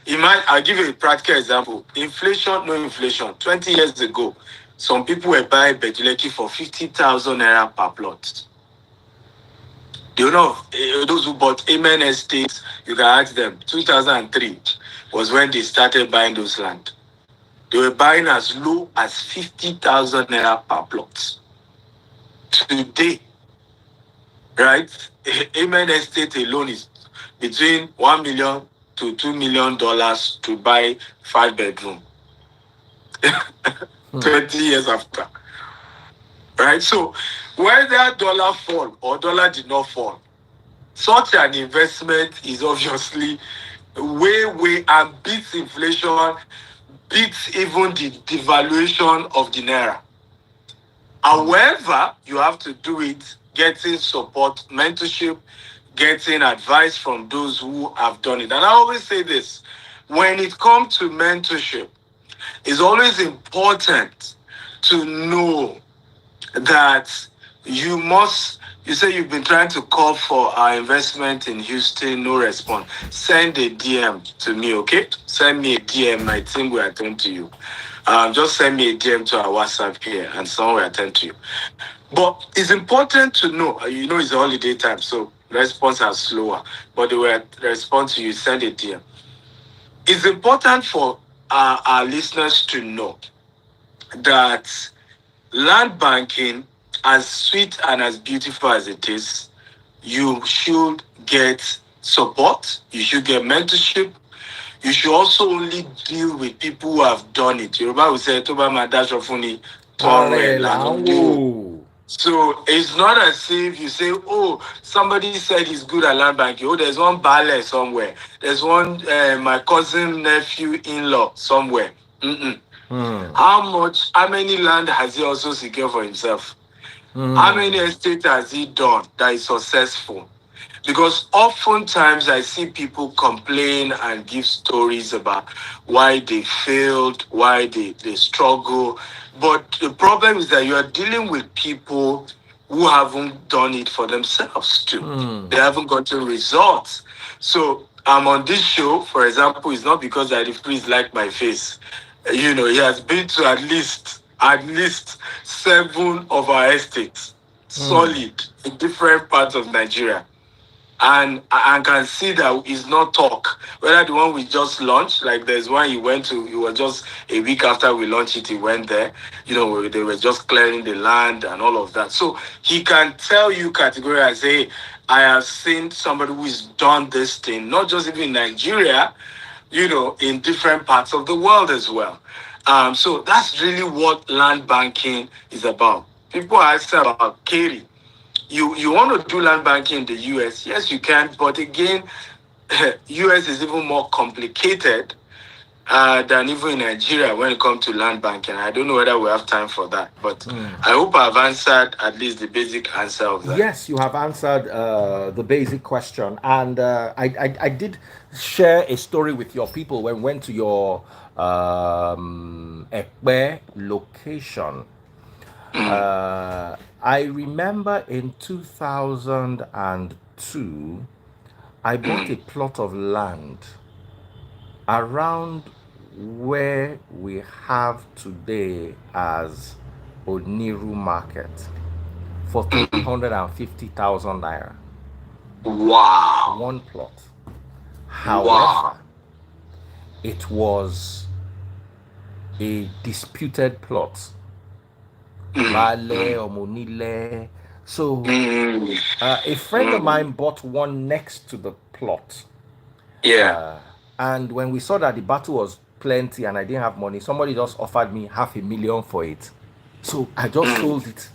I'll give you a practical example. No inflation. 20 years ago, some people were buying Betuleki for 50,000 naira per plot. Do you know those who bought Aema estates? You can ask them. 2003 was when they started buying those land. They were buying as low as 50,000 naira per plot. Today, right? Aema estate alone is between 1 million to $2 million to buy 5-bedroom. 20 years after. Right? So whether dollar fall or dollar did not fall, such an investment is obviously way and beats inflation, beats even the devaluation of the naira. However, you have to do it getting support, mentorship, getting advice from those who have done it. And I always say this, when it comes to mentorship, it's always important to know that you say you've been trying to call for our investment in Houston, no response. Send a DM to me, okay? Send me a DM, my team will attend to you. Just send me a DM to our WhatsApp here and someone will attend to you. But it's important to know, it's holiday time, so response are slower, but they will respond to you, send a DM. It's important for our listeners to know that land banking, as sweet and as beautiful as it is, you should get support, you should get mentorship, you should also only deal with people who have done it. Yoruba will say, Toba Madashofuni, so it's not as if you say, oh, somebody said he's good at land banking. Oh, there's one Bale somewhere. There's one, my cousin, nephew, in-law somewhere. How many land has he also secured for himself? How many estates has he done that is successful? Because oftentimes I see people complain and give stories about why they failed, why they struggle. But the problem is that you are dealing with people who haven't done it for themselves too. They haven't gotten results. So I'm on this show, for example, it's not because I please like my face. He has been to at least 7 of our estates, solid, in different parts of Nigeria. and can see that it's not talk. Whether the one we just launched, like there's one he went to, it was just a week after we launched it, he went there. They were just clearing the land and all of that. So he can tell you categorically, I say, I have seen somebody who's done this thing, not just even in Nigeria, in different parts of the world as well. So that's really what land banking is about. People ask about Katie. You want to do land banking in the US? Yes, you can, but again, US is even more complicated than even in Nigeria when it comes to land banking. I don't know whether we have time for that, but I hope I've answered at least the basic answer of that. Yes, you have answered the basic question, and I did share a story with your people when we went to your Ekpe location. I remember in 2002, I bought a plot of land around where we have today as Oniru Market for 350,000 naira. Wow. One plot. However, Wow. it was a disputed plot. Bale or Monile. So a friend of mine bought one next to the plot. Yeah. And when we saw that the battle was plenty and I didn't have money, somebody just offered me 500,000 for it. So I just sold it,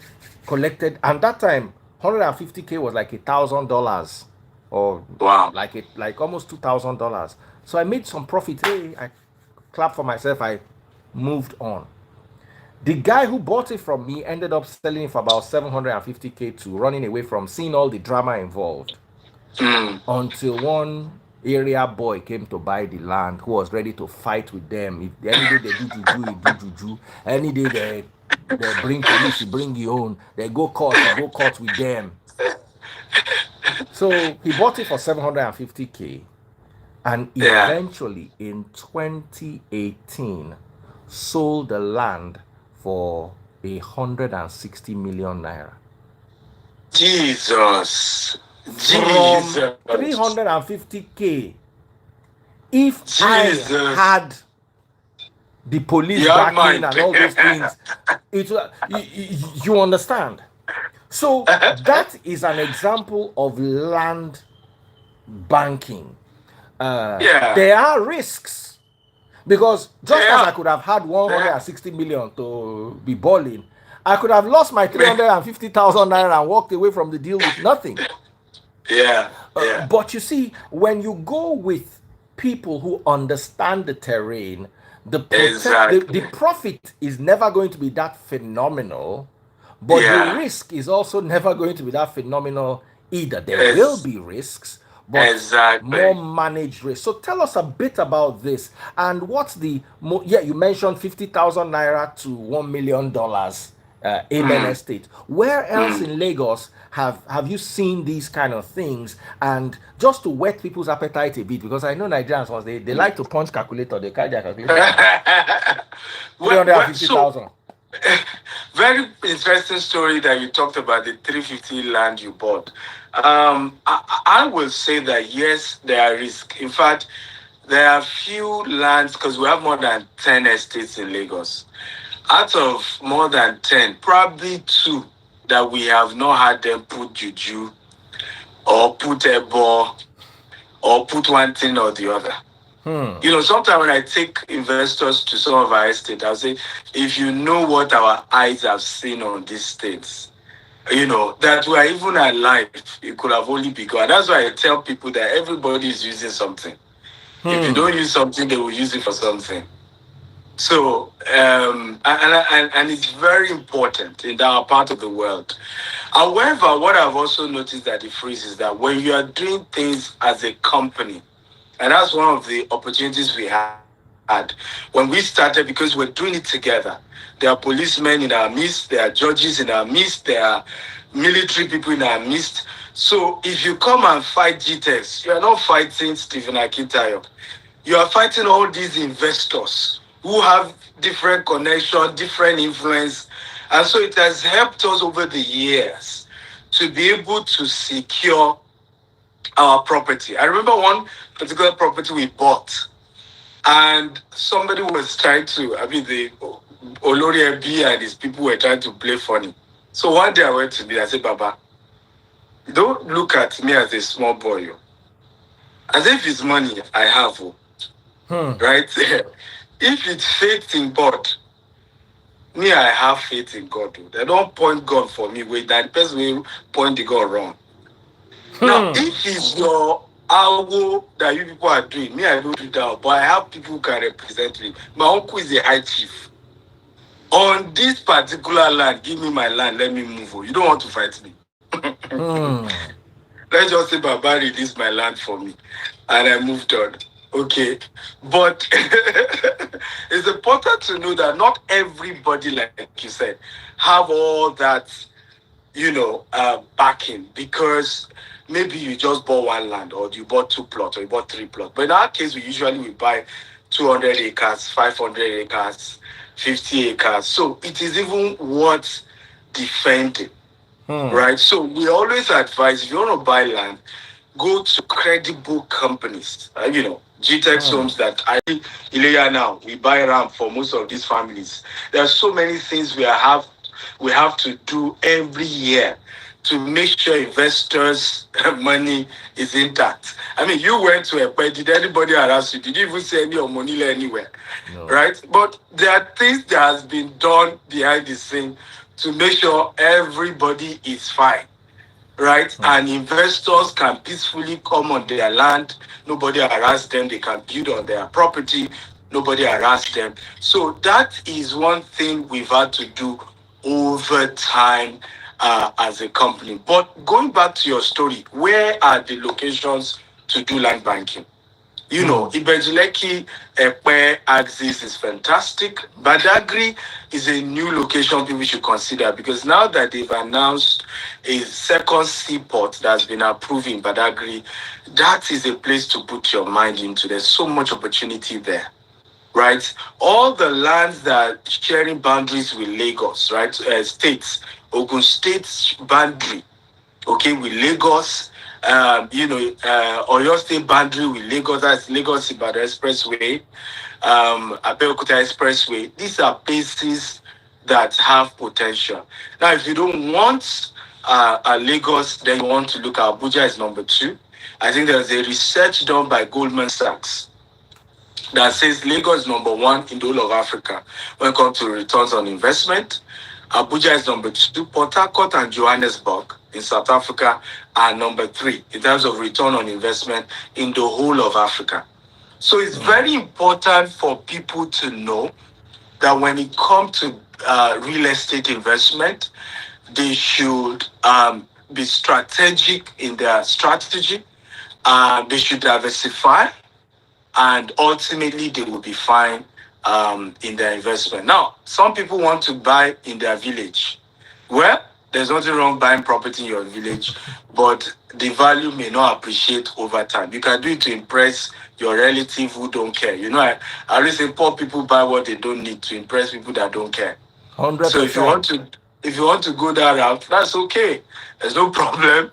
collected, and that time 150K was like $1,000 or Wow. like almost $2,000. So I made some profit. Hey, I clapped for myself. I moved on. The guy who bought it from me ended up selling it for about 750K to running away from seeing all the drama involved. Until one area boy came to buy the land who was ready to fight with them. If any day they do juju, he do juju. Any day they bring police, he bring your own. They go court, he go court with them. So he bought it for 750K, and eventually in 2018 sold the land for 160 million naira. Jesus. From 350K. If I had the police backing and all those things, you understand. So that is an example of land banking. There are risks, because just as I could have had 160 million to be balling, I could have lost my 350,000 naira and walked away from the deal with nothing. But you see, when you go with people who understand the terrain, the profit is never going to be that phenomenal, but the risk is also never going to be that phenomenal either. There will be risks, but more managed risk. So tell us a bit about this, and what's the you mentioned 50,000 naira to $1 million Amen estate. Where else in Lagos have you seen these kind of things? And just to whet people's appetite a bit, because I know Nigerians, once they like to punch calculator, they carry their calculator. 350,000. Very interesting story that you talked about, the 350 land you bought. I will say that yes, there are risks. In fact, there are few lands, because we have more than 10 estates in Lagos. Out of more than 10, probably 2 that we have not had them put juju or put a ball or put one thing or the other. Sometimes when I take investors to some of our estates, I'll say, if you know what our eyes have seen on these states, that we are even alive, it could have only been God. That's why I tell people that everybody is using something. If you don't use something, they will use it for something. So, and it's very important in our part of the world. However, what I've also noticed that the freeze is that when you are doing things as a company, and that's one of the opportunities we had when we started, because we're doing it together. There are policemen in our midst, there are judges in our midst, there are military people in our midst. So if you come and fight GTEx, you are not fighting Stephen Akintayo. You are fighting all these investors who have different connections, different influence. And so it has helped us over the years to be able to secure our property. I remember one particular property we bought, and somebody was trying to, I mean, the Olori MB and his people were trying to play funny. So one day I went to me, I said, Baba, don't look at me as a small boy. As if it's money I have, right? If it's faith in God, me, I have faith in God. They don't point God for me. Wait, that person will point the God wrong. Now, if it's your awo that you people are doing, me, I don't do that, but I have people who can represent me. My uncle is a high chief. On this particular land, give me my land, let me move. You don't want to fight me. Let's just say Baba released my land for me and I moved on. Okay. But it's important to know that not everybody, like you said, have all that, backing, because maybe you just bought one land or you bought 2 plots or you bought 3 plots. But in our case, we buy 200 acres, 500 acres, 50 acres. So it is even worth defending. Right? So we always advise, if you want to buy land, go to credible companies. GTEX homes that I Ilea now, we buy RAM for most of these families. There are so many things we have to do every year to make sure investors' money is intact. I mean, you went to a did anybody harass you? Did you even see any of money anywhere? No. Right? But there are things that has been done behind the scene to make sure everybody is fine. Right? And investors can peacefully come on their land. Nobody harass them. They can build on their property. Nobody harass them. So that is one thing we've had to do over time as a company. But going back to your story, where are the locations to do land banking? Ibejuleki Ekpe axis is fantastic. Badagry is a new location people should consider, because now that they've announced a second seaport that's been approved in Badagry, that is a place to put your mind into. There's so much opportunity there. Right? All the lands that are sharing boundaries with Lagos, right? States, Ogun State's boundary, okay, with Lagos, Oyo State boundary with Lagos, that's Lagos Ibadan Expressway, Abeokuta Expressway. These are places that have potential. Now, if you don't want Lagos, then you want to look at Abuja is number 2. I think there's a research done by Goldman Sachs that says Lagos is number 1 in the whole of Africa when it comes to returns on investment. Abuja is number 2. Port Harcourt and Johannesburg in South Africa are number 3 in terms of return on investment in the whole of Africa. So it's very important for people to know that when it comes to real estate investment, they should be strategic in their strategy. They should diversify, and ultimately they will be fine in their investment. Now, some people want to buy in their village. Well, there's nothing wrong buying property in your village, but the value may not appreciate over time. You can do it to impress your relative who don't care. I always say poor people buy what they don't need to impress people that don't care. 100%. So if you want to go that route, that's okay. There's no problem.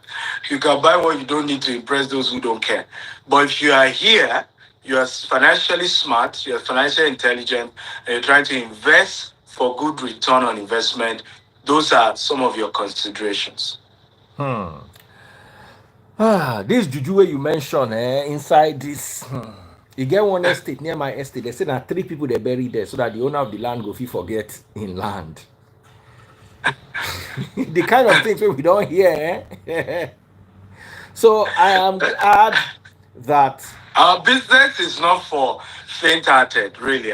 You can buy what you don't need to impress those who don't care. But if you are here, you are financially smart, you are financially intelligent, and you're trying to invest for good return on investment, those are some of your considerations. This juju where you mentioned inside this, you get one estate near my estate. They say that 3 people they buried there so that the owner of the land go forget in land. The kind of things we don't hear. So I am glad that our business is not for faint-hearted, really.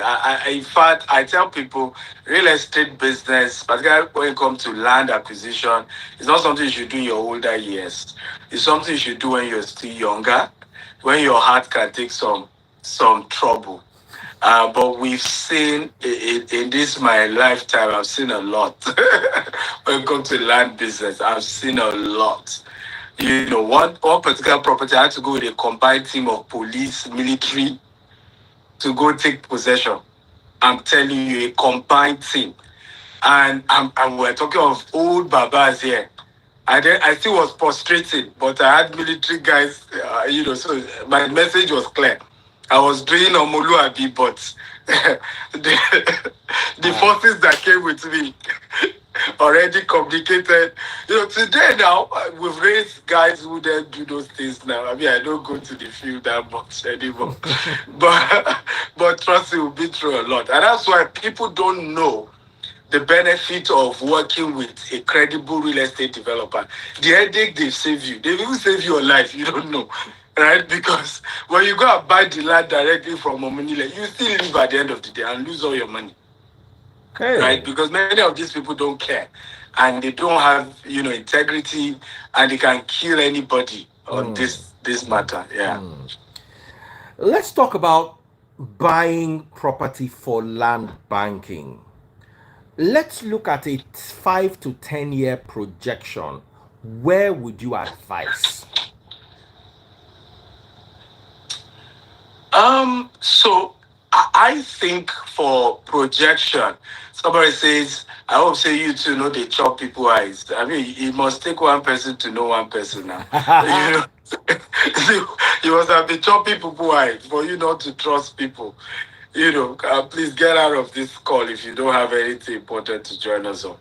In fact, I tell people, real estate business, particularly when it comes to land acquisition, it's not something you should do in your older years. It's something you should do when you're still younger, when your heart can take some trouble. But we've seen in this my lifetime, I've seen a lot. When it comes to land business, I've seen a lot. One particular property, I had to go with a combined team of police, military to go take possession. I'm telling you, a combined team. And we're talking of old babas here. I still was frustrated, but I had military guys, so my message was clear. I was doing Omoluabi, but the forces that came with me already communicated. Today now, we've raised guys who then do those things now. I mean, I don't go to the field that much anymore. but but trust me, we've been through a lot. And that's why people don't know the benefit of working with a credible real estate developer. The headache they save you, they will save your life. You don't know, right? Because when you go and buy the land directly from Omonile, you still live at the end of the day and lose all your money. Okay. Right? Because many of these people don't care and they don't have, integrity, and they can kill anybody on this matter. Yeah. Let's talk about buying property for land banking. Let's look at a 5 to 10 year projection. Where would you advise? So I think for projection, somebody says, I hope say you two know they chop people eyes. I mean, it must take one person to know one person now. You must have been chopping people eyes for you not to trust people. Please get out of this call if you don't have anything important to join us on.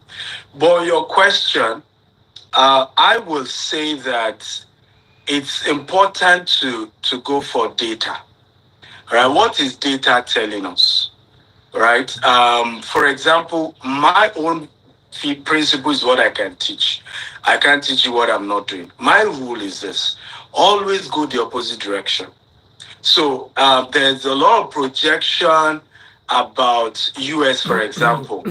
But your question, I will say that it's important to go for data. Right? What is data telling us? Right? For example, my own principle is what I can teach. I can't teach you what I'm not doing. My rule is this: always go the opposite direction. So there's a lot of projection about US, for example,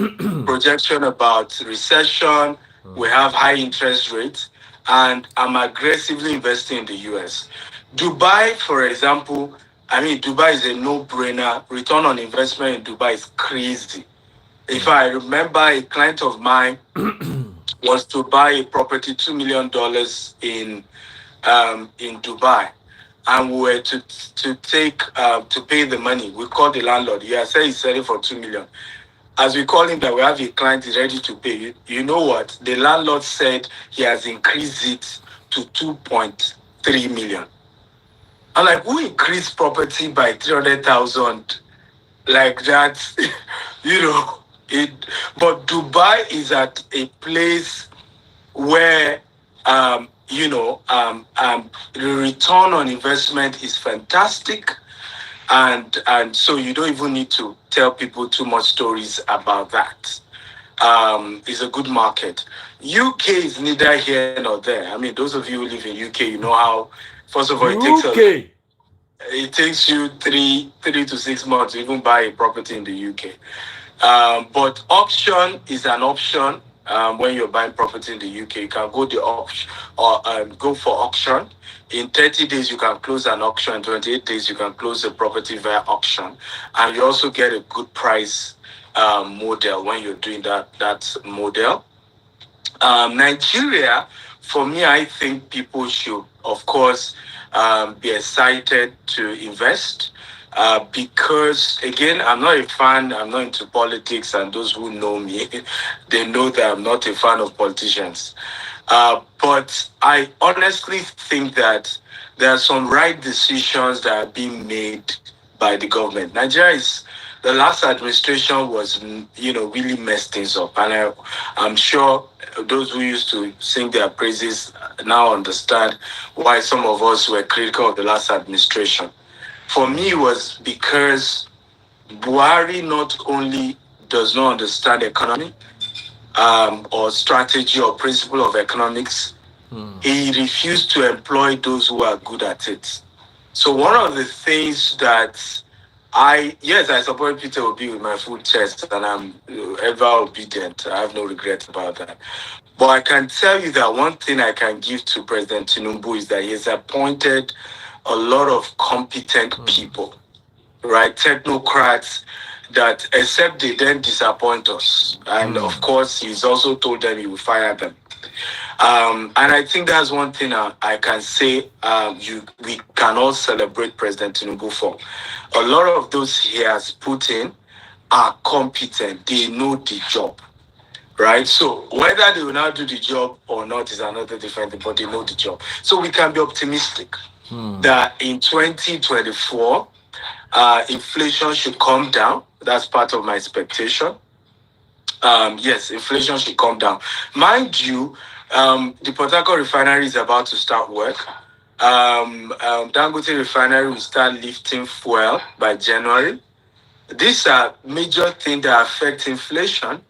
projection about recession. We have high interest rates, and I'm aggressively investing in the US. Dubai, for example, Dubai is a no-brainer. Return on investment in Dubai is crazy. If I remember, a client of mine was to buy a property, $2 million in Dubai, and we were to take to pay the money. We called the landlord. He had said he's selling for 2 million. As we call him that we have a client is ready to pay. You know what? The landlord said he has increased it to 2.3 million. I'm like, who increased property by 300,000 like that? It. But Dubai is at a place where the return on investment is fantastic, and so you don't even need to tell people too much stories about that. It's a good market. UK is neither here nor there. I mean, those of you who live in UK, you know how. First of all, it takes you 3 to 6 months to even buy a property in the UK. But auction is an option. When you're buying property in the UK, you can go the auction or go for auction. In 30 days, you can close an auction. In 28 days, you can close the property via auction, and you also get a good price model when you're doing that model. Nigeria, for me, I think people should, of course, be excited to invest. Because again, I'm not a fan. I'm not into politics, and those who know me, they know that I'm not a fan of politicians. But I honestly think that there are some right decisions that are being made by the government. The last administration was, really messed things up, and I'm sure those who used to sing their praises now understand why some of us were critical of the last administration. For me, it was because Buhari not only does not understand economy or strategy or principle of economics, he refused to employ those who are good at it. So one of the things that I support Peter Obi with my full chest, and I'm ever obedient. I have no regret about that. But I can tell you that one thing I can give to President Tinubu is that he has appointed a lot of competent people, right? Technocrats that, except they then disappoint us. And of course, he's also told them he will fire them. And I think that's one thing I can say we can all celebrate President Tinubu for. A lot of those he has put in are competent. They know the job. right? So whether they will now do the job or not is another different thing, but they know the job. So we can be optimistic that in 2024, inflation should come down. That's part of my expectation. Yes, inflation should come down. Mind you, the Port Harcourt refinery is about to start work. Dangote refinery will start lifting fuel by January. These are major things that affect inflation.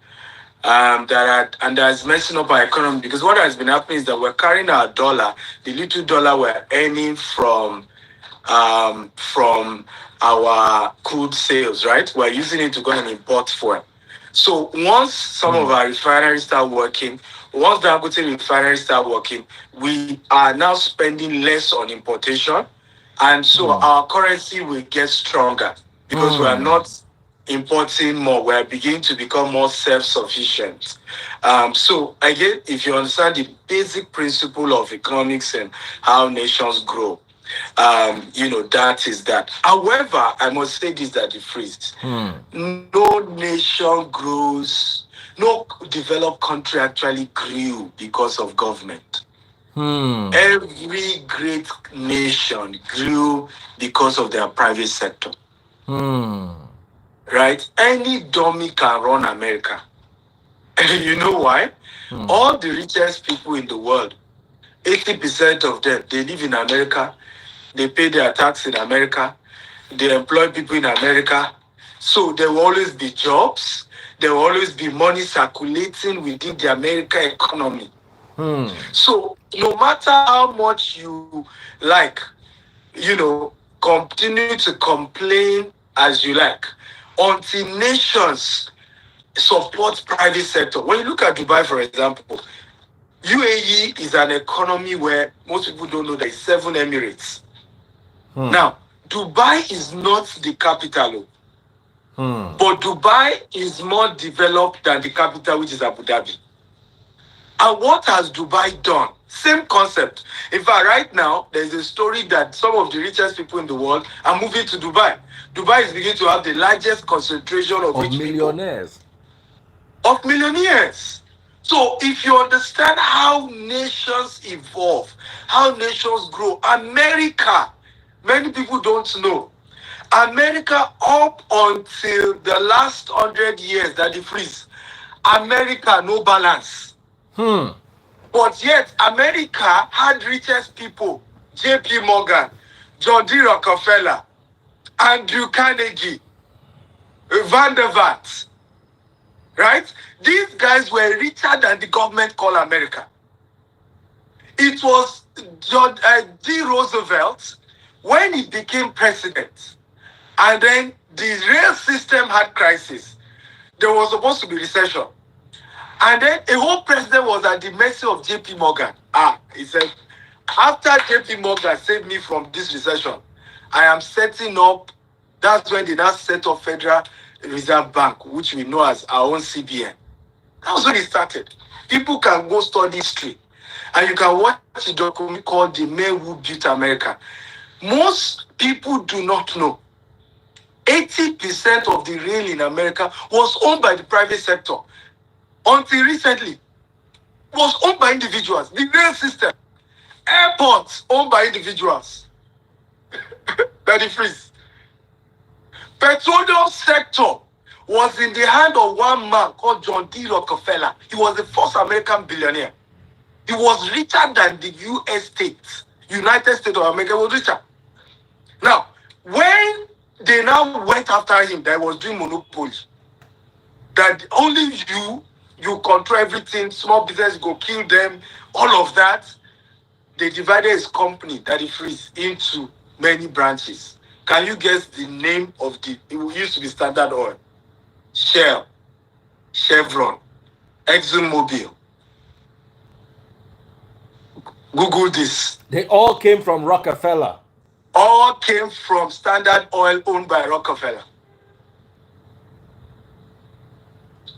That is messing up our economy, because what has been happening is that we're carrying our dollar, the little dollar we're earning from our crude sales, right? We're using it to go and import fuel. So once some of our refineries start working, once the Dangote refineries start working, we are now spending less on importation, and so our currency will get stronger because we are not importing more. We are beginning to become more self-sufficient. So again, if you understand the basic principle of economics and how nations grow, that is that. However, I must say this, that the freeze. No nation grows, no developed country actually grew because of government. Every great nation grew because of their private sector. Right? Any dummy can run America. You know why? All the richest people in the world, 80% of them, they live in America. They pay their tax in America. They employ people in America. So there will always be jobs. There will always be money circulating within the American economy. So no matter how much you like, continue to complain as you like, until nations support private sector. When you look at Dubai, for example, UAE is an economy where most people don't know there is 7 Emirates. Now, Dubai is not the capital, but Dubai is more developed than the capital, which is Abu Dhabi. And what has Dubai done? Same concept. In fact, right now, there's a story that some of the richest people in the world are moving to Dubai. Dubai is beginning to have the largest concentration of rich millionaires. Of millionaires. So if you understand how nations evolve, how nations grow, America, many people don't know. America, up until the last 100 years that they freeze, America no balance. But yet, America had richest people: J.P. Morgan, John D. Rockefeller, Andrew Carnegie, Vanderbilt. Right? These guys were richer than the government called America. It was John D. Roosevelt, when he became president, and then the rail system had crisis. There was supposed to be recession. And then a whole president was at the mercy of J.P. Morgan. He said, after J.P. Morgan saved me from this recession, I am setting up, that's when they now set up Federal Reserve Bank, which we know as our own CBN. That was when it started. People can go study history, and you can watch a documentary called The Men Who Built America. Most people do not know 80% of the rail in America was owned by the private sector. Until recently, was owned by individuals. The rail system, airports owned by individuals. That is freeze. Petroleum sector was in the hand of one man called John D. Rockefeller. He was the first American billionaire. He was richer than the U.S. states. United States of America was richer. Now, when they now went after him, that was doing monopoly, that only you control everything, small business go kill them, all of that, they divided his company, that he freeze, into many branches. Can you guess the name of it used to be Standard Oil, Shell, Chevron, ExxonMobil. Google this. They all came from Rockefeller. All came from Standard Oil, owned by Rockefeller.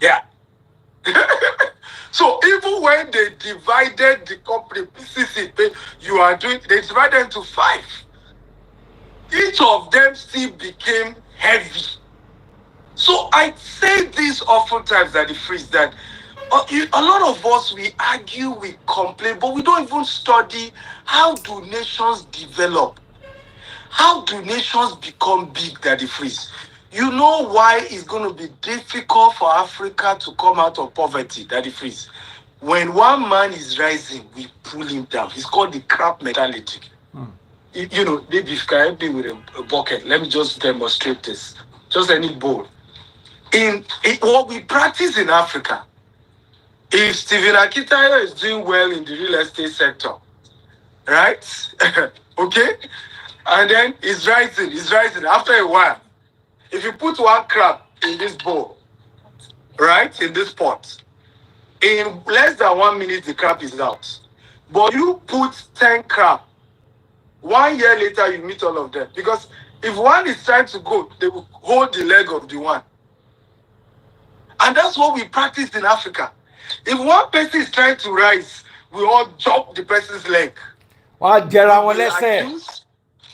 Yeah. So even when they divided the company, PCC, they divided into 5. Each of them still became heavy. So I say this oftentimes, that the freeze, that A lot of us, we argue, we complain, but we don't even study how do nations develop. How do nations become big, Daddy Freeze? You know why it's going to be difficult for Africa to come out of poverty, Daddy Freeze? When one man is rising, we pull him down. It's called the crab mentality. You know, maybe if you can help me with a bucket, let me just demonstrate this. Just any bowl. In what we practice in Africa, if Stephen Akitayo is doing well in the real estate sector, right? Okay? And then he's rising. After a while, if you put one crab in this bowl, right, in this pot, in less than 1 minute, the crab is out. But you put 10 crab, 1 year later, you meet all of them. Because if one is trying to go, they will hold the leg of the one. And that's what we practice in Africa. If one person is trying to rise, we all chop the person's leg. Wọ́n á jẹra wọn lẹ́sẹ̀.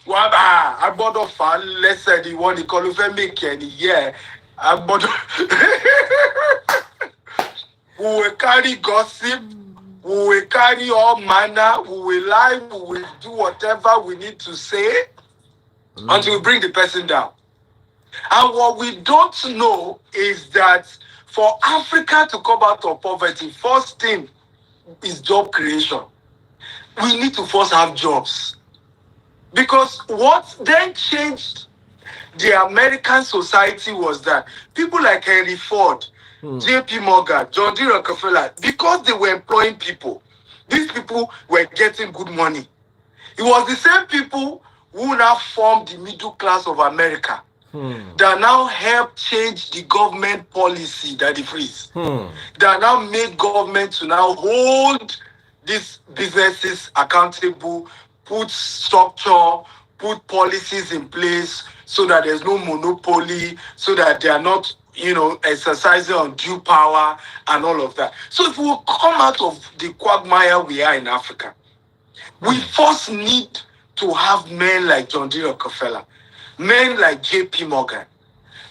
Wọ́n á gbọ́dọ̀ fà á lẹ́sẹ̀ ni wọ́n nìkan ló fẹ́ make ẹ̀ nìyẹn. A gbọ́dọ̀. We will carry gossip. We will carry all manner. We will lie. We will do whatever we need to say until we bring the person down. And what we don't know is that for Africa to come out of poverty, first thing is job creation. We need to first have jobs. Because what then changed the American society was that people like Henry Ford, J.P. Morgan, John D. Rockefeller, because they were employing people, these people were getting good money. It was the same people who now formed the middle class of America that now help change the government policy, that the freeze. That now make government to now hold these businesses accountable, put structure, put policies in place so that there's no monopoly, so that they are not, exercising undue power and all of that. So if we come out of the quagmire we are in Africa, we first need to have men like John D. Rockefeller, men like J.P. Morgan,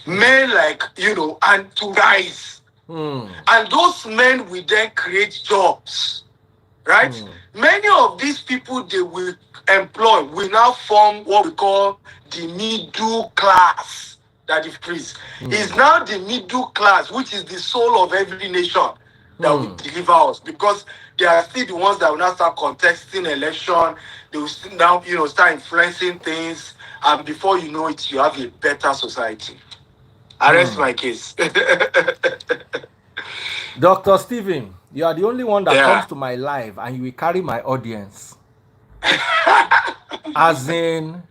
men like, and to rise. And those men will then create jobs, right? Many of these people they will employ will now form what we call the middle class. That is freeze. Is now the middle class, which is the soul of every nation that will deliver us, because they are still the ones that will now start contesting election. They will still now, start influencing things, and before you know it, you have a better society. I rest my case. Dr. Stephen, you are the only one that comes to my live and you will carry my audience. As in,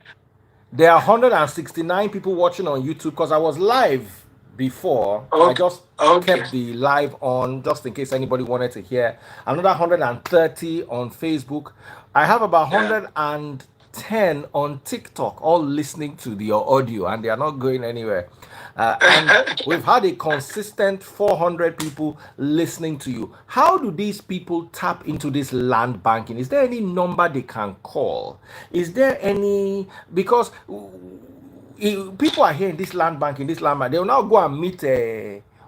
there are 169 people watching on YouTube because I was live before. I just kept the live on just in case anybody wanted to hear. Another 130 on Facebook. I have about 110 on TikTok, all listening to your audio, and they are not going anywhere. And we've had a consistent 400 people listening to you. How do these people tap into this land banking? Is there any number they can call? Is there any, because people are here in this land banking, they will now go and meet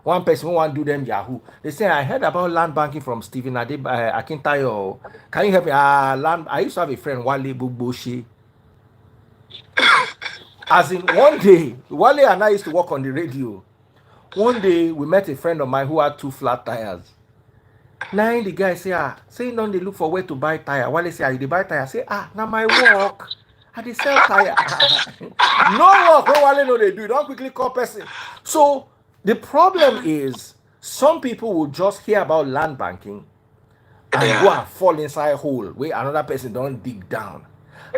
one person who want to do them Yahoo. They say, I heard about land banking from Stephen Akintayo. Can you help me? I used to have a friend, Wale Bugboshi. As in, one day, Wale and I used to work on the radio. One day, we met a friend of mine who had 2 flat tires. Now, the guy say, don't they look for where to buy tire? Wale say, they buy tire? Say, now my work. I they sell tire. No work. No Wale, no, they do. Don't quickly call person. So, the problem is, some people will just hear about land banking and go and fall inside a hole where another person don't dig down.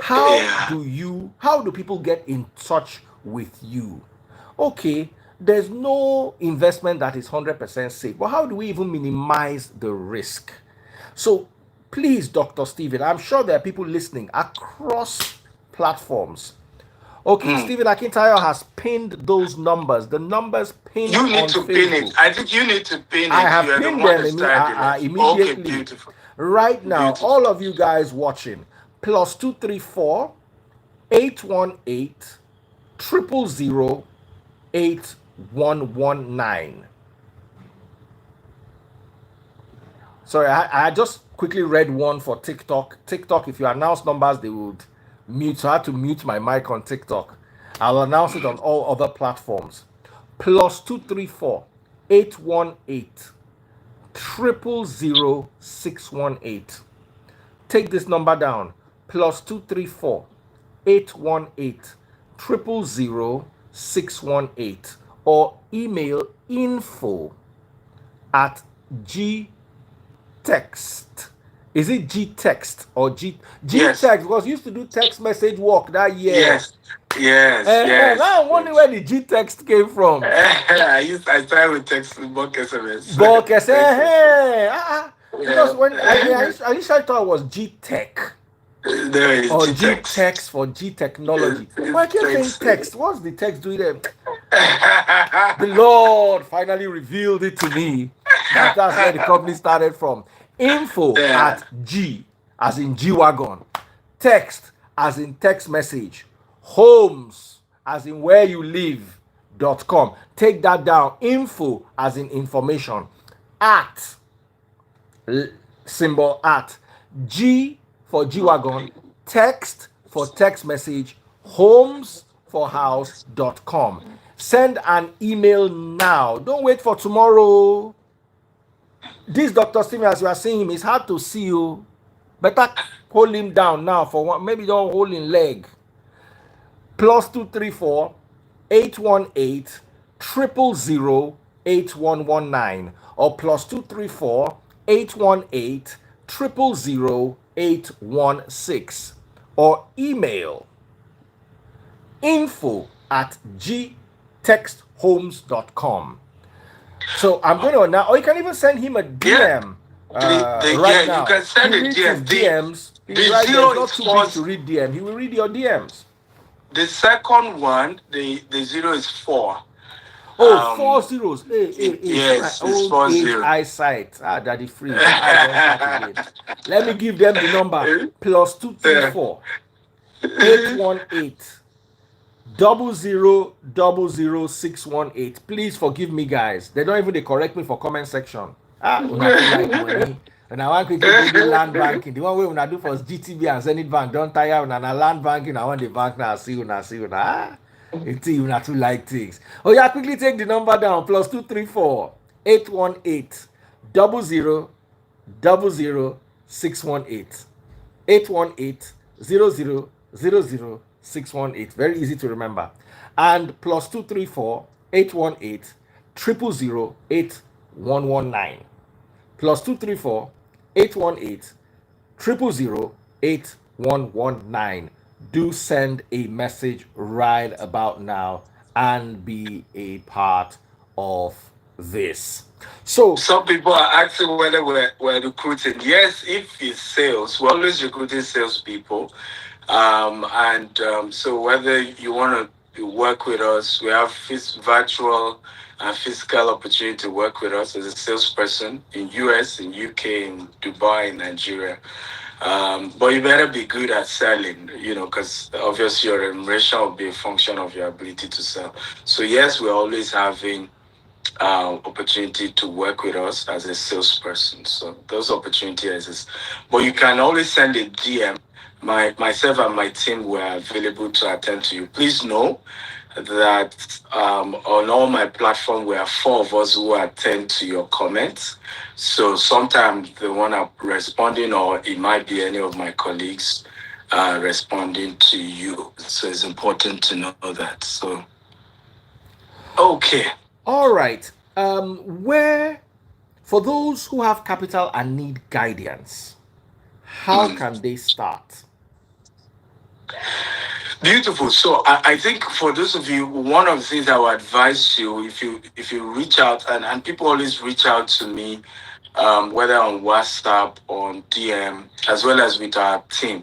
How do people get in touch with you? Okay, there's no investment that is 100% safe, but how do we even minimize the risk? So please, Dr. Stephen, I'm sure there are people listening across platforms. Okay, Stephen Akintayo has pinned those numbers. The numbers pinned You need on to Facebook. pin it. I think you need to pin it. I have pinned them immediately. Okay, beautiful. Right now, all of you guys watching, +234 818 000 8119. Sorry, I just quickly read one for TikTok. TikTok, if you announce numbers, they would mute. So I had to mute my mic on TikTok. I'll announce it on all other platforms. Plus 234 818 000618. Take this number down. Plus 234 818 000618, or email info at g text. Is it G text or G Yes. text? Because you used to do text message work that year. Yes. Yes. Now I'm wondering where the G text came from. I started with text bulk SMS. Bulk Text. Because when I Yeah. initially thought it was G tech There is or G G-Text. text for G technology. It's Why can't saying text. text? What's the text doing there? The Lord finally revealed it to me. That's where the company started from. Info Yeah. at G, as in G Wagon. Text, as in text message. Homes, as in where you live.com. Take that down. Info, as in information. At, symbol at. G for G Wagon. Text for text message. Homes for house.com. Send an email now. Don't wait for tomorrow. This Dr. Steven, as you are seeing him, it's hard to see you. Better hold him down now for one. Maybe don't hold him leg. Plus 234 818 000 8119, or plus 234 818 000 816, or email info at gtexthomes.com. So I'm going to now, or you can even send him a DM right now. You can send he a reads DM. his DMs. The He's right there. zero It's not is too false. big to read DM. He will read your DMs. The second one, the zero is 4. Oh, 4 zeros. Hey, yes, my it's old 4 age 0. eyesight. Daddy freeze. Let me give them the number. Plus 234 818 000618. Please forgive me, guys. They don't even correct me for comment section. Una too like money. And I want quickly do the land banking. The one way when I do for GTB and Zenith Bank, don't tire when I land banking. I want the bank now. See you. It's you not too like things. Oh yeah, quickly take the number down. Plus 234 818 000618. 818 000618. Very easy to remember. And plus 234 818 000 8119. Plus 234 818 000 8119. Do send a message right about now and be a part of this. So some people are asking whether we're recruiting. Yes, if it's sales, we're always recruiting salespeople. So whether you want to work with us, we have virtual and physical opportunity to work with us as a salesperson in US, in UK, in Dubai, in Nigeria. But you better be good at selling, because obviously your remuneration will be a function of your ability to sell. So yes, we're always having opportunity to work with us as a salesperson. So those opportunities exist. But you can always send a DM. Myself and my team were available to attend to you. Please know that on all my platform, we are 4 of us who attend to your comments. So sometimes the one I'm responding, or it might be any of my colleagues responding to you. So it's important to know that. So, okay. All right. Where, for those who have capital and need guidance, how can they start? Beautiful. So I think for those of you, one of the things I would advise you, if you reach out, and people always reach out to me, whether on WhatsApp, on DM, as well as with our team.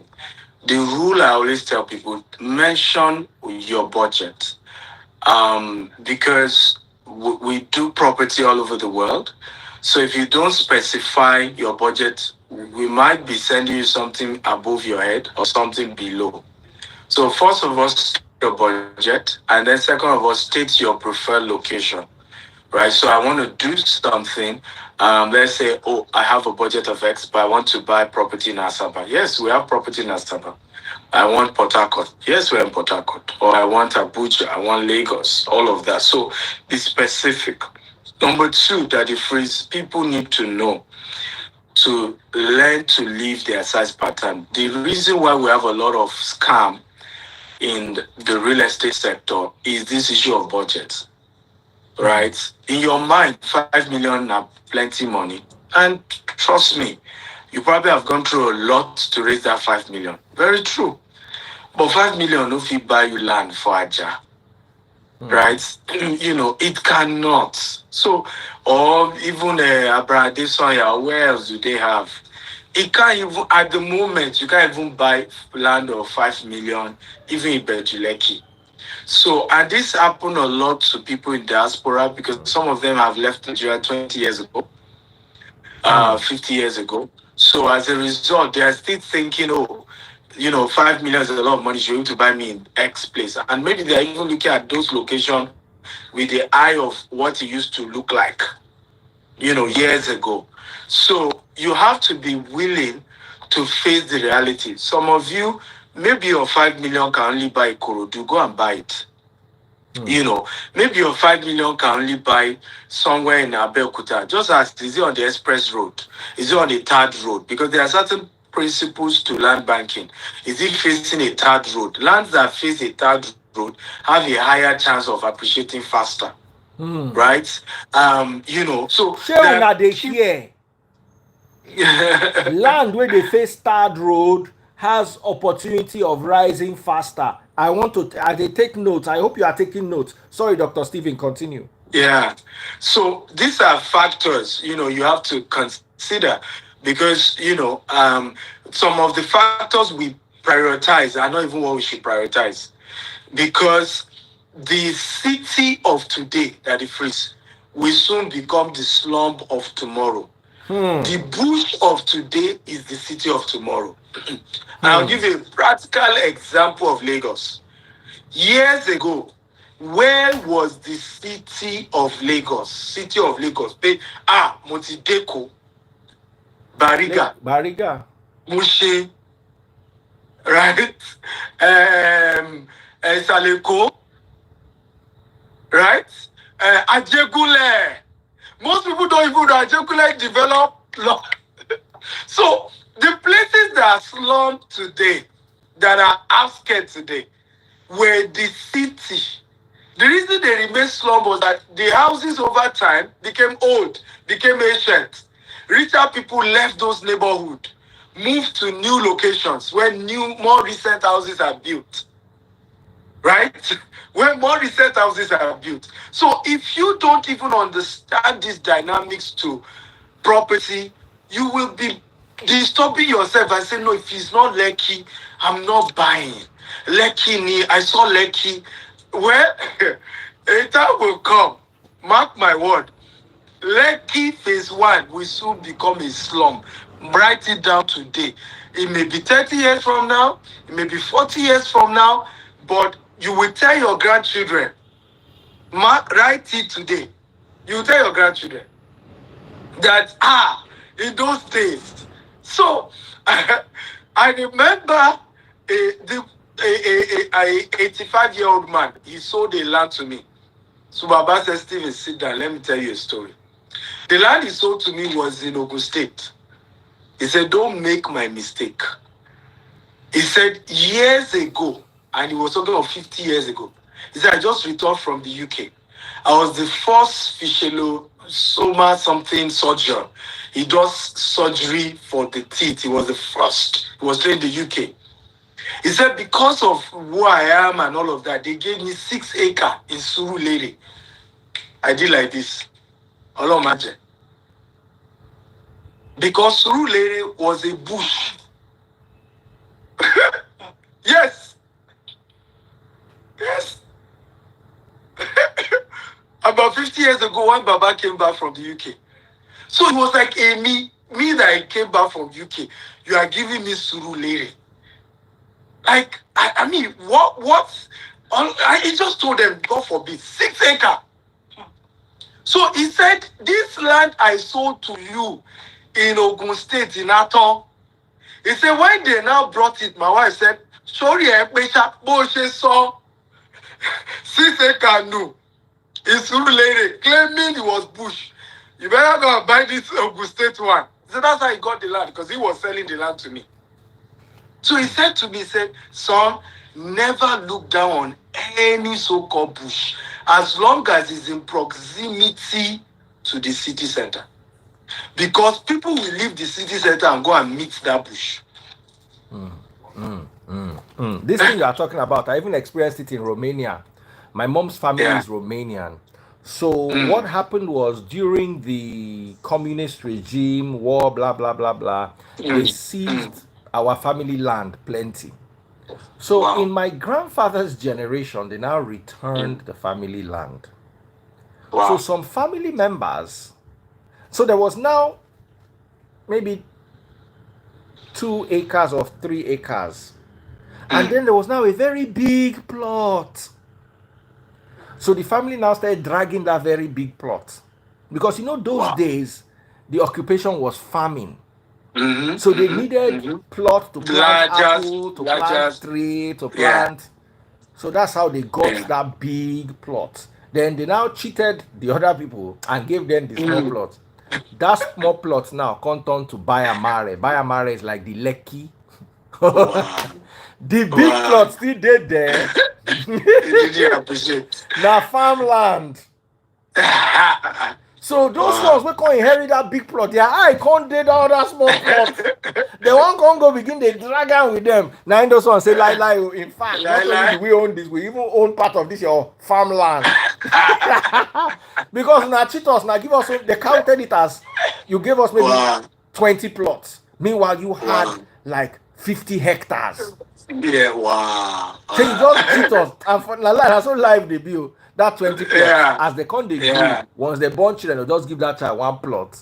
The rule I always tell people: mention your budget, because we do property all over the world. So if you don't specify your budget, we might be sending you something above your head or something below. So first of all, your budget, and then second of all, state your preferred location. right? So I want to do something. Let's say, oh, I have a budget of X, but I want to buy property in Asaba. Yes, we have property in Asaba. I want Port Harcourt. Yes, we're in Port Harcourt. Or I want Abuja. I want Lagos. All of that. So be specific. Number two, that the phrase people need to know to learn to live their size pattern. The reason why we have a lot of scam in the real estate sector is this issue of budget, right? In your mind, 5 million are plenty money. And trust me, you probably have gone through a lot to raise that 5 million. Very true. But 5 million no fit buy you land for Aja, right? It cannot. So, or even Abraham Adesanya, where else do they have? It can't even, at the moment, you can't even buy land of 5 million, even in Bejuleki. So, and this happened a lot to people in diaspora because some of them have left Nigeria 20 years ago, 50 years ago. So, as a result, they are still thinking, oh, 5 million is a lot of money. You're able to buy me in X place. And maybe they're even looking at those locations with the eye of what it used to look like, years ago. So you have to be willing to face the reality. Some of you, maybe your 5 million can only buy Korodu. Go and buy it. Maybe your 5 million can only buy somewhere in Abeokuta. Just as is it on the express road? Is it on the third road? Because there are certain principles to land banking. Is it facing a third road? Lands that face a third road have a higher chance of appreciating faster. Right? So shey una dey hear? Land where they face third road has opportunity of rising faster. I dey take notes. I hope you are taking notes. Sorry, Dr. Stephen, continue. Yeah. So these are factors, you have to consider because, some of the factors we prioritize are not even what we should prioritize because the city of today that it frees will soon become the slum of tomorrow. The bush of today is the city of tomorrow. I'll give you a practical example of Lagos. Years ago, where was the city of Lagos? City of Lagos. Motideko, Bariga. Mushin, right? Saleko, right? Ajegule. Most people don't even know Ajegule developed. So the places that are slummed today, that are outskirts today, were the city. The reason they remain slum was that the houses over time became old, became ancient. Richer people left those neighborhoods, moved to new locations where more recent houses are built. Right? Where more recent houses are built. So if you don't even understand these dynamics to property, you will be disturbing yourself and say, no, if it's not Lekki, I'm not buying. Lekki, I saw Lekki. Well, a time will come, mark my word, Lekki phase 1 will soon become a slum. Write it down today. It may be 30 years from now, it may be 40 years from now, but you will tell your grandchildren, write it today. You will tell your grandchildren that, in those days. So, I remember a 85-year-old man, he sold a land to me. So Baba said, Steven, sit down, let me tell you a story. The land he sold to me was in Ogun State. He said, don't make my mistake. He said, years ago, and he was talking about 50 years ago, he said, I just returned from the UK. I was the first Soma something surgeon. He does surgery for the teeth. He was the first. He was trained in the UK. He said, because of who I am and all of that, they gave me 6 acres in Surulere. I did like this. Allah imagine. Because Surulere was a bush. Yes. Yes. About 50 years ago, when Baba came back from the UK. So it was like me that I came back from UK. You are giving me Surulere. Like, I mean, what? I just told them, God forbid, 6 acres. So he said, this land I sold to you in Ogun State, in Aton. He said, when they now brought it, my wife said, sorry, so 6 acre no. It's Surulere, claiming it was bush. You better go and buy this Ogun State one. So that's how he got the land, because he was selling the land to me. So he said to me, he said, son, never look down on any so-called bush as long as it's in proximity to the city center. Because people will leave the city center and go and meet that bush. This thing you are talking about, I even experienced it in Romania. My mom's family Yeah. is Romanian. So what happened was during the communist regime, war, blah, blah, blah, blah, they seized our family land plenty. So Wow. in my grandfather's generation, they now returned the family land. Wow. So some family members, so there was now maybe 2 acres or 3 acres. And then there was now a very big plot. So the family now started dragging that very big plot. Because you know, those days, the occupation was farming. So they needed plot to plant apple, to plant tree, to plant. So that's how they got that big plot. Then they now cheated the other people and gave them the small plot. That small plot now come turn to Bayamare. Bayamare is like the Lekki. The big plot still dead there. Now farmland. So those ones we can't inherit that big plot. Their eye can't date all that small plot. They won't go begin the dragon with them. Now those ones say lie. In fact, not only do we own this, we even own part of this your farmland. Because now cheaters now give us, they counted it as you gave us maybe 20 plots. Meanwhile, you had like 50 hectares. Yeah, wow. So you just cheat us. And for that's so live they build that 20 plots. As they come, they give. Once they born children, they'll just give that child 1 plot.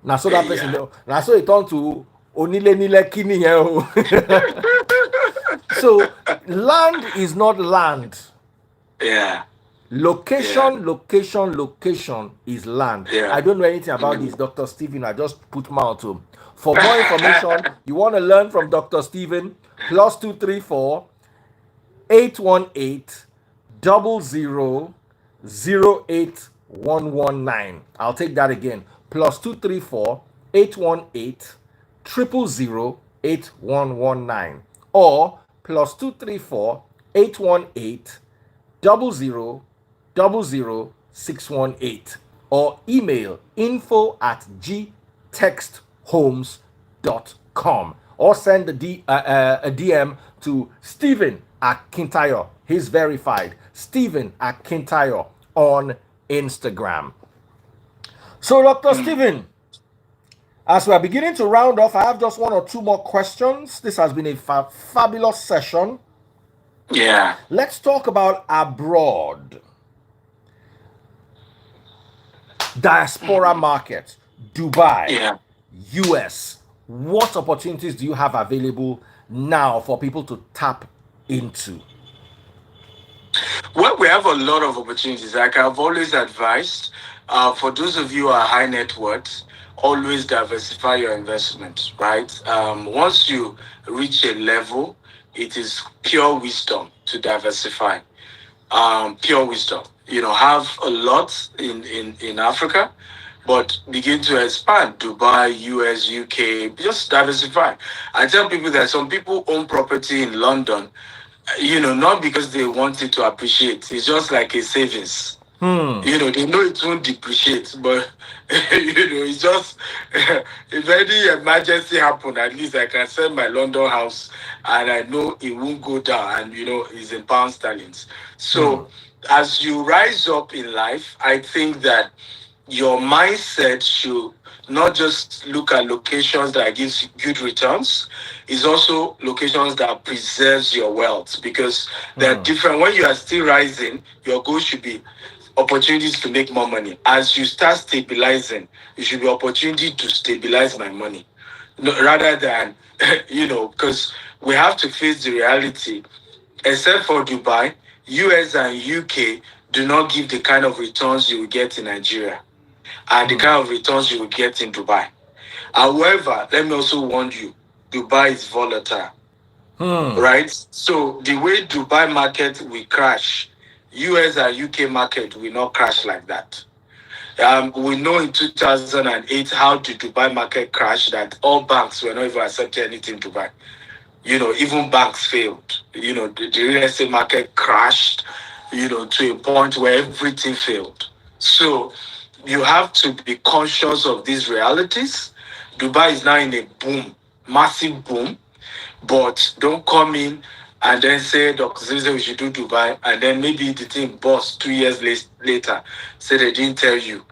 Now so that person now so it turn to Onile Kini. So land is not land. Yeah. Location is land. I don't know anything about this, Dr. Stephen. I just put mouth to. For more information, you want to learn from Dr. Stephen, +234 818 00 08119. I'll take that again. +234 818 000 8119. Or +234 818 00 00618. Or email info@gtexthomes.com. Or send a DM to Stephen Akintayo. He's verified. Stephen Akintayo on Instagram. So, Dr. Stephen, as we are beginning to round off, I have just 1 or 2 more questions. This has been a fabulous session. Yeah. Let's talk about abroad. Diaspora market, Dubai, US. What opportunities do you have available now for people to tap into? Well, we have a lot of opportunities. Like I've always advised, for those of you who are high net worth, always diversify your investment, right? Once you reach a level, it is pure wisdom to diversify. Pure wisdom. You know, have a lot in Africa, but begin to expand. Dubai, US, UK, just diversify. I tell people that some people own property in London, you know, not because they want it to appreciate. It's just like a savings. You know, they know it won't depreciate, but you know, it's just if any emergency happen, at least I can sell my London house and I know it won't go down, and you know, it's in pound sterlings. So as you rise up in life, I think that your mindset should not just look at locations that gives good returns, is also locations that preserves your wealth, because they're different. When you are still rising, your goal should be opportunities to make more money. As you start stabilizing, it should be opportunity to stabilize my money, rather than you know, because we have to face the reality. Except for Dubai, US and UK do not give the kind of returns you will get in Nigeria. and the kind of returns you will get in Dubai. However, let me also warn you, Dubai is volatile, right? So the way Dubai market will crash, US and UK market will not crash like that. We know in 2008 how the Dubai market crashed, that all banks were not even accepting anything in Dubai. Even banks failed. The real estate market crashed, to a point where everything failed. So you have to be conscious of these realities. Dubai is now in a boom, massive boom, but don't come in and then say, Dr. Zize, we should do Dubai, and then maybe the thing busts 2 years later. Say they didn't tell you.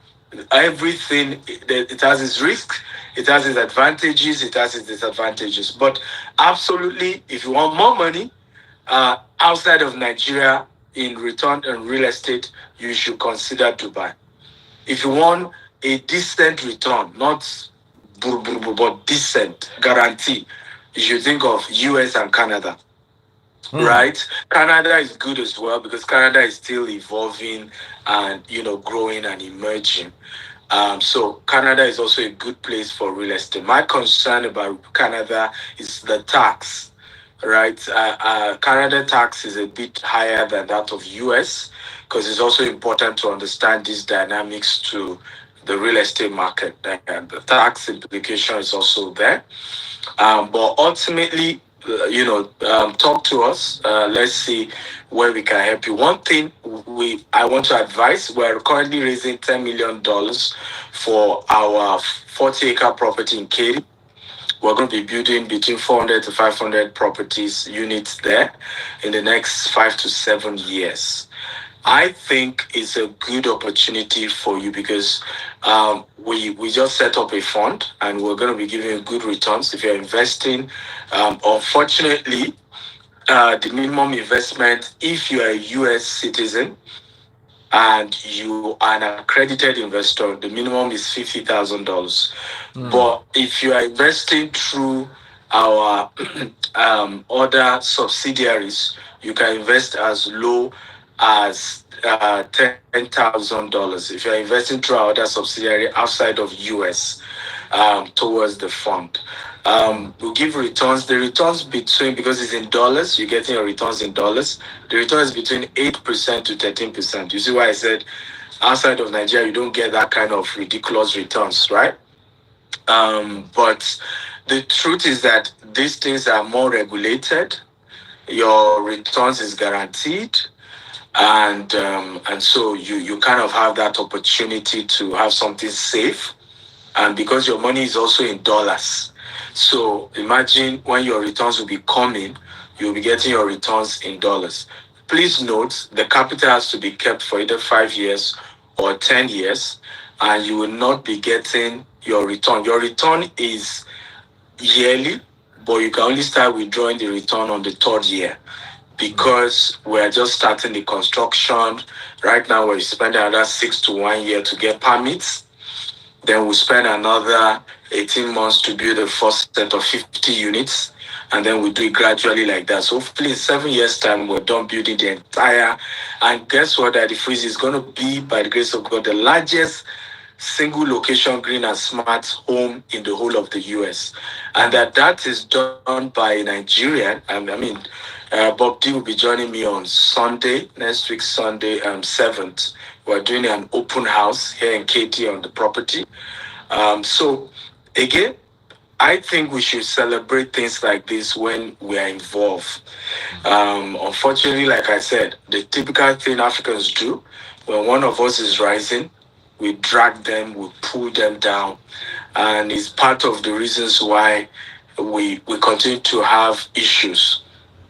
Everything, it has its risks, it has its advantages, it has its disadvantages. But absolutely, if you want more money outside of Nigeria in return on real estate, you should consider Dubai. If you want a decent return, not but decent guarantee, you should think of US and Canada. Right? Canada is good as well because Canada is still evolving and growing and emerging. So Canada is also a good place for real estate. My concern about Canada is the tax, right? Canada tax is a bit higher than that of US because it's also important to understand these dynamics to the real estate market. And the tax implication is also there. But ultimately, talk to us. Let's see where we can help you. One thing I want to advise: we're currently raising $10 million for our 40-acre property in Katy. We're going to be building between 400 to 500 properties units there in the next 5 to 7 years. I think it's a good opportunity for you because we just set up a fund and we're going to be giving you good returns if you're investing. Unfortunately, the minimum investment, if you are a US citizen and you are an accredited investor, the minimum is $50,000. But if you are investing through our other subsidiaries, you can invest as low as $10,000 if you're investing through our other subsidiary outside of US towards the fund. We'll give returns. The returns between, because it's in dollars, you're getting your returns in dollars. The return is between 8% to 13%. You see why I said outside of Nigeria, you don't get that kind of ridiculous returns, right? But the truth is that these things are more regulated. Your returns is guaranteed, and so you kind of have that opportunity to have something safe, and because your money is also in dollars. So imagine when your returns will be coming, you'll be getting your returns in dollars. Please note the capital has to be kept for either 5 years or 10 years, and you will not be getting your return. Your return is yearly, but you can only start withdrawing the return on the third year because we're just starting the construction. Right now, we're spending another 6 to 1 year to get permits. Then we'll spend another 18 months to build the first set of 50 units. And then we do it gradually like that. So hopefully in 7 years' time, we're done building the entire. And guess what? That the freeze is going to be, by the grace of God, the largest single location green and smart home in the whole of the US. And that is done by a Nigerian. Bob D will be joining me on Sunday, next week, Sunday, 7th. We're doing an open house here in KT on the property. So, again, I think we should celebrate things like this when we are involved. Unfortunately, like I said, the typical thing Africans do when one of us is rising, we drag them, we pull them down, and it's part of the reasons why we continue to have issues.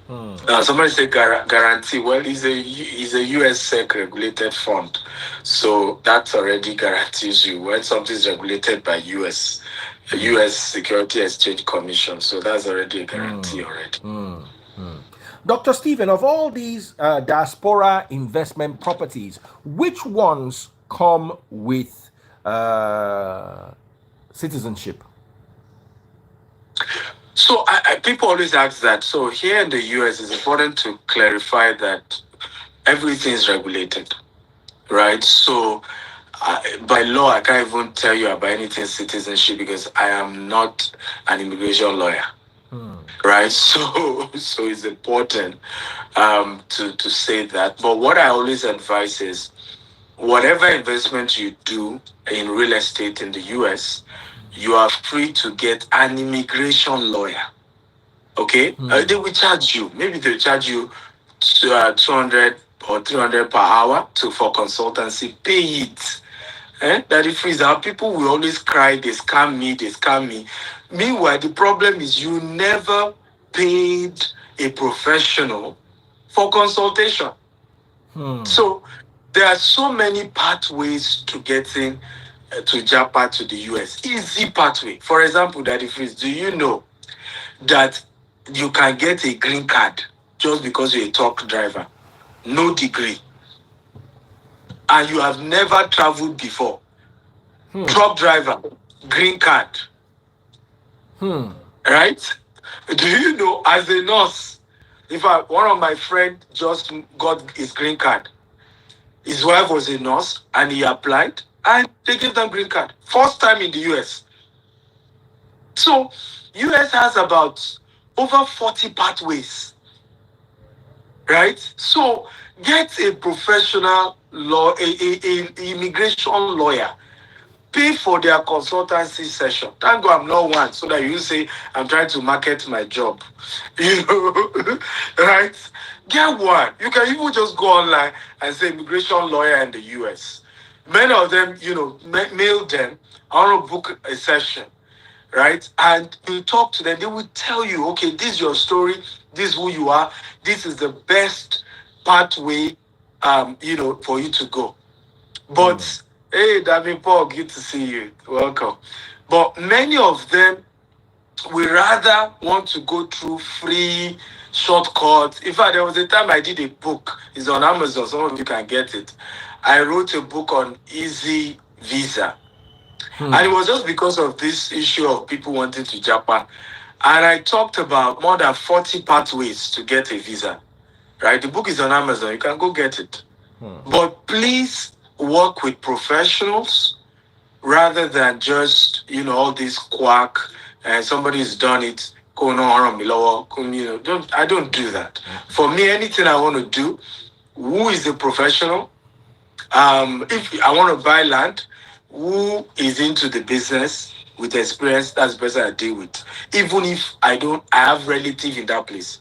Somebody said guarantee. Well, it's a US SEC regulated fund, so that already guarantees you when something is regulated by US Security Exchange Commission. So that's already a guarantee already. Dr. Stephen, of all these diaspora investment properties, which ones come with citizenship? So people always ask that. So here in the US, it's important to clarify that everything is regulated, right? So by law, I can't even tell you about anything citizenship because I am not an immigration lawyer. Right, so it's important to say that. But what I always advise is, whatever investment you do in real estate in the US, you are free to get an immigration lawyer. Okay, they will charge you. Maybe they'll charge you 200 or 300 per hour for consultancy. Pay it. That it frees out. People will always cry, they scam me, they scam me. Meanwhile, the problem is you never paid a professional for consultation. So there are so many pathways to getting to Japan to the US. Easy pathway. For example, Daddy Freeze, do you know that you can get a green card just because you're a truck driver? No degree. And you have never traveled before. Truck driver, green card. Right? Do you know, as a nurse, in fact, one of my friends just got his green card. His wife was a nurse and he applied and they gave them green card. First time in the US. So US has about over 40 pathways. Right? So get a professional law, a immigration lawyer. Pay for their consultancy session. Thank God I'm not one, so that you say I'm trying to market my job. You know, right? Get one. You can even just go online and say immigration lawyer in the US. Many of them, mail them. I want to book a session, right? And you talk to them. They will tell you, okay, this is your story. This is who you are. This is the best pathway, for you to go. But hey, David Paul, good to see you. Welcome. But many of them will rather want to go through free shortcuts. In fact, there was a time I did a book. It's on Amazon. Some of you can get it. I wrote a book on easy visa. And it was just because of this issue of people wanting to Japan. And I talked about more than 40 pathways to get a visa. Right? The book is on Amazon. You can go get it. But please work with professionals rather than just, all this quack and somebody's done it. I don't do that. For me, anything I want to do, who is a professional? If I want to buy land, who is into the business with experience, that's the person I deal with. Even if I have relative in that place.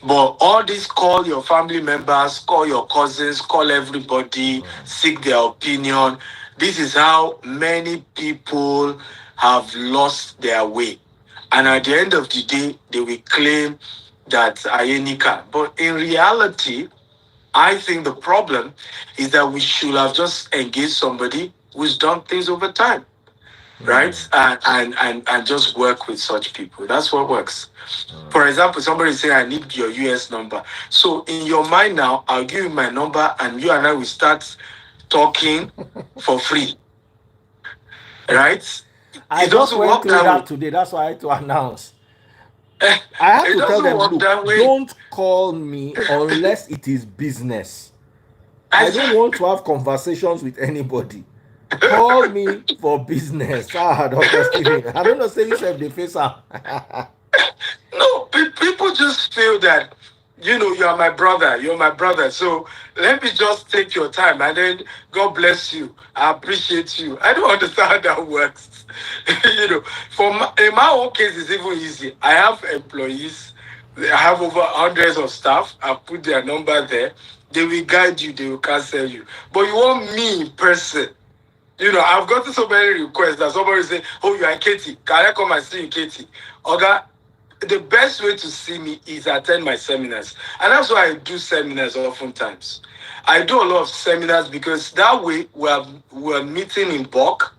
But all this, call your family members, call your cousins, call everybody, seek their opinion. This is how many people have lost their way. And at the end of the day, they will claim that Emeka. But in reality, I think the problem is that we should have just engaged somebody who's done things over time. Right? And just work with such people. That's what works. For example, somebody say, I need your US number. So in your mind now, I'll give you my number and you and I will start talking for free. Right? I just went through that today. That's why I had to announce. I have to tell them, look, don't call me unless it is business. I don't want to have conversations with anybody. Call me for business. Dr. Steven. I don't know, say you have the face out. No, people just feel that, you are my brother. You're my brother. So let me just take your time and then God bless you. I appreciate you. I don't understand how that works. In my own case, it's even easy. I have employees. I have over hundreds of staff. I put their number there. They will guide you. They will counsel you. But you want me in person. I've gotten so many requests that somebody say, oh, you are Katie. Can I come and see you, Katie? Okay. The best way to see me is attend my seminars. And that's why I do seminars oftentimes. I do a lot of seminars because that way we're meeting in bulk.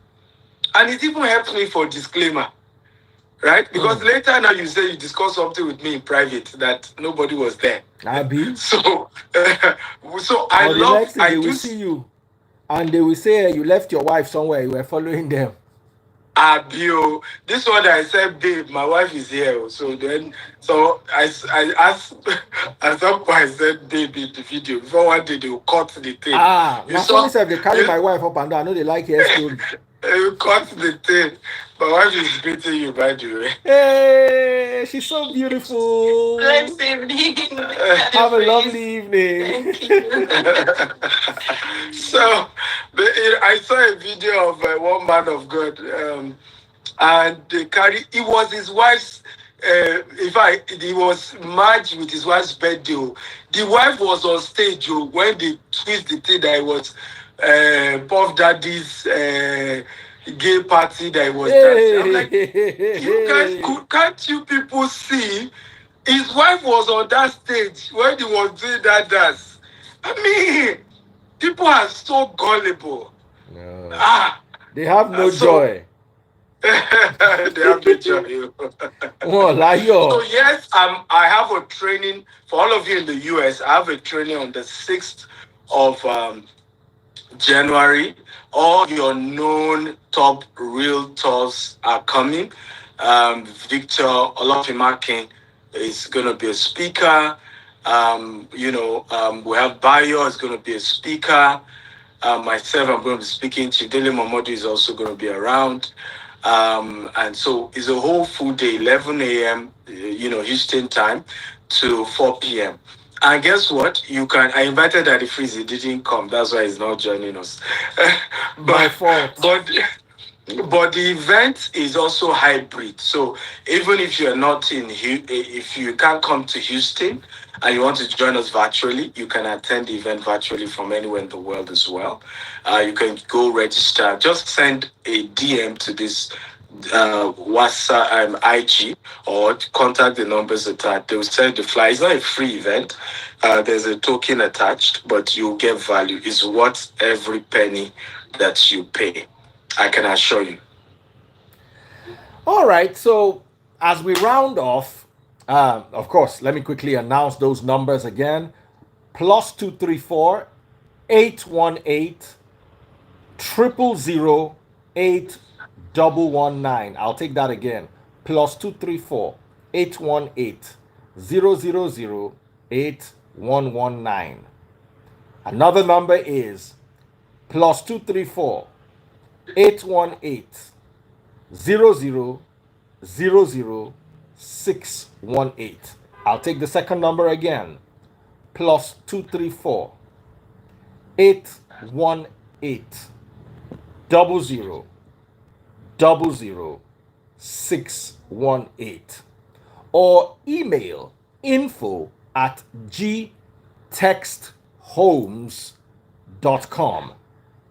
And it even helps me for disclaimer. Right? Because later now you say you discuss something with me in private that nobody was there. So I will see you. And they will say you left your wife somewhere, you were following them. Abio. This one I said, babe, my wife is here. So I asked, at some point I said, babe, in the video. Before one day they will cut the thing. You Now for saw, myself, they carry you, my wife up and down. I know they like her story. you cut the thing. My wife is greeting you, by the way. Hey, she's so beautiful. Blessed evening. Have a lovely evening. Thank you. So I saw a video of one man of God, and they carry. It was his wife's. In fact, he was merged with his wife's birthday. Oh. The wife was on stage when they twist the thing that it was Puff Daddy's gay party that he was dancing. I'm like, you guys, can't you people see? His wife was on that stage when he was doing that dance. I mean, people are so gullible. No. They have no joy. They have no joy. So yes, I have a training for all of you in the US. I have a training on the 6th of January. All your known top realtors are coming. Victor Olafimaki is going to be a speaker. We have Bayo is going to be a speaker. Myself, I'm going to be speaking. Chidele Momodu is also going to be around. And so it's a whole full day, 11 a.m., Houston time to 4 p.m. And guess what? I invited Daddy Freeze, he didn't come. That's why he's not joining us. My fault. But the event is also hybrid. So even if you're not if you can't come to Houston and you want to join us virtually, you can attend the event virtually from anywhere in the world as well. You can go register. Just send a DM to this WhatsApp IG or contact the numbers attached. They will send the flyer. It's not a free event. There's a token attached, but you'll get value. It's worth every penny that you pay. I can assure you. All right. So as we round off, of course, let me quickly announce those numbers again. +234 818 000 8119. I'll take that again. +234 818 000 8119. Another number is +234 818 00 618. I'll take the second number again. +234 818 00 618. Or email info@gtexthomes.com.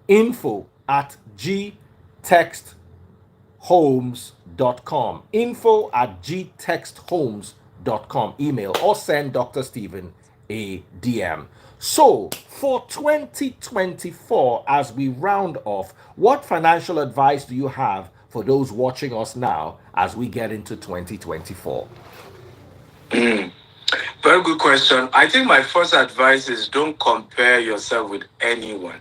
info@gtexthomes.com. info@gtexthomes.com. Email or send Dr. Stephen a DM. So, for 2024, as we round off, what financial advice do you have for those watching us now as we get into 2024? Very good question. I think my first advice is don't compare yourself with anyone.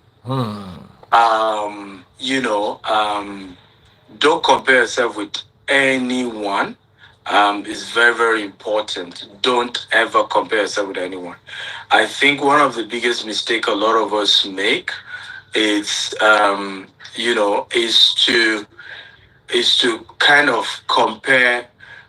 Don't compare yourself with anyone. It's very, very important. Don't ever compare yourself with anyone. I think one of the biggest mistake a lot of us make is to kind of compare.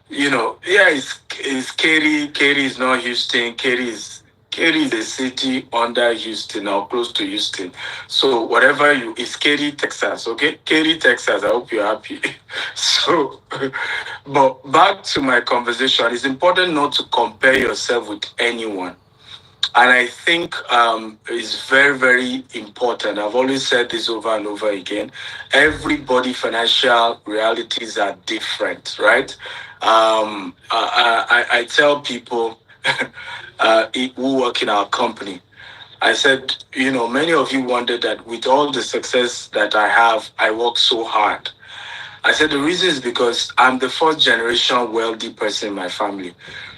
It's Katy. Katy is not Houston. Katy is a city under Houston or close to Houston. So whatever it's Katy, Texas, okay? Katy, Texas. I hope you're happy. So, but back to my conversation, it's important not to compare yourself with anyone. And I think it's very, very important. I've always said this over and over again. Everybody's financial realities are different, right? I tell people who work in our company, I said, many of you wonder that with all the success that I have, I work so hard. I said the reason is because I'm the first generation wealthy person in my family.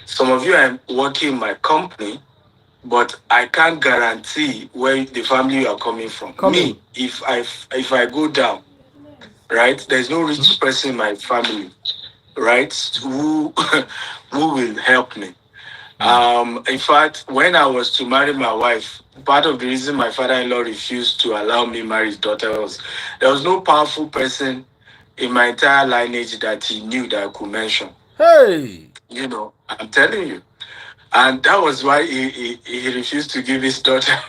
Some of you are working in my company, but I can't guarantee where the family you are coming from. Me, if I go down, right? There's no rich person in my family, right, who who will help me. In fact, when I was to marry my wife, part of the reason my father-in-law refused to allow me marry his daughter was there was no powerful person in my entire lineage that he knew that I could mention. Hey. I'm telling you. And that was why he refused to give his daughter.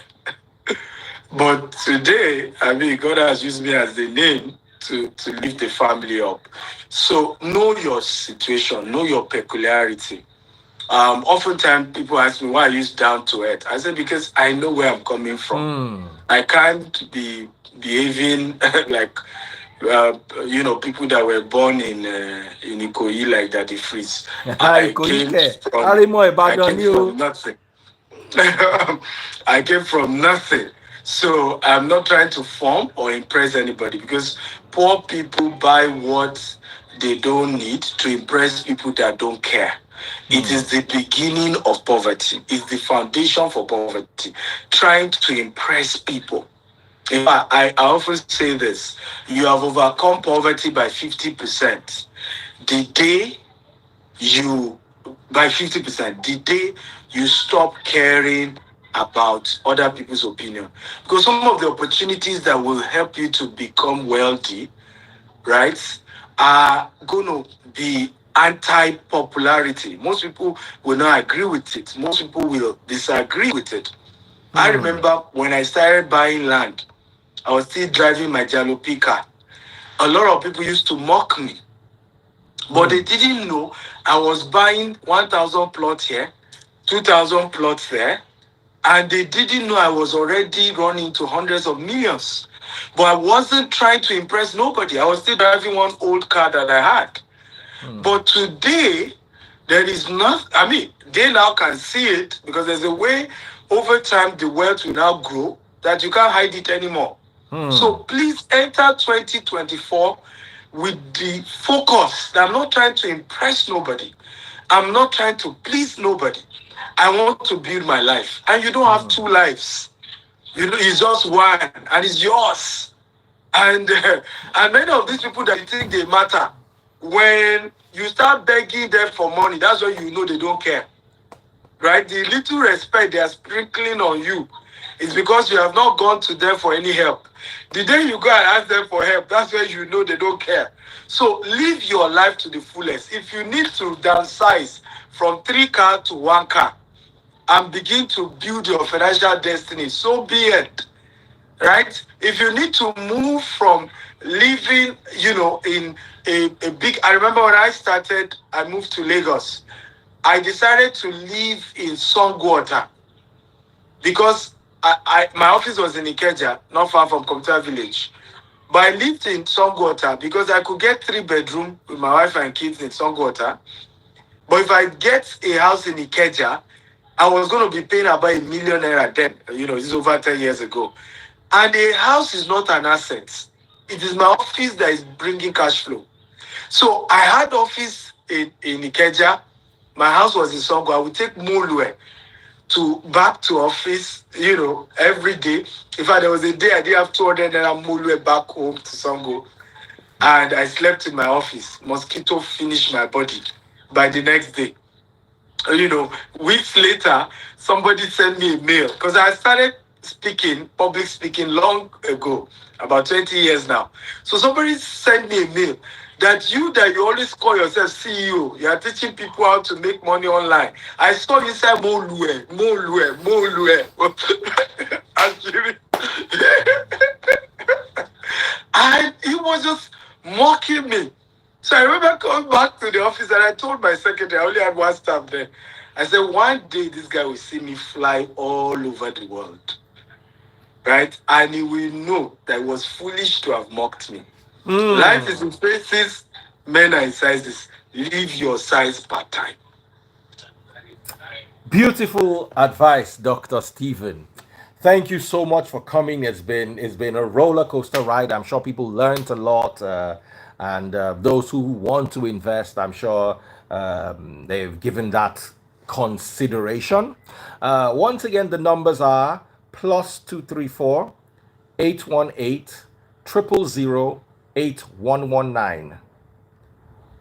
But today, I mean, God has used me as the name to lift the family up. So know your situation, know your peculiarity. Oftentimes people ask me why I use down to earth. I say because I know where I'm coming from. I can't be behaving like people that were born in Ikoyi like that, the freeze. I came from nothing. I came from nothing. So I'm not trying to form or impress anybody because poor people buy what they don't need to impress people that don't care. It is the beginning of poverty. It's the foundation for poverty. Trying to impress people. In fact, I often say this: you have overcome poverty by 50%. The day you by 50%, the day you stop caring about other people's opinion. Because some of the opportunities that will help you to become wealthy, right, are going to be anti-popularity. Most people will not agree with it. Most people will disagree with it. I remember when I started buying land, I was still driving my jalopy car. A lot of people used to mock me. But they didn't know I was buying 1,000 plots here, 2,000 plots there, and they didn't know I was already running to hundreds of millions. But I wasn't trying to impress nobody. I was still driving one old car that I had. But today, there is not, I mean, they now can see it because there's a way over time the wealth will now grow that you can't hide it anymore. So please enter 2024 with the focus that I'm not trying to impress nobody. I'm not trying to please nobody. I want to build my life. And you don't have two lives. It's just one, and it's yours. And many of these people that you think they matter, when you start begging them for money, that's when you know they don't care. Right? The little respect they are sprinkling on you is because you have not gone to them for any help. The day you go and ask them for help, that's when you know they don't care. So live your life to the fullest. If you need to downsize from 3 cars to 1 car and begin to build your financial destiny, so be it. Right? If you need to move from living, in a big... I remember when I started, I moved to Lagos. I decided to live in Songwater because my office was in Ikeja, not far from Computer Village. But I lived in Songwater because I could get 3-bedroom with my wife and kids in Songwater. But if I get a house in Ikeja, I was going to be paying about ₦1 million then. This is over 10 years ago. And a house is not an asset. It is my office that is bringing cash flow. So I had office in Ikeja. My house was in Songo. I would take Mulwe back to office, every day. In fact, there was a day I didn't have 200 Mulwe back home to Songo. And I slept in my office. Mosquito finished my body by the next day. Weeks later, somebody sent me a mail because I started public speaking long ago, about 20 years now. So somebody sent me a mail that you always call yourself CEO, you are teaching people how to make money online. I saw you say Molue. And he was just mocking me. So I remember coming back to the office and I told my secretary, I only had one staff there. I said, one day this guy will see me fly all over the world. Right? And he will know that it was foolish to have mocked me. Life is in phases, men are in sizes. Live your size part time. Beautiful advice, Dr. Stephen. Thank you so much for coming. It's been a roller coaster ride. I'm sure people learned a lot, and those who want to invest, I'm sure they've given that consideration. Once again, the numbers are +234 818 000 8119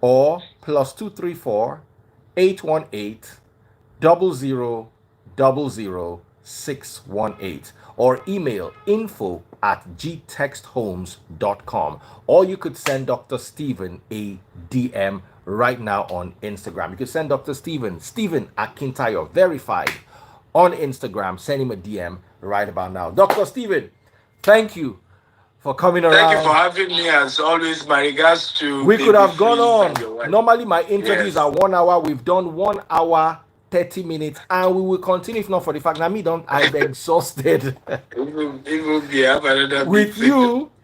or +234 818 0000 618, or email info@gtexthomes.com, or you could send Dr. Stephen a DM right now on Instagram. You could send Dr. Stephen Akintayo verified on Instagram. Send him a DM right about now. Dr. Stephen, thank you for coming around. Thank you for having me. As always, my regards to we could have gone on. on. Normally my interviews are 1 hour. We've done 1 hour 30 minutes, and we will continue if not for the fact that I'm exhausted.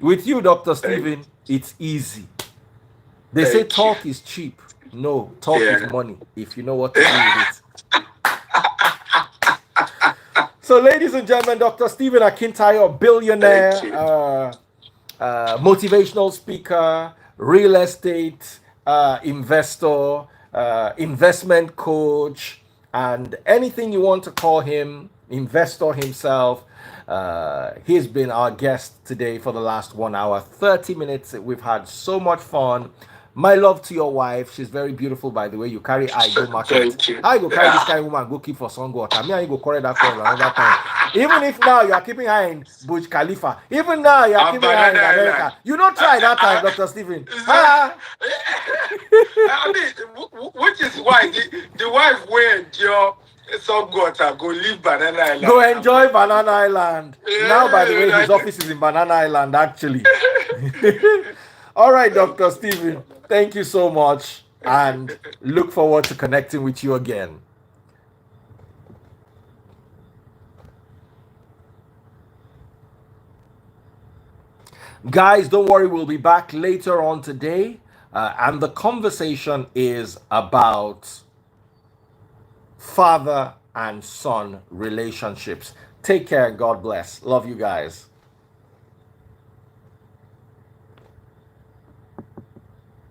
with you, Dr. Stephen, it's easy. They say talk is cheap. No, talk is money if you know what to do with it. So, ladies and gentlemen, Dr. Stephen Akintayo, billionaire, motivational speaker, real estate investor, investment coach, and anything you want to call him, investor himself. He's been our guest today for the last 1 hour, 30 minutes. We've had so much fun. My love to your wife. She's very beautiful, by the way. You carry I go market. I go carry this kind of woman, go keep for sun water. Me and you go carry that for another time. Even if now you are keeping her in Burj Khalifa, even now you are keeping her in America. You don't try that time, Dr. Stephen. I mean, which is why the wife went your some water, go leave Banana Island. Go enjoy Banana Island. Now, by the way, his office is in Banana Island, actually. All right, Dr. Stephen, thank you so much, and look forward to connecting with you again. Guys, don't worry, we'll be back later on today, and the conversation is about father and son relationships. Take care and God bless. Love you guys.